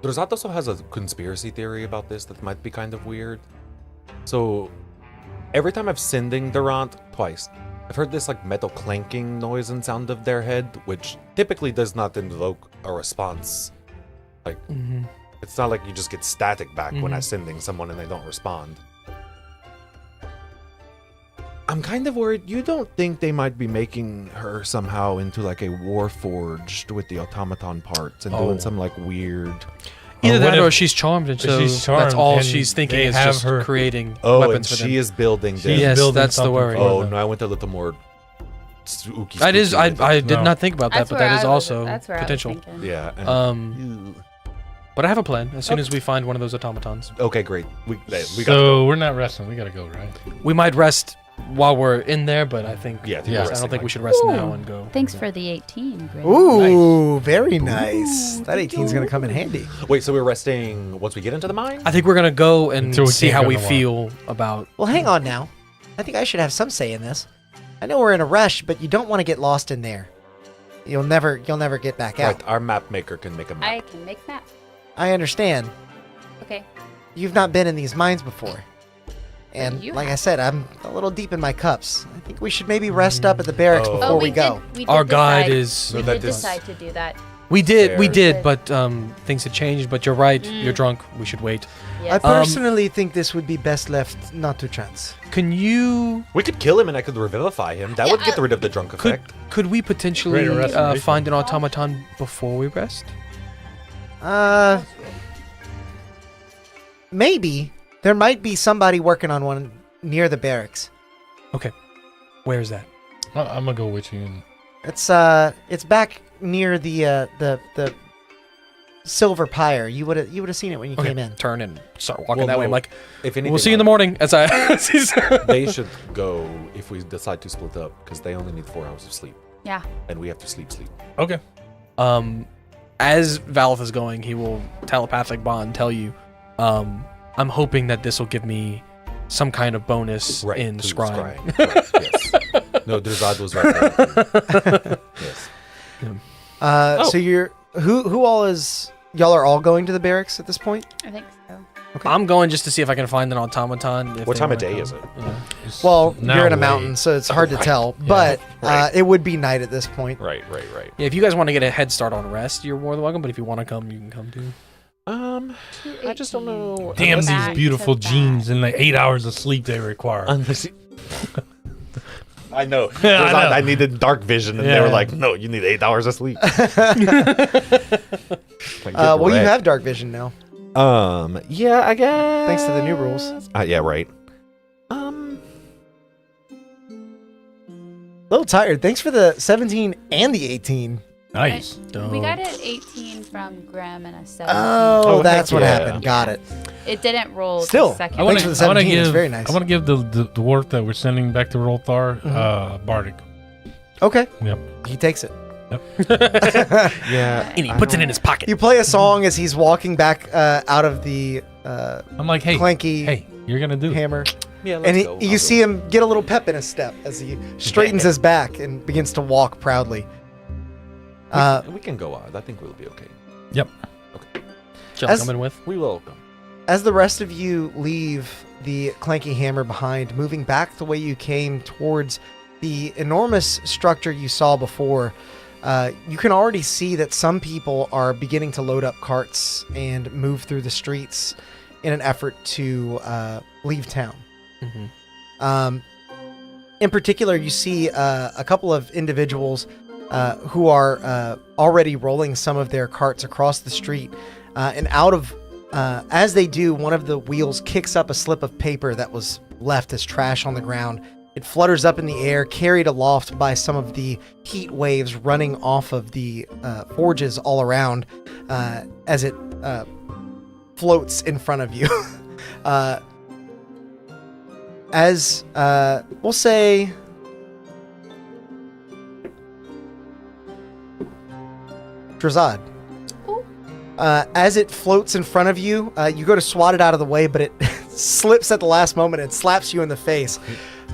Drazad also has a conspiracy theory about this that might be kind of weird. So, every time I've sending Durant, twice, I've heard this like metal clanking noise and sound of their head, which typically does not invoke a response. Like, it's not like you just get static back when I'm sending someone and they don't respond. I'm kind of worried. You don't think they might be making her somehow into like a warforged with the automaton parts and doing some like weird... Either what that or if she's charmed, and so she's charmed that's all and she's thinking they is have just her- creating Oh, and weapons for them. she is building them. Yes, building that's the something worry. for Oh, them. no, I went a little more spooky. That is, with I it. did No. not think about that, That's but where that is I was- also that's where I was potential. thinking. Yeah. And, But I have a plan. As soon as we find one of those automatons, okay, great. We got So we're not resting. We gotta go, right? we might rest while we're in there. But I think, Yeah, I think Yeah. we're I don't resting, think we like- should rest Ooh. now and go. Thanks for the 18, Grim. ooh, very nice. That 18's going to come in handy. Wait, so we're resting once we get into the mine? I think we're gonna go and Until we see can't how go we no more. feel about. Well, hang on now. I think I should have some say in this. I know we're in a rush, but you don't want to get lost in there. You'll never get back out. Right, our map maker can make a map. I can make maps. I understand. Okay. You've not been in these mines before. And You like I said, I'm a little deep in my cups. I think we should maybe rest up at the barracks Oh. before we go. Did Our guide decide- is. We that did is- decide to do that. We did, Fair. but things had changed. But you're right. You're drunk. We should wait. I Yes. personally think this would be best left not to chance. Can you? We could kill him and I could revivify him. That would get rid of the drunk Could effect. could we potentially Greater restoration. find an automaton before we rest? Maybe. There might be somebody working on one near the barracks. Okay. Where is that? I'm gonna go with you. And It's back near the silver pyre. You would have seen it when you Okay. came in. Turn and start walking Well, that way. I'm no. like, If anything, we'll see you in the like, morning. As I. They should go if we decide to split up because they only need 4 hours of sleep. Yeah. And we have to sleep. okay. As Valve is going, he will telepathic bond tell you. I'm hoping that this will give me some kind of bonus in to scrying. Right, yes. No, Drazad was right there. Yes. So you're who all is y'all are all going to the barracks at this point? I think so. I'm going just to see if I can find an automaton. What time of day is it? It's Well, now you're in a late. mountain, so it's hard to tell. Yeah. But Right. it would be night at this point. Right. Yeah, if you guys want to get a head start on rest, you're more than welcome. But if you want to come, you can come too. I just don't know. Damn Unless these Back beautiful to back. jeans and the 8 hours of sleep they require. I know. Yeah, I know. I needed dark vision, and they Yeah. were like, "No, you need 8 hours of sleep." Well, you have dark vision now. Yeah, I guess. Thanks to the new rules. Yeah, right. A little tired. Thanks for the 17 and the 18. Nice. We got an 18 from Graham and a 17. Oh, that's heck what yeah. happened. Got it. It didn't roll. Still, the second I want Thanks to for the 17. It's very nice. I want to give the dwarf that we're sending back to Rolthar Bardic. Okay. Yep. He takes it. Yeah. And he puts it in his pocket. You play a song as he's walking back out of the I'm like, hey, clanky hey, you're gonna do it. hammer. Yeah, And you see him get a little pep in his step as he straightens his back and begins to walk proudly. We can go out. I think we'll be okay. Yep. Shall As- come in with? We will come. As the rest of you leave the clanky hammer behind, moving back the way you came towards the enormous structure you saw before, you can already see that some people are beginning to load up carts and move through the streets in an effort to leave town. In particular, you see a couple of individuals who are already rolling some of their carts across the street, and as they do, one of the wheels kicks up a slip of paper that was left as trash on the ground. It flutters up in the air, carried aloft by some of the heat waves running off of the forges all around as it floats in front of you. As we'll say, Drazad. As it floats in front of you, you go to swat it out of the way, but it slips at the last moment and slaps you in the face.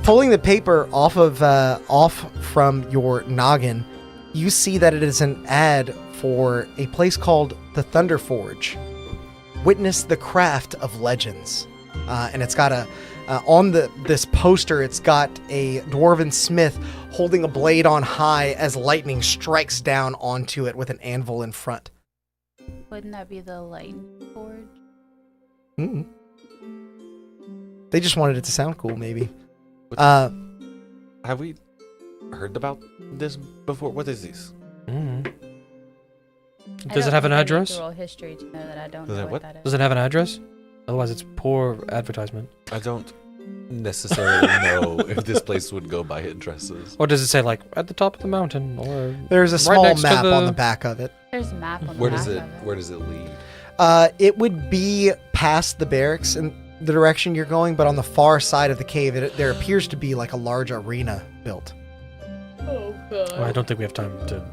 Pulling the paper off from your noggin, you see that it is an ad for a place called the Thunder Forge. Witness the craft of legends, and it's got on this poster. It's got a dwarven smith holding a blade on high as lightning strikes down onto it with an anvil in front. Wouldn't that be the Lightning Forge? Mm-mm. They just wanted it to sound cool, maybe. Have we heard about this before? What is this? Does it have an address? Roll history to know that I don't Does know it what what? that is. Does it have an address? Otherwise, it's poor advertisement. I don't necessarily know if this place would go by addresses. Or does it say like at the top of the mountain, or There's a right small next to map on the back of it. There's a map on Where the does back it? of it. Where does it lead? It would be past the barracks in the direction you're going, but on the far side of the cave, there appears to be like a large arena built. Oh, God. Well, I don't think we have time to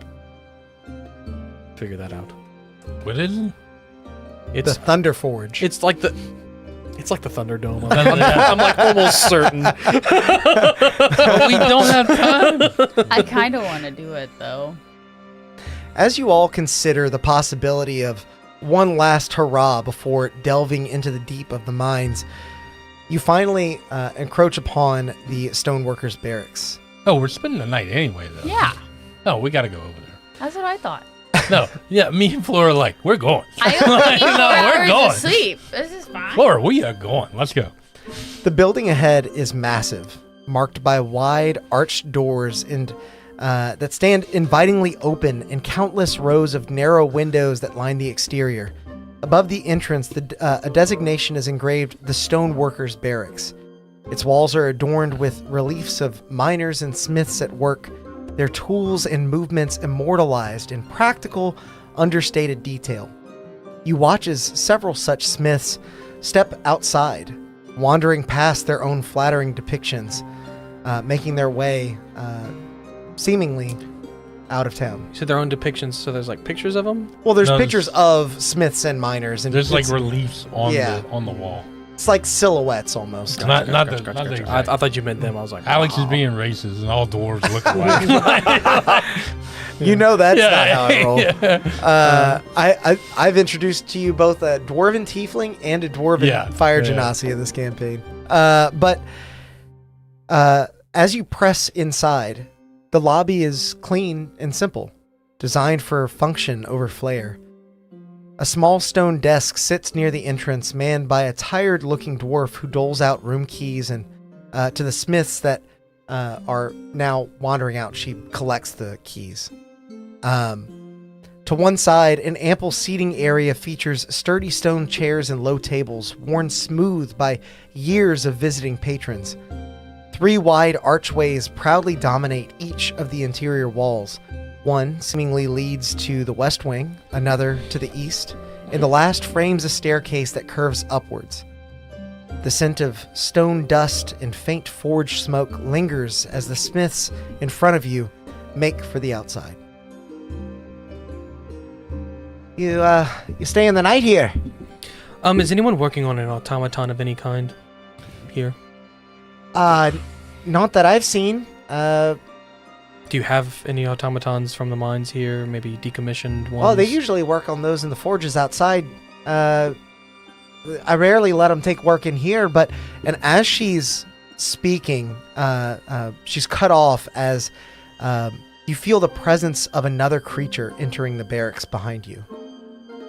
figure that out. What is it? It's The Thunder Forge. it's like the Thunderdome. I'm like almost certain. But we don't have time. I kind of want to do it, though. As you all consider the possibility of one last hurrah before delving into the deep of the mines, you finally encroach upon the stoneworkers' barracks. Oh, we're spending the night anyway, though. Yeah, No, we got to go over there. that's what I thought. No, yeah, me and Flora are like, we're going. I only need 4 No, we're hours going. of sleep. This is fine. Flora, we are going. Let's go. The building ahead is massive, marked by wide arched doors and that stand invitingly open and countless rows of narrow windows that line the exterior. Above the entrance, a designation is engraved, the Stoneworkers Barracks. Its walls are adorned with reliefs of miners and smiths at work, their tools and movements immortalized in practical, understated detail. You watch as several such smiths step outside, wandering past their own flattering depictions, making their way seemingly out of town. You said their own depictions, so there's like pictures of them. Well, there's No, pictures of smiths and miners, and There's like it's, reliefs on Yeah. on the wall. it's like silhouettes almost. Not the I exact. thought you meant them. I was like, Alex is wow. being racist, and all dwarves look alike. You know that's not how I roll. Yeah. I've introduced to you both a dwarven tiefling and a dwarven fire genasi in this campaign. But as you press inside, the lobby is clean and simple, designed for function over flair. A small stone desk sits near the entrance, manned by a tired-looking dwarf who doles out room keys and to the smiths that are now wandering out. She collects the keys. To one side, an ample seating area features sturdy stone chairs and low tables, worn smooth by years of visiting patrons. 3 wide archways proudly dominate each of the interior walls. One seemingly leads to the west wing, another to the east, and the last frames a staircase that curves upwards. The scent of stone dust and faint forge smoke lingers as the smiths in front of you make for the outside. You staying the night here? Is anyone working on an automaton of any kind here? Not that I've seen. Do you have any automatons from the mines here? Maybe decommissioned ones? Well, they usually work on those in the forges outside. I rarely let them take work in here, and as she's speaking, she's cut off as you feel the presence of another creature entering the barracks behind you.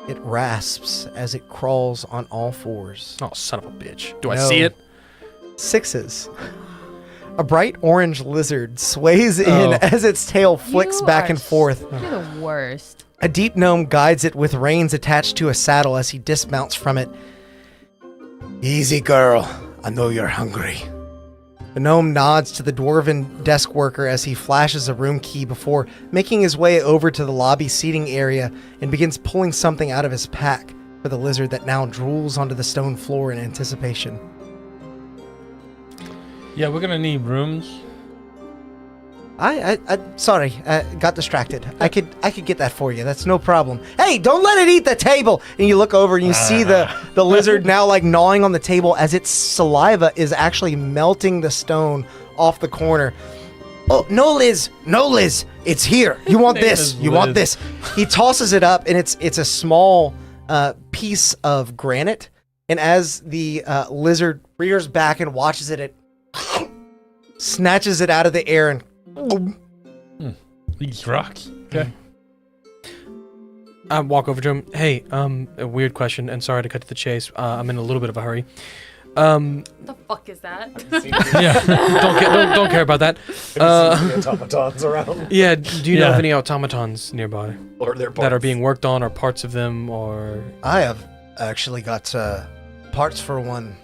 It rasps as it crawls on all fours. Oh, son of a bitch. Do I see it? 6s. A bright orange lizard sways in as its tail flicks back and forth. You're the worst. A deep gnome guides it with reins attached to a saddle as he dismounts from it. Easy, girl. I know you're hungry. The gnome nods to the dwarven desk worker as he flashes a room key before making his way over to the lobby seating area and begins pulling something out of his pack for the lizard that now drools onto the stone floor in anticipation. Yeah, we're gonna need rooms. Sorry, got distracted. I could get that for you. That's no problem. Hey, don't let it eat the table. And you look over and you see the lizard now like gnawing on the table as its saliva is actually melting the stone off the corner. Oh, no, Liz, it's here. You want this? You want this? He tosses it up, and it's a small piece of granite. And as the lizard rears back and watches it, it snatches it out of the air and These rocks. Okay. I walk over to him. Hey, a weird question, and sorry to cut to the chase. I'm in a little bit of a hurry. What the fuck is that? Yeah, don't care about that. Have you seen the automatons around? Yeah, do you know of any automatons nearby Or their parts? that are being worked on, or parts of them, or? I have actually got parts for one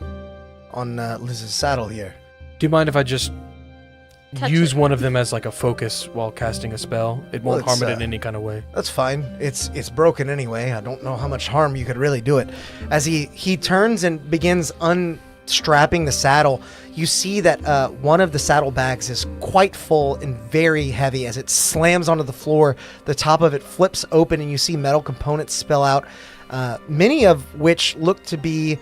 on Liz's saddle here. Do you mind if I just use it. one of them as like a focus while casting a spell? It won't Well, harm it it's, in any kind of way. That's fine. It's broken anyway. I don't know how much harm you could really do it. As he turns and begins unstrapping the saddle, you see that one of the saddlebags is quite full and very heavy. As it slams onto the floor, the top of it flips open and you see metal components spill out, many of which look to be...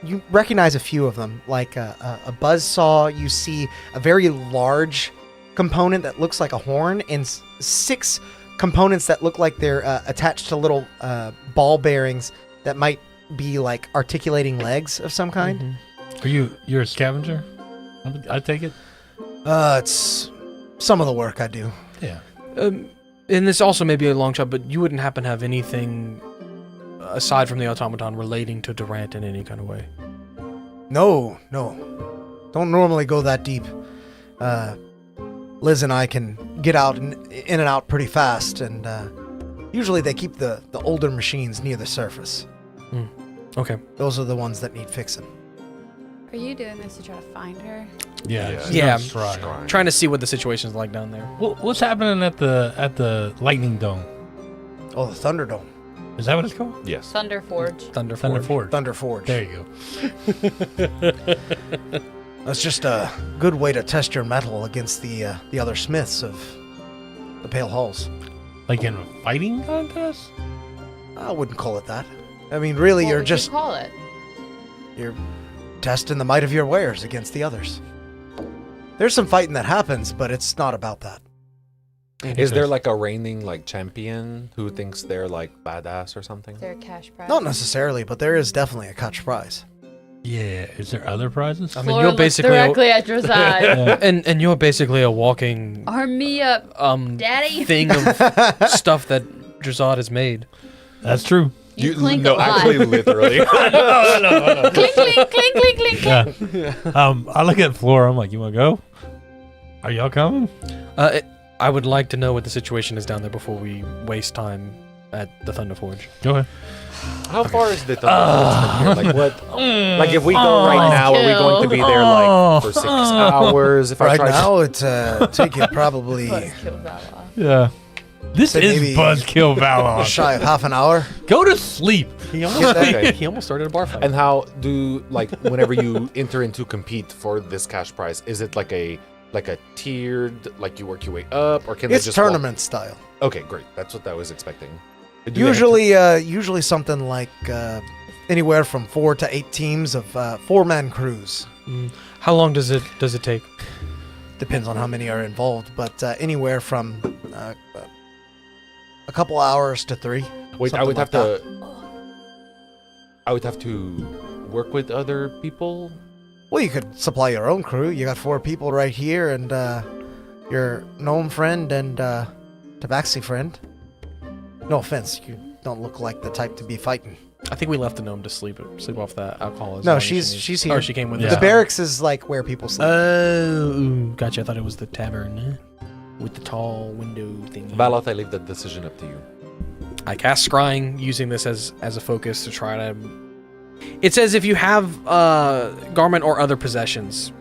you recognize a few of them, like a buzzsaw. You see a very large component that looks like a horn, and 6 components that look like they're attached to little ball bearings that might be like articulating legs of some kind. Mm-hmm. You're a scavenger? I take it? It's some of the work I do. Yeah. And this also may be a long shot, but you wouldn't happen to have anything aside from the automaton relating to Durant in any kind of way? No. Don't normally go that deep. Liz and I can get out and in and out pretty fast, and usually they keep the older machines near the surface. Okay. Those are the ones that need fixing. Are you doing this to try to find her? Yeah. Trying to see what the situation's like down there. What's happening at the Lightning Dome? Oh, the Thunderdome. Is that what it's called? Yes. Thunder Forge. Thunder Forge. Thunder Forge. There you go. That's just a good way to test your mettle against the other smiths of the Pale Halls. Like in a fighting contest? I wouldn't call it that. I mean, really, What you're would just you call it? you're testing the might of your wares against the others. There's some fighting that happens, but it's not about that. Is there like a reigning like champion who thinks they're like badass or something? Is there a cash prize? Not necessarily, but there is definitely a catch prize. Yeah. Is there other prizes? I mean, Flora you're looks basically directly at Drozad. and you're basically a walking Arm me up, Daddy. thing of stuff that Drazad has made. That's true. You clink no, a lot. actually, literally. no. Clink, clink, clink, clink, clink, clink. Yeah. I look at Flora. I'm like, you want to go? Are y'all coming? I would like to know what the situation is down there before we waste time at the Thunder Forge. Go ahead. How far is the Thunder Forge from here? Like what? Like if we go right now, are we going to be there like for 6 hours? If I Right try now, it take you probably Buzzkill Valor. Yeah. This Say is maybe- Buzzkill Valor. shy of half an hour. Go to sleep. He Okay. he almost started a bar fight. And how do like whenever you enter into compete for this cash prize, is it like a tiered, like you work your way up, or can they It's just tournament style. Okay, great. That's what I was expecting. Do they have Usually something like anywhere from 4 to 8 teams of 4-man crews. How long does it take? Depends on how many are involved, but anywhere from a couple hours to 3. Wait, I something would like have I would have to work with other people. Well, you could supply your own crew. You got 4 people right here, and your gnome friend and tabaxi friend. No offense, you don't look like the type to be fighting. I think we left the gnome to sleep off that alcohol. No, she's here. Oh, she came with Yeah. us. The barracks is like where people sleep. Oh, gotcha. I thought it was the tavern with the tall window thing. Baloth, I leave the decision up to you. I cast Scrying using this as a focus to try to. It says if you have garment or other possessions.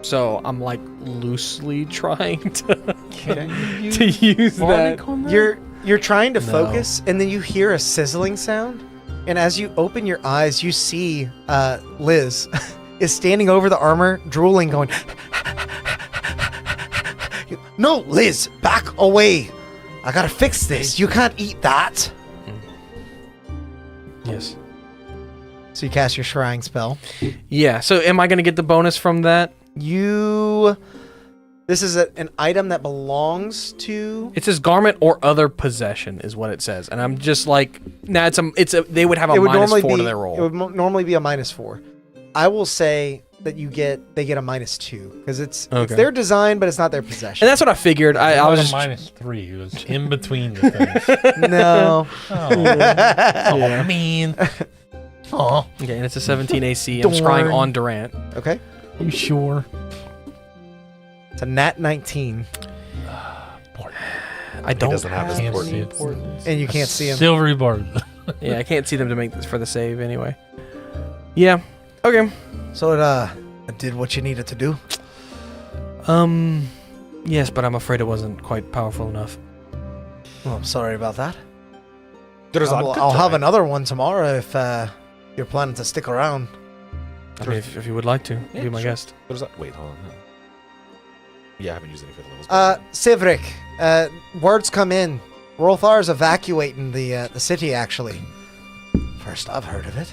So I'm like loosely trying to use that. You're trying to No. focus, and then you hear a sizzling sound, and as you open your eyes, you see Liz is standing over the armor, drooling, going, "No, Liz, back away! I gotta fix this. You can't eat that." Yes. So you cast your scrying spell. Yeah. So am I gonna get the bonus from that? This is an item that belongs to. It says garment or other possession is what it says, and I'm just like, nah. It's a. They would have a -4 to their roll. It would normally be a -4. I will say that they get a -2 because it's their design, but it's not their possession. And that's what I figured. I was just -3. It was in between the things. No. I mean. Oh. Okay, and it's a 17 AC. I'm scrying on Durant. Okay. You sure? It's a nat 19, I don't doesn't have his Can't port. see it. and you can't see him. Silvery bars. Yeah, I can't see them to make this for the save anyway. Yeah. Okay. So it did what you needed to do. Yes, but I'm afraid it wasn't quite powerful enough. Well, I'm sorry about that. Drazad, I'll have another one tomorrow if you're planning to stick around. I mean, if you would like to, Yeah, be my sure. guest. Wait, hold on. Yeah, I haven't used any for the levels. Sivrik, words come in. Rolthar's evacuating the city, actually. First I've heard of it.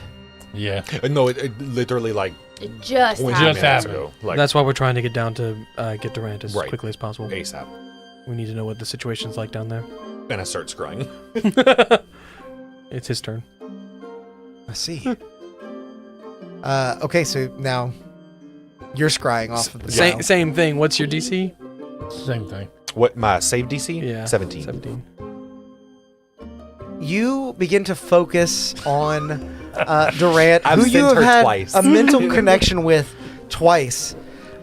Yeah. No, it literally like It just 20 happened. Just minutes happened. ago. Like That's why we're trying to get down to get Durant as Right. quickly as possible. ASAP. We need to know what the situation's like down there. And I start scrying. It's his turn. I see. Okay, so now you're scrying off of the ground. Same thing. What's your DC? Same thing. What, my save DC? Yeah. 17. 17. You begin to focus on Durant, I've who you sent have her had twice. a mental connection with twice.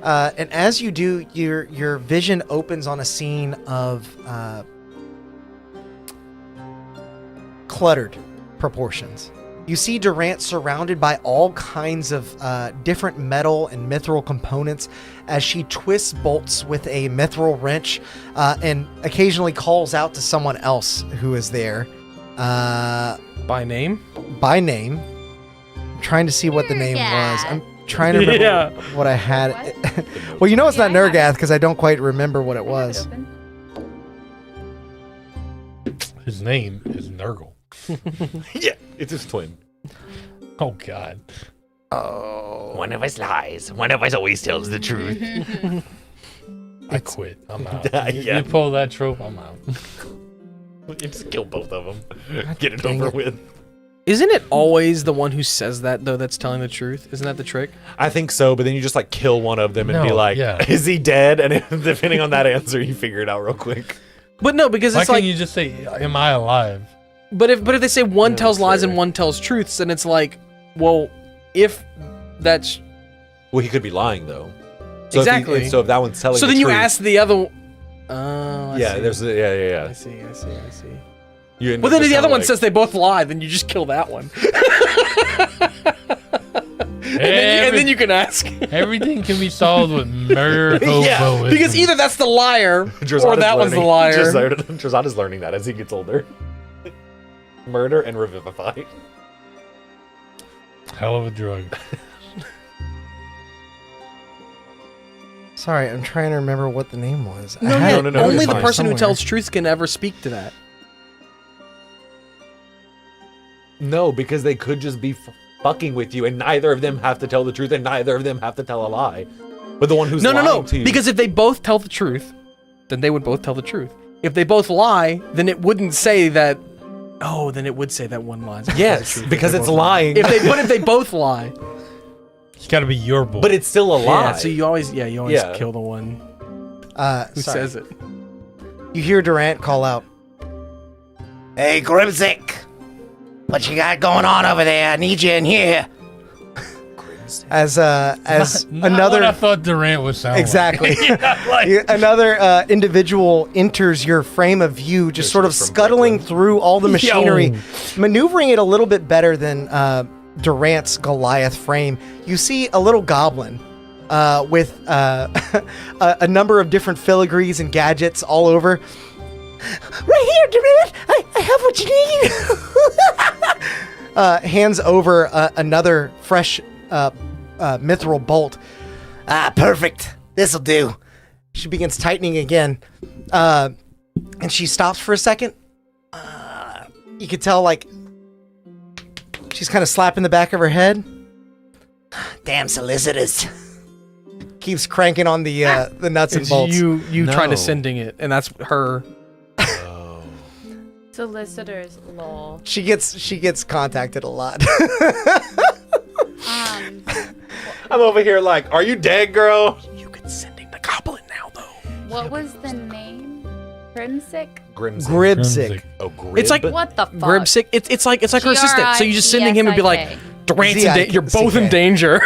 And as you do, your vision opens on a scene of cluttered proportions. You see Durant surrounded by all kinds of different metal and mithril components as she twists bolts with a mithril wrench and occasionally calls out to someone else who is there By name? by name. I'm trying to see what the name was. I'm trying to remember Yeah. what I had. Well, you know it's not Yeah, I have Nergath because I don't quite remember what it I have was. open. His name is Nurgle. Yeah, it's his twin. Oh, God. Oh. One of us lies. One of us always tells the truth. I quit. I'm out. Yeah. You pull that trope, I'm out. Just kill both of them. Get it dang over it. with. Isn't it always the one who says that, though, that's telling the truth? Isn't that the trick? I think so, but then you just like kill one of them and be No, like, yeah. is he dead? And depending on that answer, you figure it out real quick. But no, because Why it's can't like... you just say, am I alive? But if they say one tells lies and fair. one tells truths, then it's like, well, if that's Well, he could be lying though. So exactly. If that one's telling so the then you truth, ask the other. I yeah, see. there's I see. You end Well, up then just the other kinda one like- says they both lie, then you just kill that one. and then you can ask. Everything can be solved with murder. Yeah, because either that's the liar Drazad or is that one's the learning- liar. Drazad is learning that as he gets older. Murder and revivify. Hell of a drug. Sorry, I'm trying to remember what the name was. No, I had no, it no, only it's the fine. person who somewhere. tells truth can ever speak to that. No, because they could just be fucking with you, and neither of them have to tell the truth, and neither of them have to tell a lie. But the one who's No, lying to you, because if they both tell the truth, then they would both tell the truth. If they both lie, then it wouldn't say that. Oh, then it would say that one lies. yes, because it's lying. If they both lie, It's got to be your boy. but it's still a lie. yeah. So you always Yeah. kill the one who Sorry. says it. You hear Durant call out, Hey, Grimsick. What you got going on over there? I need you in here. as Not another what I thought Durant would sound exactly like. another individual enters your frame of view, just sort of from scuttling Brooklyn. through all the machinery, Yo. maneuvering it a little bit better than Durant's Goliath frame. You see a little goblin with a number of different filigrees and gadgets all over. Right here, Durant. I have what you need. Hands over another fresh mithril bolt. Perfect. This'll do. She begins tightening again, and she stops for a second. You could tell, like, she's kind of slapping the back of her head. Damn solicitors. Keeps cranking on the nuts and It's bolts. you trying to No. sending it, and that's her. Solicitors, lol. She gets contacted a lot. I'm over here like, are you dead, girl? You can sending the goblin now, though. What was the name? Grimsick? Grimsick. Gribsick. Oh, Grib? It's like What the fuck? Grimsick. It's like her assistant. So you just sending him and be like, Gribsick. Durant's in Z-I-K. you're both in danger.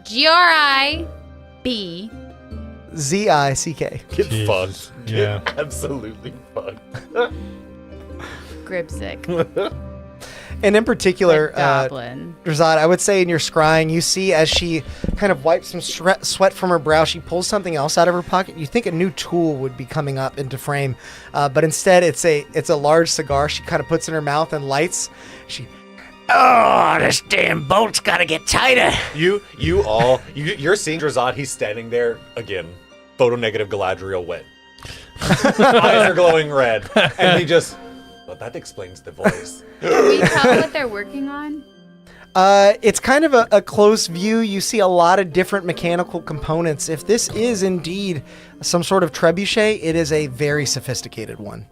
Grib. Zick. Get Jesus. fucked. Yeah. Get absolutely fucked. Gribsick. And in particular, The goblin. Drazad, I would say in your scrying, you see as she kind of wipes some sweat from her brow, she pulls something else out of her pocket. You think a new tool would be coming up into frame, but instead it's a large cigar. She kind of puts in her mouth and lights. Oh, this damn boat's gotta get tighter. You're seeing Drazad, he's standing there again, photo negative Galadriel wet. Eyes are glowing red, and he just, well, that explains the voice. Can we tell what they're working on? It's kind of a close view. You see a lot of different mechanical components. If this is indeed some sort of trebuchet, it is a very sophisticated one.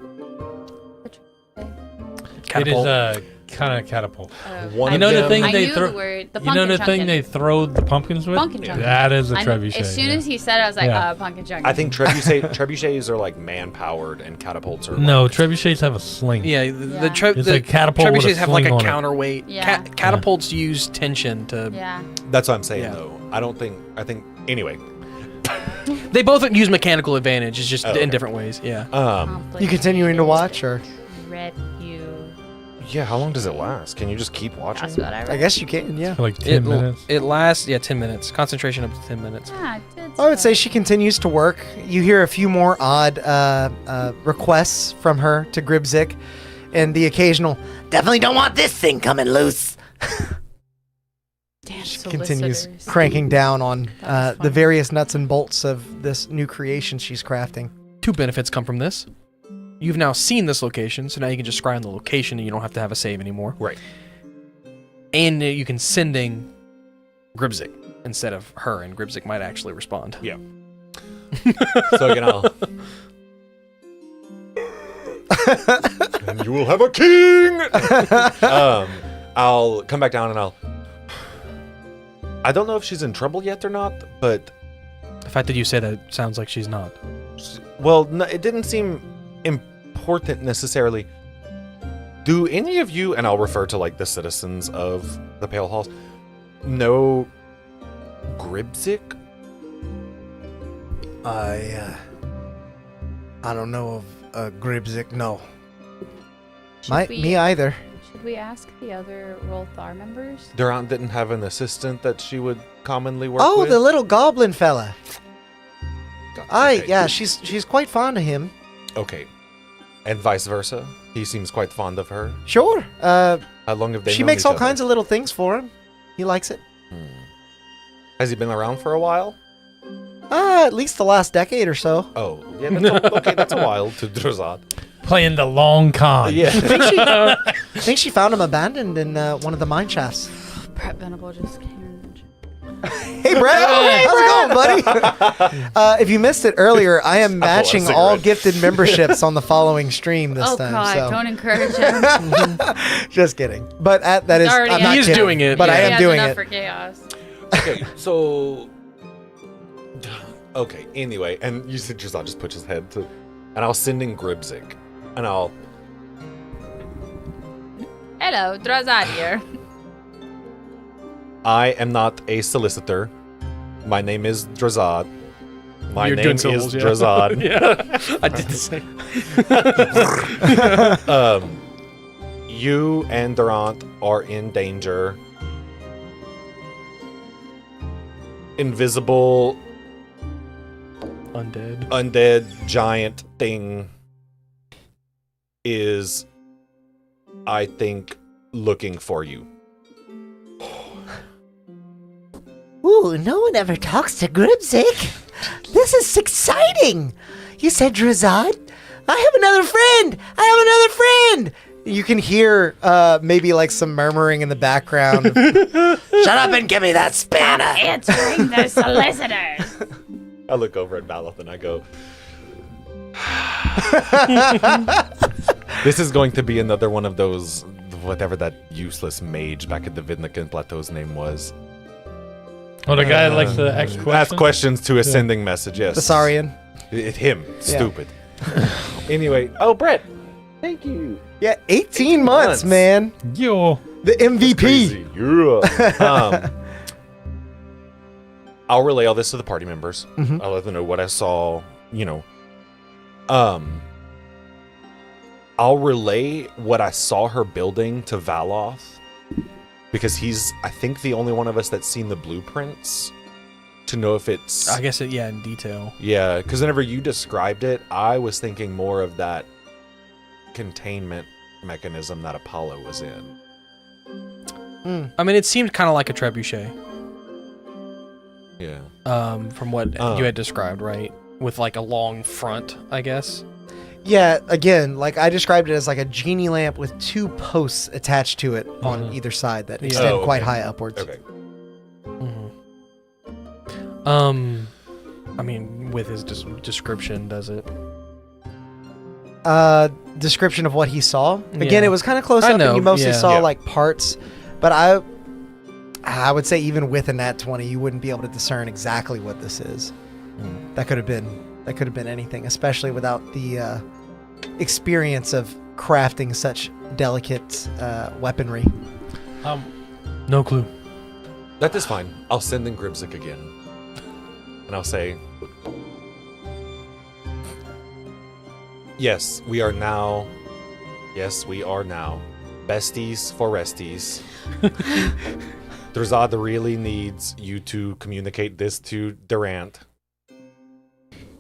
It is a kind of catapult. One You know of the them- thing I they knew throw. the word. The You know the pumpkin thing they throw the pumpkins with. Pumpkin chunkin. That is a I knew- trebuchet. As soon yeah. as he said it, I was like, Yeah. pumpkin chunkin. I think trebuchets are like man-powered, and catapults are No, like, trebuchets have a sling. Yeah, Yeah. It's a catapult with a trebuchets have like a sling on it. counterweight. Yeah. Catapults use tension to. Yeah. That's what I'm saying, Yeah. though. I think, anyway. They both use mechanical advantage. It's just Oh, okay. in different ways. Yeah. You continuing to watch, or Yeah, how long does it last? Can you just keep watching? That's what I read. I guess you can. Yeah. For like 10 minutes. It lasts 10 minutes. Concentration up to 10 minutes. Yeah, it did I would say stuff. she continues to work. You hear a few more odd requests from her to Gribsick, and the occasional Definitely don't want this thing coming loose. Damn continues solicitors. cranking down on That was the fun. various nuts and bolts of this new creation she's crafting. 2 benefits come from this. You've now seen this location, so now you can just scry on the location and you don't have to have a save anymore. Right. And you can sending Gribsick instead of her, and Gribsick might actually respond. Yeah. So again, and you will have a king. I'll come back down and I don't know if she's in trouble yet or not, but The fact that you say that sounds like she's not. well, no, it didn't seem important necessarily. Do any of you, and I'll refer to like the citizens of the Pale Halls, know Gribzik? I don't know of Gribzik, no. Should we- Me either. Should we ask the other Rolthar members? Durant didn't have an assistant that she would commonly work Oh, with? the little goblin fella. Okay. Yeah, she's quite fond of him. Okay. And vice versa? He seems quite fond of her? Sure. How long have they She known makes each all other? kinds of little things for him. He likes it. Has he been around for a while? At least the last decade or so. Oh, yeah, that's a while to Drozad. Playing the long con. Yeah. I think she found him abandoned in one of the mine shafts. Brett Venable just came in. Hey, Brett. How's it going, buddy? If you missed it earlier, I am matching cigarette. all gifted memberships on the following stream this Oh time. God! so. Don't encourage him. Just kidding. But that is, Already I'm not He is kidding, doing it. But Yeah. I He am has doing enough it. for chaos. Okay, so... Okay, anyway, and you said Drozad just puts his head to... And I'll send in Gribzik. And I'll... Hello, Drazad here. I am not a solicitor. My name is Drozad. My You're name doing is syllables, yeah. Drozad. Yeah, I did the same. You and Durant are in danger. Invisible, undead giant thing is, I think, looking for you. Ooh, no one ever talks to Gribzik. This is exciting. You said Drazad? I have another friend. I have another friend. You can hear maybe like some murmuring in the background. Shut up and give me that spanner. Answering the solicitors. I look over at Baloth and I go, this is going to be another one of those, whatever that useless mage back at the Vidnikan Plateau's name was. Oh, the guy that likes to ask questions? Ask questions to a sending message, yes. The Saurian. Him. Stupid. Anyway. Oh, Brett. Thank you. Yeah, 18 months, man. Yo. The MVP. Crazy. Yeah. I'll relay all this to the party members. Mhm. I'll let them know what I saw, I'll relay what I saw her building to Valoth, because he's, I think, the only one of us that's seen the blueprints to know if it's... I guess in detail. Yeah, because whenever you described it, I was thinking more of that containment mechanism that Apollo was in. I mean, it seemed kind of like a trebuchet. Yeah. From what you had described, right? With like a long front, I guess. Yeah, again, like I described it as like a genie lamp with two posts attached to it on either side that extend quite high upwards. Okay. I mean, with his description, does it? Description of what he saw. Again, Yeah. it was kind of close I up, know, and you mostly yeah. saw Yeah. like parts. But I would say even with a nat 20, you wouldn't be able to discern exactly what this is. That could have been anything, especially without the experience of crafting such delicate weaponry. No clue. That is fine. I'll send in Gribzik again. And I'll say, yes, we are now besties for resties. Drazad really needs you to communicate this to Durant.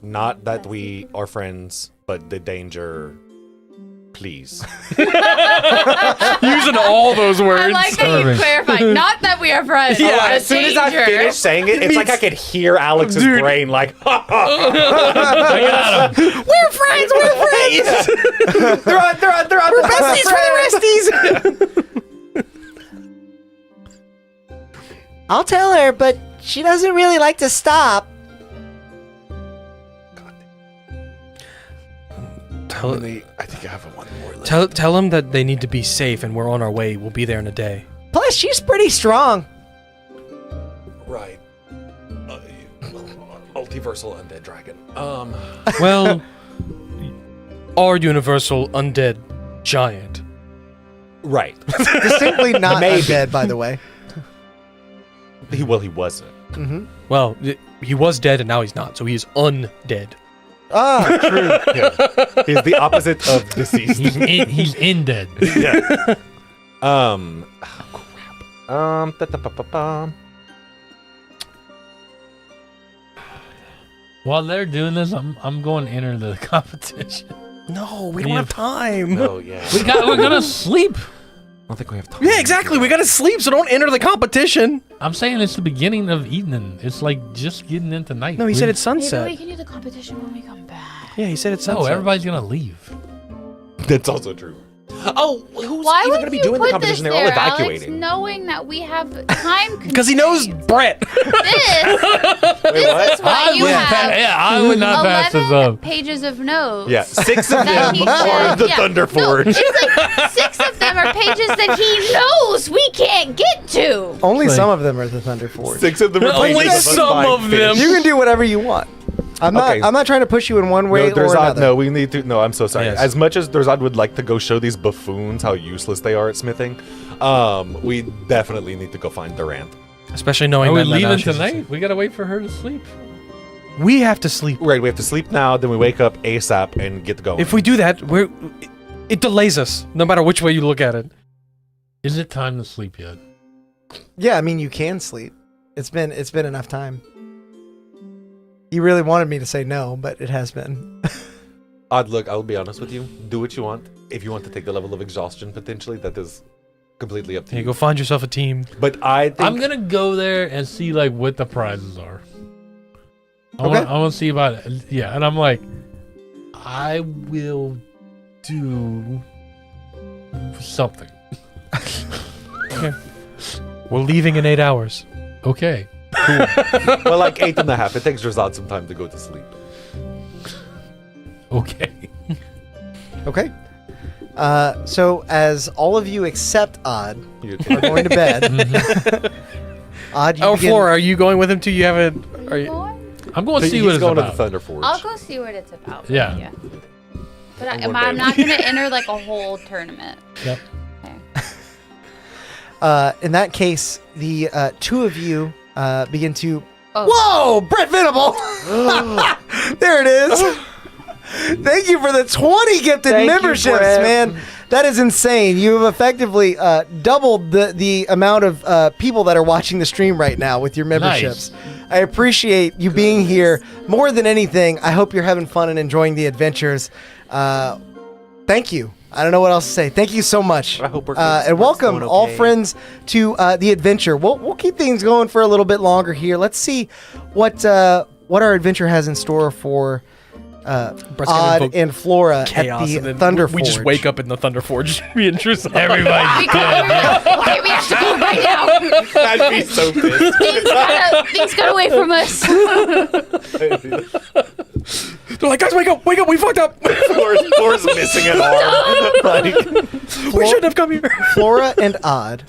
Not that we are friends, but the danger, please. Using all those words. I like that you clarified. Not that we are friends. Yeah, but as soon as I danger. finished saying it, it's like I could hear Alex's brain like, I got him. We're friends. We're friends. they're on We're besties for the resties. I'll tell her, but she doesn't really like to stop. I think I have one more left. Tell them that they need to be safe and we're on our way. We'll be there in a day. Plus, she's pretty strong. Right. Multiversal undead dragon. Well, our universal undead giant. Right. Distinctly not Maybe. undead, by the way. He wasn't. Mm-hmm. Well, he was dead and now he's not, so he is undead. Ah, true. Yeah. He's the opposite of deceased. He's in dead. Yeah. Oh, crap. Da-da-ba-ba-bum. While they're doing this, I'm going to enter the competition. No, we don't have time. Oh, yeah. We're gonna sleep. I don't think we have time. Yeah, exactly. We gotta sleep, so don't enter the competition. I'm saying it's the beginning of evening. It's like just getting into night. No, he said it's Maybe sunset. we can do the competition when we come back. Yeah, he said it's No, sunset. everybody's gonna leave. That's also true. Oh, who's Why even would going to be you doing the put competition? this They're all there, Alex, evacuating. knowing that we have time Because he knows Brett. This is why you have I would not pass this 11 up. pages of notes. Yeah, 6 of that them he are said- the yeah. Thunder No, Forge. it's like 6 of them are pages that he knows we can't get to. Only Like- some of them are the Thunder Forge. 6 of them are Only pages some unsigned of them. fish. You can do whatever you want. I'm not. Okay. I'm not trying to push you in one way No, or Durzad, another. no, we need to. No, I'm so sorry. Yes. As much as Durzad would like to go show these buffoons how useless they are at smithing, we definitely need to go find Durant. Especially knowing Are we that leaving Lanash is- tonight? We gotta wait for her to sleep. We have to sleep. Right, we have to sleep now, then we wake up ASAP and get going. If we do that, it delays us, no matter which way you look at it. Is it time to sleep yet? Yeah, I mean you can sleep. It's been enough time. You really wanted me to say no, but it has been. Odd, look, I'll be honest with you. Do what you want. If you want to take the level of exhaustion, potentially, that is completely up to Hey, you. go find yourself a team. But I think I'm gonna go there and see like what the prizes are. I Okay. want to see about it. Yeah, and I'm like, I will do something. We're leaving in 8 hours. Okay. well, like 8.5. It takes Durzad some time to go to sleep. Okay. Okay. So as all of you except Odd You- are going to bed, Mhm. Odd, you Oh, begin. Flora, are you going with him too? You haven't. Are you? I'm going to see He's what it's going to about. the Thunder Forge. I'll go see what it's about. Yeah. But One I'm day. not going to enter like a whole tournament. Yep. Okay. In that case, the two of you begin to. Oh. Whoa, Brett Venable! There it is. Thank you for the 20 gifted Thank you, memberships, Brett. man. That is insane. You have effectively doubled the amount of people that are watching the stream right now with your memberships. I appreciate you being here more than anything. I hope you're having fun and enjoying the adventures. Thank you. I don't know what else to say. Thank you so much. I hope we're and welcome going all okay. friends to the adventure. We'll keep things going for a little bit longer here. Let's see what our adventure has in store for Brett's gonna Odd invoke and Flora chaos, at the and then Thunder we just Forge. wake up in the Thunder Forge. Me and Drusilla. Everybody's dead. Why do we have to go right now? I'd be so pissed. Things got away from us. They're like, guys, wake up, we fucked up. Flora's missing an arm. Like, We shouldn't have come here. Flora and Odd,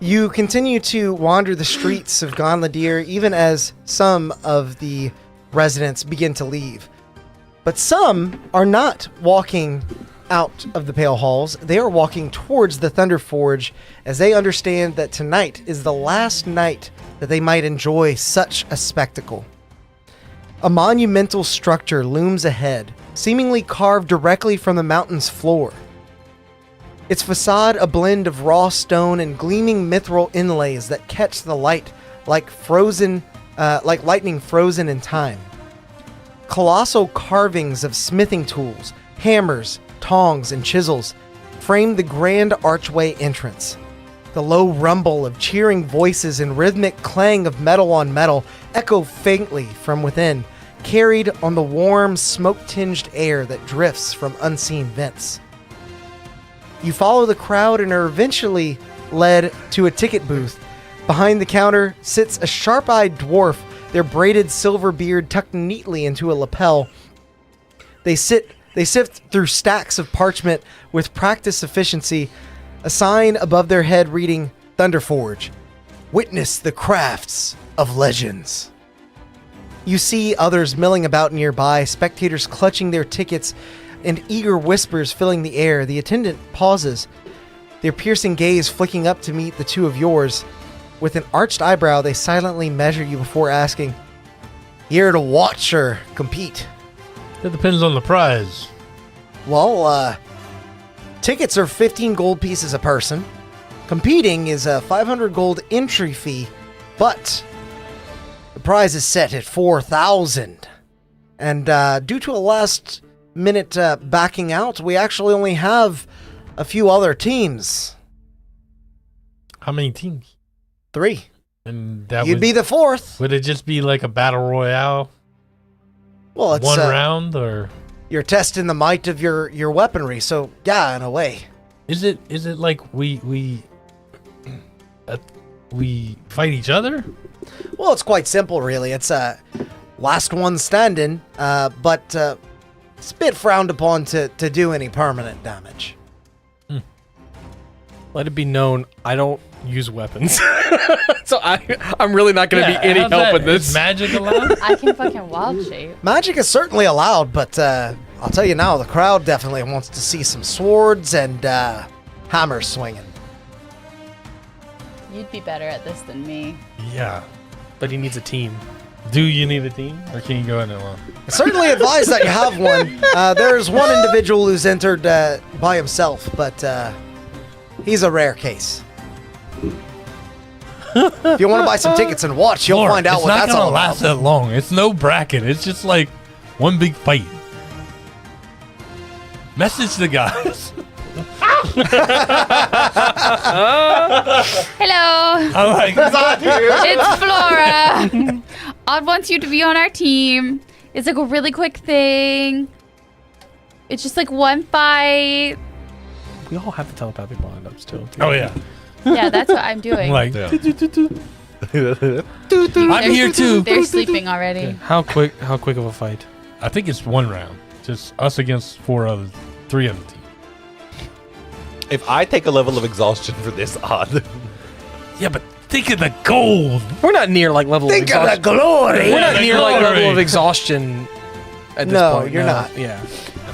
you continue to wander the streets of Gonladir even as some of the residents begin to leave. But some are not walking out of the Pale Halls. They are walking towards the Thunder Forge as they understand that tonight is the last night that they might enjoy such a spectacle. A monumental structure looms ahead, seemingly carved directly from the mountain's floor. Its facade a blend of raw stone and gleaming mithril inlays that catch the light like lightning frozen in time. Colossal carvings of smithing tools, hammers, tongs, and chisels frame the grand archway entrance. The low rumble of cheering voices and rhythmic clang of metal on metal echo faintly from within, carried on the warm, smoke-tinged air that drifts from unseen vents. You follow the crowd and are eventually led to a ticket booth. Behind the counter sits a sharp-eyed dwarf, their braided silver beard tucked neatly into a lapel. They sift through stacks of parchment with practiced efficiency, a sign above their head reading Thunderforge. Witness the crafts of legends. You see others milling about nearby, spectators clutching their tickets and eager whispers filling the air. The attendant pauses their piercing gaze flicking up to meet the two of yours. With an arched eyebrow, they silently measure you before asking, "Here to watch or compete?" It depends on the prize. Well, tickets are 15 gold pieces a person. Competing is a 500 gold entry fee, but the prize is set at 4,000. And due to a last-minute backing out, we actually only have a few other teams. How many teams? 3. And that You'd be the 4th. Would it just be like a battle royale? Well, it's one round, or you're testing the might of your weaponry. So yeah, in a way. is it like we fight each other? Well, it's quite simple, really. It's last one standing, but it's a bit frowned upon to do any permanent damage. Let it be known, I don't use weapons. So I'm really not going to be any how's help that? with this. Is magic allowed? I can fucking wild shape. Magic is certainly allowed, but I'll tell you now, the crowd definitely wants to see some swords and hammers swinging. You'd be better at this than me. Yeah. But he needs a team. Do you need a team, or can you go in alone? I certainly advise that you have one. There's one individual who's entered by himself, but he's a rare case. If you want to buy some tickets and watch, you'll find out what that's all about. It's not gonna last that long. It's no bracket. It's just like one big fight. Message the guys. Hello, I'm like, it's Flora. I want you to be on our team. It's like a really quick thing. It's just like one fight. We all have the telepathic bond up still. oh yeah. Yeah, that's what I'm doing. I'm like, Yeah. I'm here too. They're sleeping already. How quick of a fight? I think it's one round. Just us against 3 other teams. If I take a level of exhaustion for this odd, Yeah, but think of the gold. We're not near like level of exhaustion. glory! We're not the near like glory. level of exhaustion at this No, point. you're not. Yeah.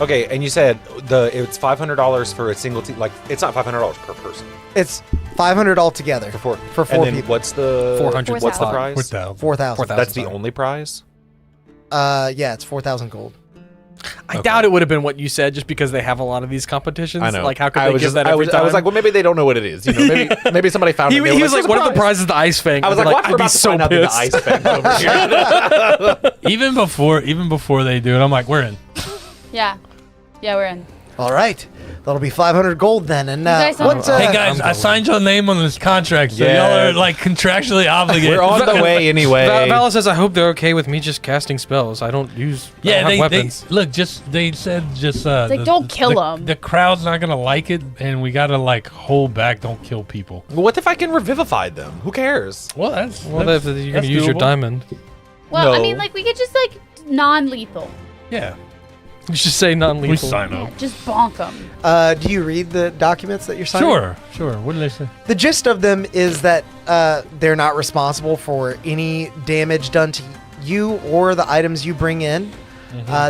okay, and you said it's $500 for a single team. Like it's not $500 per person It's 500 altogether for 4 for 4 and then people. What's the 400 What's the spot. prize? 4,000. That's the sorry. only prize. Yeah, it's 4,000 gold. I doubt it would have been what you said, just because they have a lot of these competitions. I know. Like, how could I they was give just, that I every was, time? I was like, well, maybe they don't know what it is. You know, maybe somebody found he it. and they was were like, what are the "Surprise!" prizes? The ice fang. I was like, watch, we're I'd be about to so find out that the pissed. ice fang over here. Even before they do it, I'm like, we're in. Yeah, we're in. All right. That'll be 500 gold then. And guys don't- what? Hey guys, I signed your name on this contract, so y'all are like contractually obligated. We're on the way anyway. Vala says, I hope they're okay with me just casting spells. I don't use I Yeah, don't have they weapons. look. They said just like, don't kill 'em. The crowd's not gonna like it, and we gotta like hold back. Don't kill people. What if I can revivify them? Who cares? Well, that's Well, that's, if you're that's gonna use your doable. diamond. Well, I No. mean, like, we could just, like, non-lethal. Yeah, You should say non-lethal. we sign Yeah, up. just bonk them. Do you read the documents that you're signing? Sure. What did they say? The gist of them is that they're not responsible for any damage done to you or the items you bring in.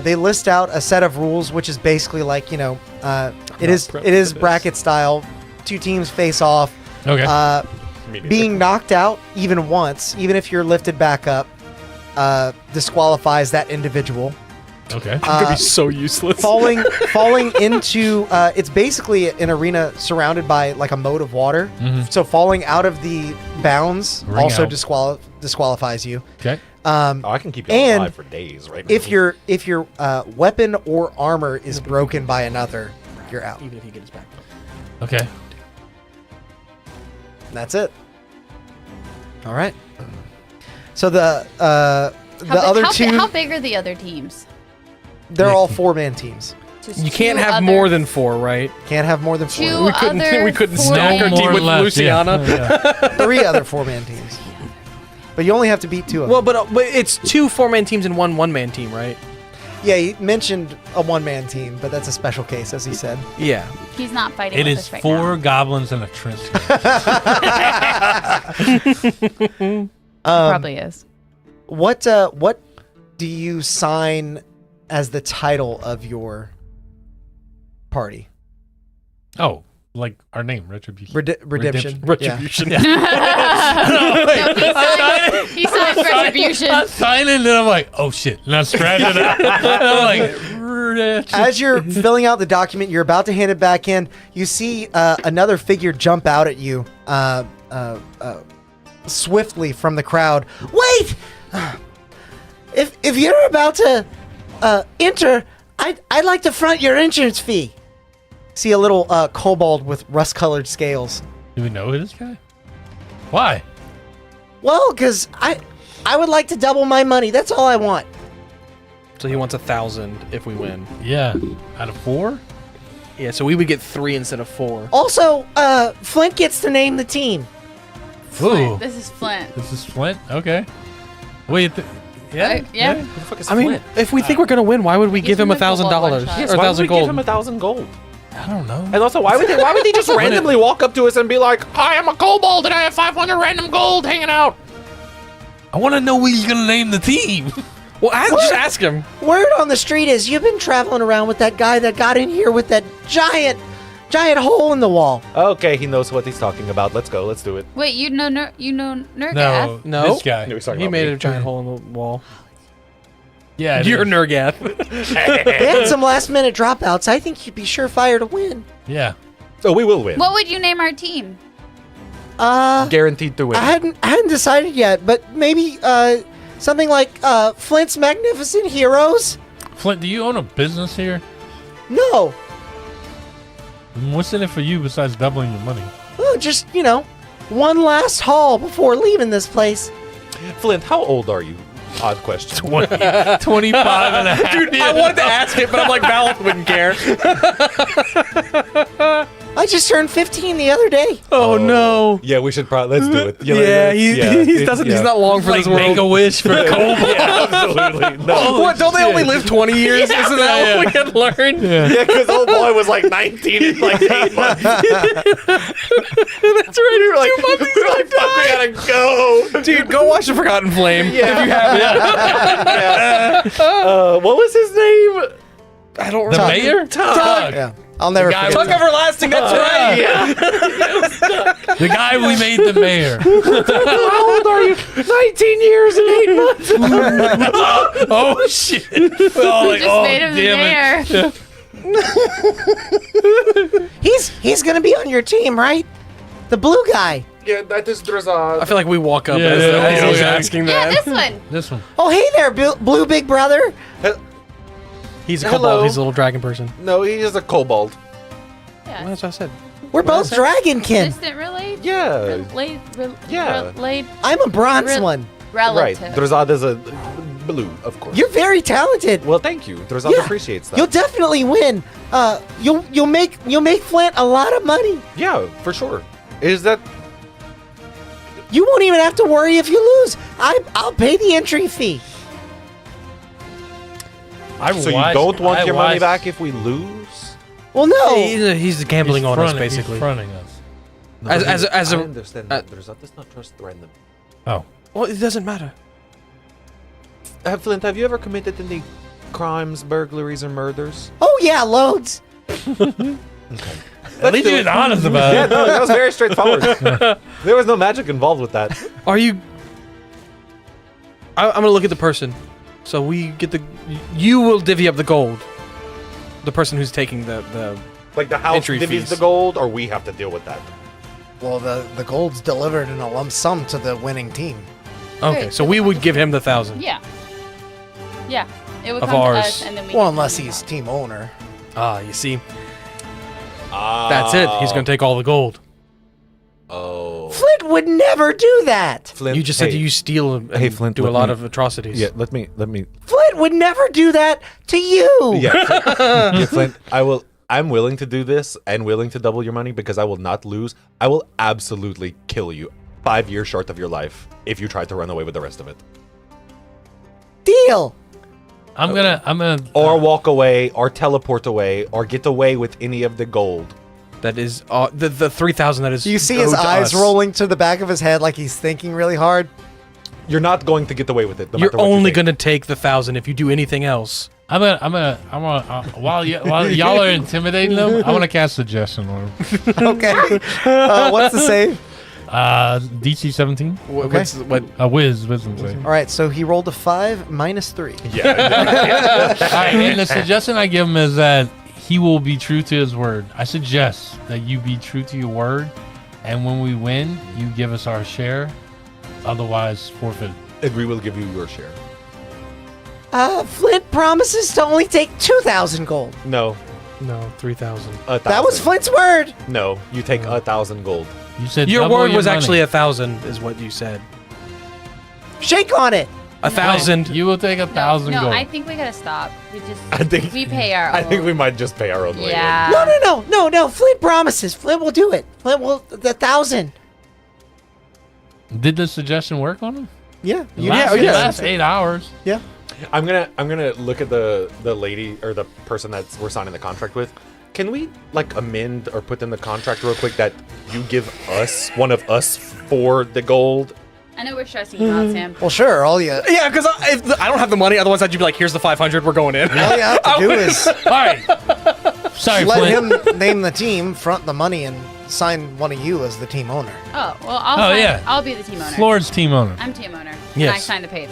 They list out a set of rules, which is basically like, it is bracket style. 2 teams face off. Okay. Being knocked out even once, even if you're lifted back up, disqualifies that individual. Okay. I'm gonna be so useless. falling into it's basically an arena surrounded by like a moat of water. So falling out of the bounds Ring also out. disqualifies you. Okay. I can keep you And alive for days, right? If your weapon or armor is broken by another, you're out. Even if he gets back. Okay. That's it. All right. So the other two, How big are the other teams? they're all 4-man teams. Just You can't two have other- more than 4, right? Can't have more than 4. Two We couldn't- other we couldn't four stack our men. team with Luciana. Yeah. 3 other 4-man teams. But you only have to beat 2 of them. Well, but it's 2 4-man teams and 1 1-man team, right? Yeah, he mentioned a 1-man team, but that's a special case, as he said. Yeah. He's not fighting It with is us right 4 now. goblins and a trench coat. Probably is. What do you sign as the title of your party? Oh, like our name, Retribution. Redemption. Retribution. No, he signs retribution. I sign it, and then I'm like, oh shit, and I scratch it out. I'm like, As you're filling out the document, you're about to hand it back in. You see another figure jump out at you swiftly from the crowd. Wait! If you're about to enter, I'd like to front your entrance fee. See a little kobold with rust-colored scales. do we know this guy? Why? Well, because I would like to double my money. That's all I want. So he wants 1,000 if we win. Yeah, out of 4. Yeah, so we would get 3 instead of 4. Also, Flint gets to name the team. Ooh, This is Flint. this is Flint. Okay. Wait. Yeah. Yeah. Who the fuck is I mean, Flint? if we think we're gonna win, why would we give him him the gold $1,000 one shot. Yes, or why would 1,000 we gold? give him 1,000 gold? I don't know. And also, why would he just randomly walk up to us and be like, "I am a kobold and I have 500 random gold hanging out"? I want to know where he's gonna name the team. Well, just ask him. Word on the street is you've been traveling around with that guy that got in here with that giant hole in the wall. Okay, he knows what he's talking about. Let's go. Let's do it. Wait, you know Nergath? No, No. this guy. No, he's talking He about made me. a giant hole in the wall. Yeah, it You're is. Nergath. They had some last minute dropouts. I think you'd be surefire to win. Yeah. So we will win. What would you name our team? Guaranteed to win. I hadn't decided yet, but maybe something like Flint's Magnificent Heroes. Flint, do you own a business here? No, What's in it for you besides doubling your money? oh, just one last haul before leaving this place. Flint, how old are you? Odd question. 25 and a half. Dude, I wanted to ask it, but I'm like, Val wouldn't care. I just turned 15 the other day. Oh, no. Yeah, we should probably let's do it. Yeah, he's not long for Like this world. make a wish for Kobold. Yeah, absolutely. No. What? Don't they only live 20 years? Isn't that what we had learned? Yeah, because old boy was like 19 in like 8 months. That's right. We were like, fuck, we gotta go. Dude, go watch The Forgotten Flame if you haven't. What was his name? I don't The remember. mayor? Tug. Yeah, I'll never guy forget. Tuck Everlasting, that's right. The guy we made the mayor. How old are you? 19 years and 8 months. Oh, shit. Oh, like, Just made him the mayor. He's gonna be on your team, right? The blue guy. Yeah, that is Drazad. I feel like we walk up Yeah, as yeah, he's yeah. asking Yeah, that. this one. This one. Oh, hey there, Blue Big Brother. He's a Hello. kobold. He's a little dragon person. No, he is a kobold. Yeah. That's what I said. We're both dragonkin. Distant relate? Yeah. Yeah. Relate I'm a bronze Rel- one. Right. relative. Drazad is a blue, of course. You're very talented. Well, thank you. Drazad Yeah. appreciates that. You'll definitely win. You'll make Flint a lot of money. Yeah, for sure. Is that You won't even have to worry if you lose. I'll pay the entry fee. so? You don't want your money back if we lose? Well, no. He's gambling on us, basically. He's fronting us. No, As a- I understand that. Drazad does not trust random. Oh. Well, it doesn't matter. Flint, have you ever committed any crimes, burglaries, or murders? Oh yeah, loads. At least you been honest about Yeah, it. no, that was very straightforward. There was no magic involved with that. Are you... I'm gonna look at the person. So we get the... You will divvy up the gold. The person who's taking the Like the house Entry divvies fees. the gold, or we have to deal with that. Well, the gold's delivered in a lump sum to the winning team. Okay, Great. so we would give him the 1,000. Yeah. Yeah. It would Of come ours. to us and then we Well, get unless the he's gold. team owner. Ah, you see. That's it. He's gonna take all the gold. Oh. Flint would never do that. Flint, You just said you steal and Hey, Flint, do a let lot me- of atrocities. Yeah, let me. Flint would never do that to you. Yeah, yeah, Flint. I'm willing to do this and willing to double your money because I will not lose. I will absolutely kill you 5 years short of your life if you try to run away with the rest of it, Deal. I'm gonna. or walk away, or teleport away, or get away with any of the gold. That is the 3,000 that is. You see his owed to eyes us. rolling to the back of his head like he's thinking really hard. You're not going to get away with it. No You're matter what you only think. gonna take the 1,000 if you do anything else. While y'all are intimidating them, I want to cast suggestion on them. Okay. What's the save? DC 17. What? Wisdom save. All right, so he rolled a 5 minus 3. Yeah. All right, and the suggestion I give him is that he will be true to his word. I suggest that you be true to your word, and when we win, you give us our share. Otherwise, forfeit. And we will give you your share. Flint promises to only take 2,000 gold. No. No, 3,000. That was Flint's word. No, you take 1,000 gold. You said Your double word was money. actually 1,000, is what you said. Shake on it. 1,000. You will take 1,000 No, gold. I think we gotta stop. I think We pay our own. I think we might just pay our own way. Yeah. No. Flint promises. Flint will do it. Flint will, 1,000. Did the suggestion work on him? Yeah. It lasts 8 hours. Yeah. I'm gonna look at the lady or the person that we're signing the contract with. Can we like amend or put in the contract real quick that you give us one of us for the gold? I know we're stressing you out, Sam. Well, sure. All you Yeah, because I don't have the money. Otherwise, I'd be like, here's the 500. We're going in. have to do is All right. Sorry, let Flint. him name the team, front the money, and sign one of you as the team owner. Oh, well, I'll be the team owner. Floor's team owner. I'm team owner. Yes. And I signed the page.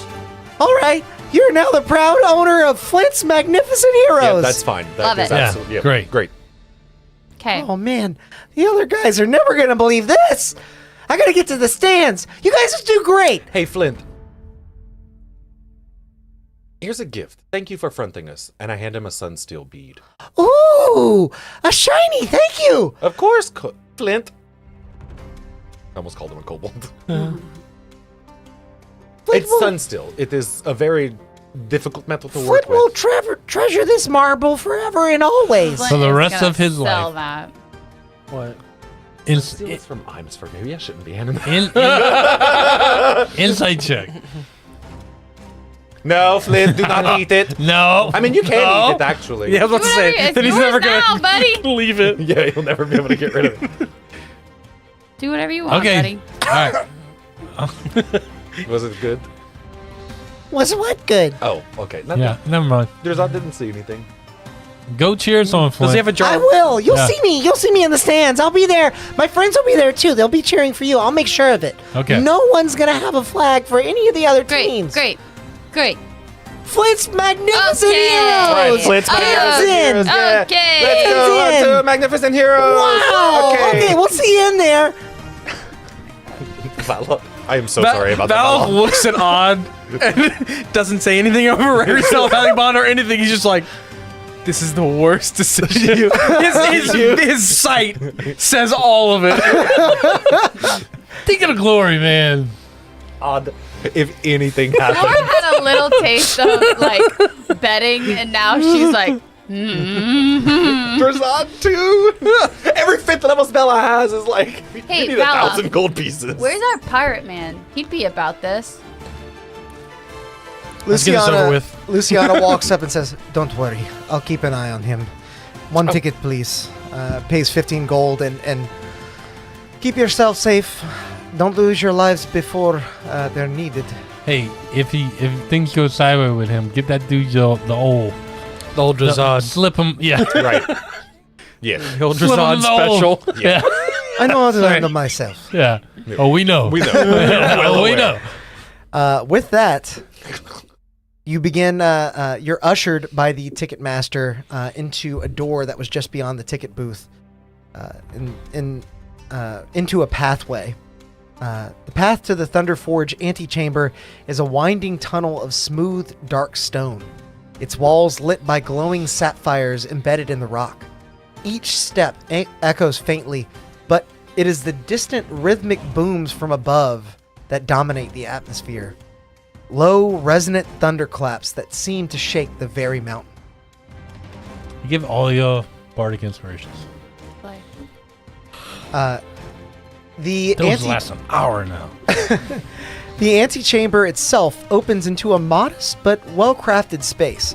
All right. You're now the proud owner of Flint's Magnificent Heroes. Yeah, that's fine. Love is it. absolutely- Yeah, great. Okay. Oh, man. The other guys are never going to believe this. I got to get to the stands. You guys do great. Hey, Flint. Here's a gift. Thank you for fronting us. And I hand him a sunsteel bead. Ooh, a shiny. Thank you. Of course, Flint. I almost called him a kobold. It's sunsteel. It is a very difficult metal to work Flint will with. treasure this marble forever and always. Flint For the is rest gonna of his sell life. that. What? Sunsteel is from Imsford. Maybe I shouldn't be handing that. Inside check. No, Flint, do not eat it. No. I mean, you can eat it, actually. Yeah, I was about to say. It's Then he's yours never now, going buddy. to leave it. Yeah, you'll never be able to get rid of it. Do whatever you want, Okay. buddy. All right. Was it good? Was what good? Oh, okay. Nothing. Yeah, never mind. I didn't see anything. Go cheers on Flint. Does he have a jar? I will. You'll Yeah. see me. You'll see me in the stands. I'll be there. My friends will be there too. They'll be cheering for you. I'll make sure of it. Okay. No one's gonna have a flag for any of the other teams. Great. Flint's Magnificent Okay. Heroes. Right, Flint's Magnificent Heroes. Yeah. Okay. Let's go on Hands to in. Magnificent Heroes. Wow. Okay, we'll see you in there. I am so sorry about Valve that. looks at Odd and doesn't say anything over Rarity Bond or anything. He's just like, this is the worst decision. His sight says all of it. Think of the glory, man. Odd. If anything Laura happens. had a little taste of like betting, and now she's like, Drazad too. Every 5th level spell I has is like, Hey, you need Vala. 1,000 gold pieces. "Where's our pirate man? He'd be about this." Let's get this over with. Luciana walks up and says, "Don't worry, I'll keep an eye on him. One ticket, please. Pays 15 gold, and keep yourself safe. Don't lose your lives before they're needed." Hey, if things go sideways with him, get that dude the old Drazad. slip him. Yeah. Right. Yeah. The old Slip him Drazad the old- special. Yeah. I know how to Sorry. handle myself. Yeah. Oh, we know. We know. Oh, we know. With that, you begin. You're ushered by the ticket master into a door that was just beyond the ticket booth, into a pathway. The path to the Thunderforge antechamber is a winding tunnel of smooth, dark stone. Its walls lit by glowing sapphires embedded in the rock. Each step echoes faintly, but it is the distant rhythmic booms from above that dominate the atmosphere. Low, resonant thunderclaps that seem to shake the very mountain. You give all your bardic inspirations. Those last an hour now. The antechamber itself opens into a modest but well-crafted space.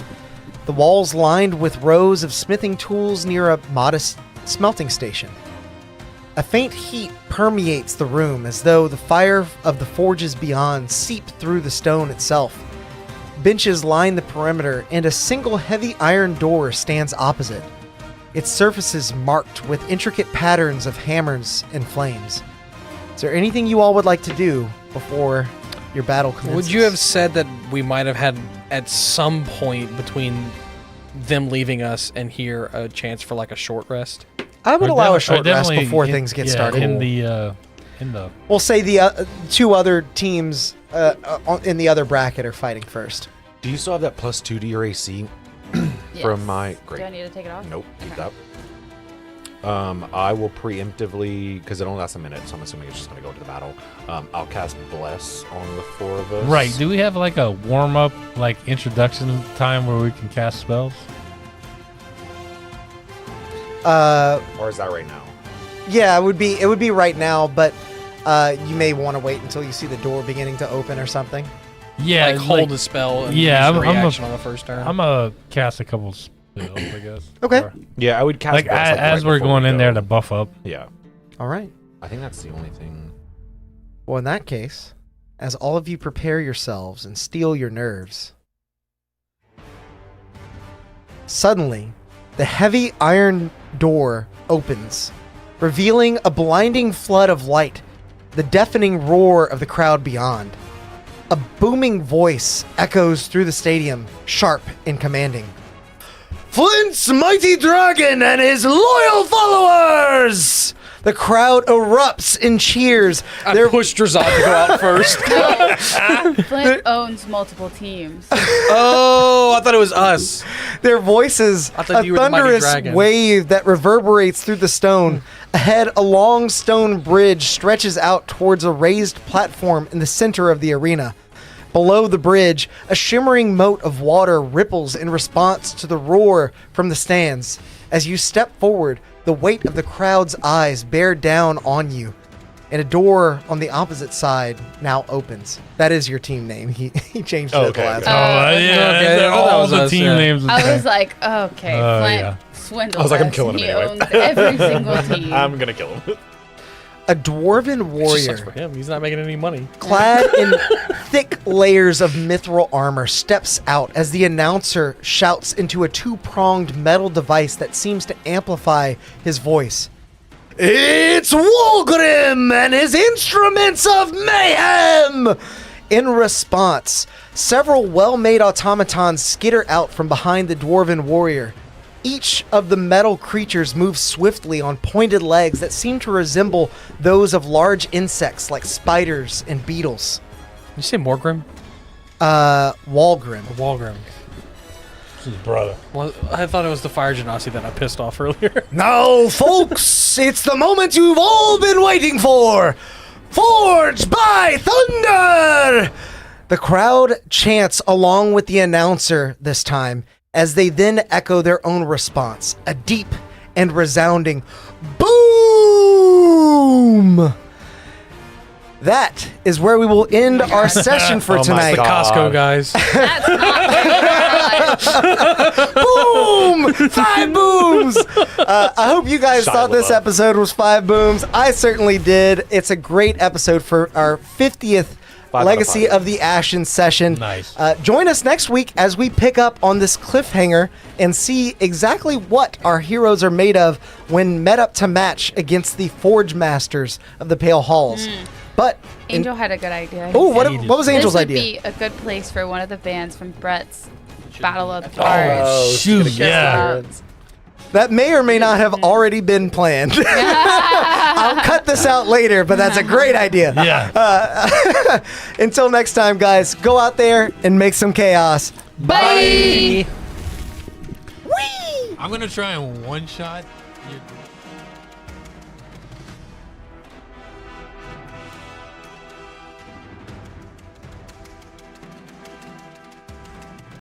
The walls lined with rows of smithing tools near a modest smelting station. A faint heat permeates the room as though the fire of the forges beyond seeped through the stone itself. benches line the perimeter, and a single heavy iron door stands opposite. Its surface is marked with intricate patterns of hammers and flames. Is there anything you all would like to do before your battle commences? Would you have said that we might have had at some point between them leaving us and here a chance for like a short rest? I would allow a short rest definitely before things get started. In the We'll say the two other teams in the other bracket are fighting first. Do you still have that +2 to your AC from my... Great. Do I need to take it off? Nope, keep Okay. that. I will preemptively, because it only lasts a minute, so I'm assuming it's just going to go into the battle. I'll cast Bless on the 4 of us. right. Do we have like a warm up, like introduction time where we can cast spells? Or is that right now? Yeah, it would be right now, but you may want to wait until you see the door beginning to open or something. Yeah, Like hold a spell and yeah, use a I'm a- reaction on the first turn. I'm gonna cast a couple spells, I guess. Okay. Or- Yeah, I would cast like Bless, as right we're before going we in there go. to buff up. Yeah. All right. I think that's the only thing. Well, in that case, as all of you prepare yourselves and steel your nerves, suddenly, the heavy iron door opens, revealing a blinding flood of light, the deafening roar of the crowd beyond. A booming voice echoes through the stadium, sharp and commanding. Flint's mighty dragon and his loyal followers! The crowd erupts in cheers. I pushed Drazad to go out first. Flint owns multiple teams. Oh, I thought it was us. Their voices, I thought a you were the mighty thunderous dragon. wave that reverberates through the stone. Ahead, a long stone bridge stretches out towards a raised platform in the center of the arena. Below the bridge, a shimmering moat of water ripples in response to the roar from the stands. As you step forward, the weight of the crowd's eyes bear down on you, and a door on the opposite side now opens. That is your team name. He changed it at the Okay, last okay. one. okay, yeah, that all was the us, team yeah. names. I was like, okay, Flint yeah. swindled I was like, I'm us. killing He him anyway. owns every single team. I'm going to kill him. A dwarven It just sucks for warrior, him. He's not making any money. clad in thick layers of mithril armor, steps out as the announcer shouts into a two-pronged metal device that seems to amplify his voice. It's Walgrim and his instruments of mayhem! In response, several well-made automatons skitter out from behind the dwarven warrior. Each of the metal creatures moves swiftly on pointed legs that seem to resemble those of large insects like spiders and beetles. Did you say Morgrim? Walgrim. Walgrim. This is brother. Well, I thought it was the fire genasi that I pissed off earlier. Now, folks, it's the moment you've all been waiting for! Forged by Thunder! The crowd chants along with the announcer this time, as they then echo their own response, a deep and resounding boom! That is where we will end our session for Oh my tonight. The Costco guys. That's not very much. Boom! 5 booms! I hope you guys Shia thought this LaBeouf. episode was 5 booms. I certainly did. It's a great episode for our 50th 5 Legacy out of 5. of the Ashen session. Nice. Join us next week as we pick up on this cliffhanger and see exactly what our heroes are made of when met up to match against the Forge Masters of the Pale Halls. But Angel had a good idea. oh, what was Angel's this idea? would be a good place for one of the bands from Brett's Battle of the Oh, Bards. shoot, Just yeah. That may or may not have already been planned. I'll cut this out later, but that's a great idea. Yeah. Until next time, guys, go out there and make some chaos. Bye. I'm gonna try and one shot.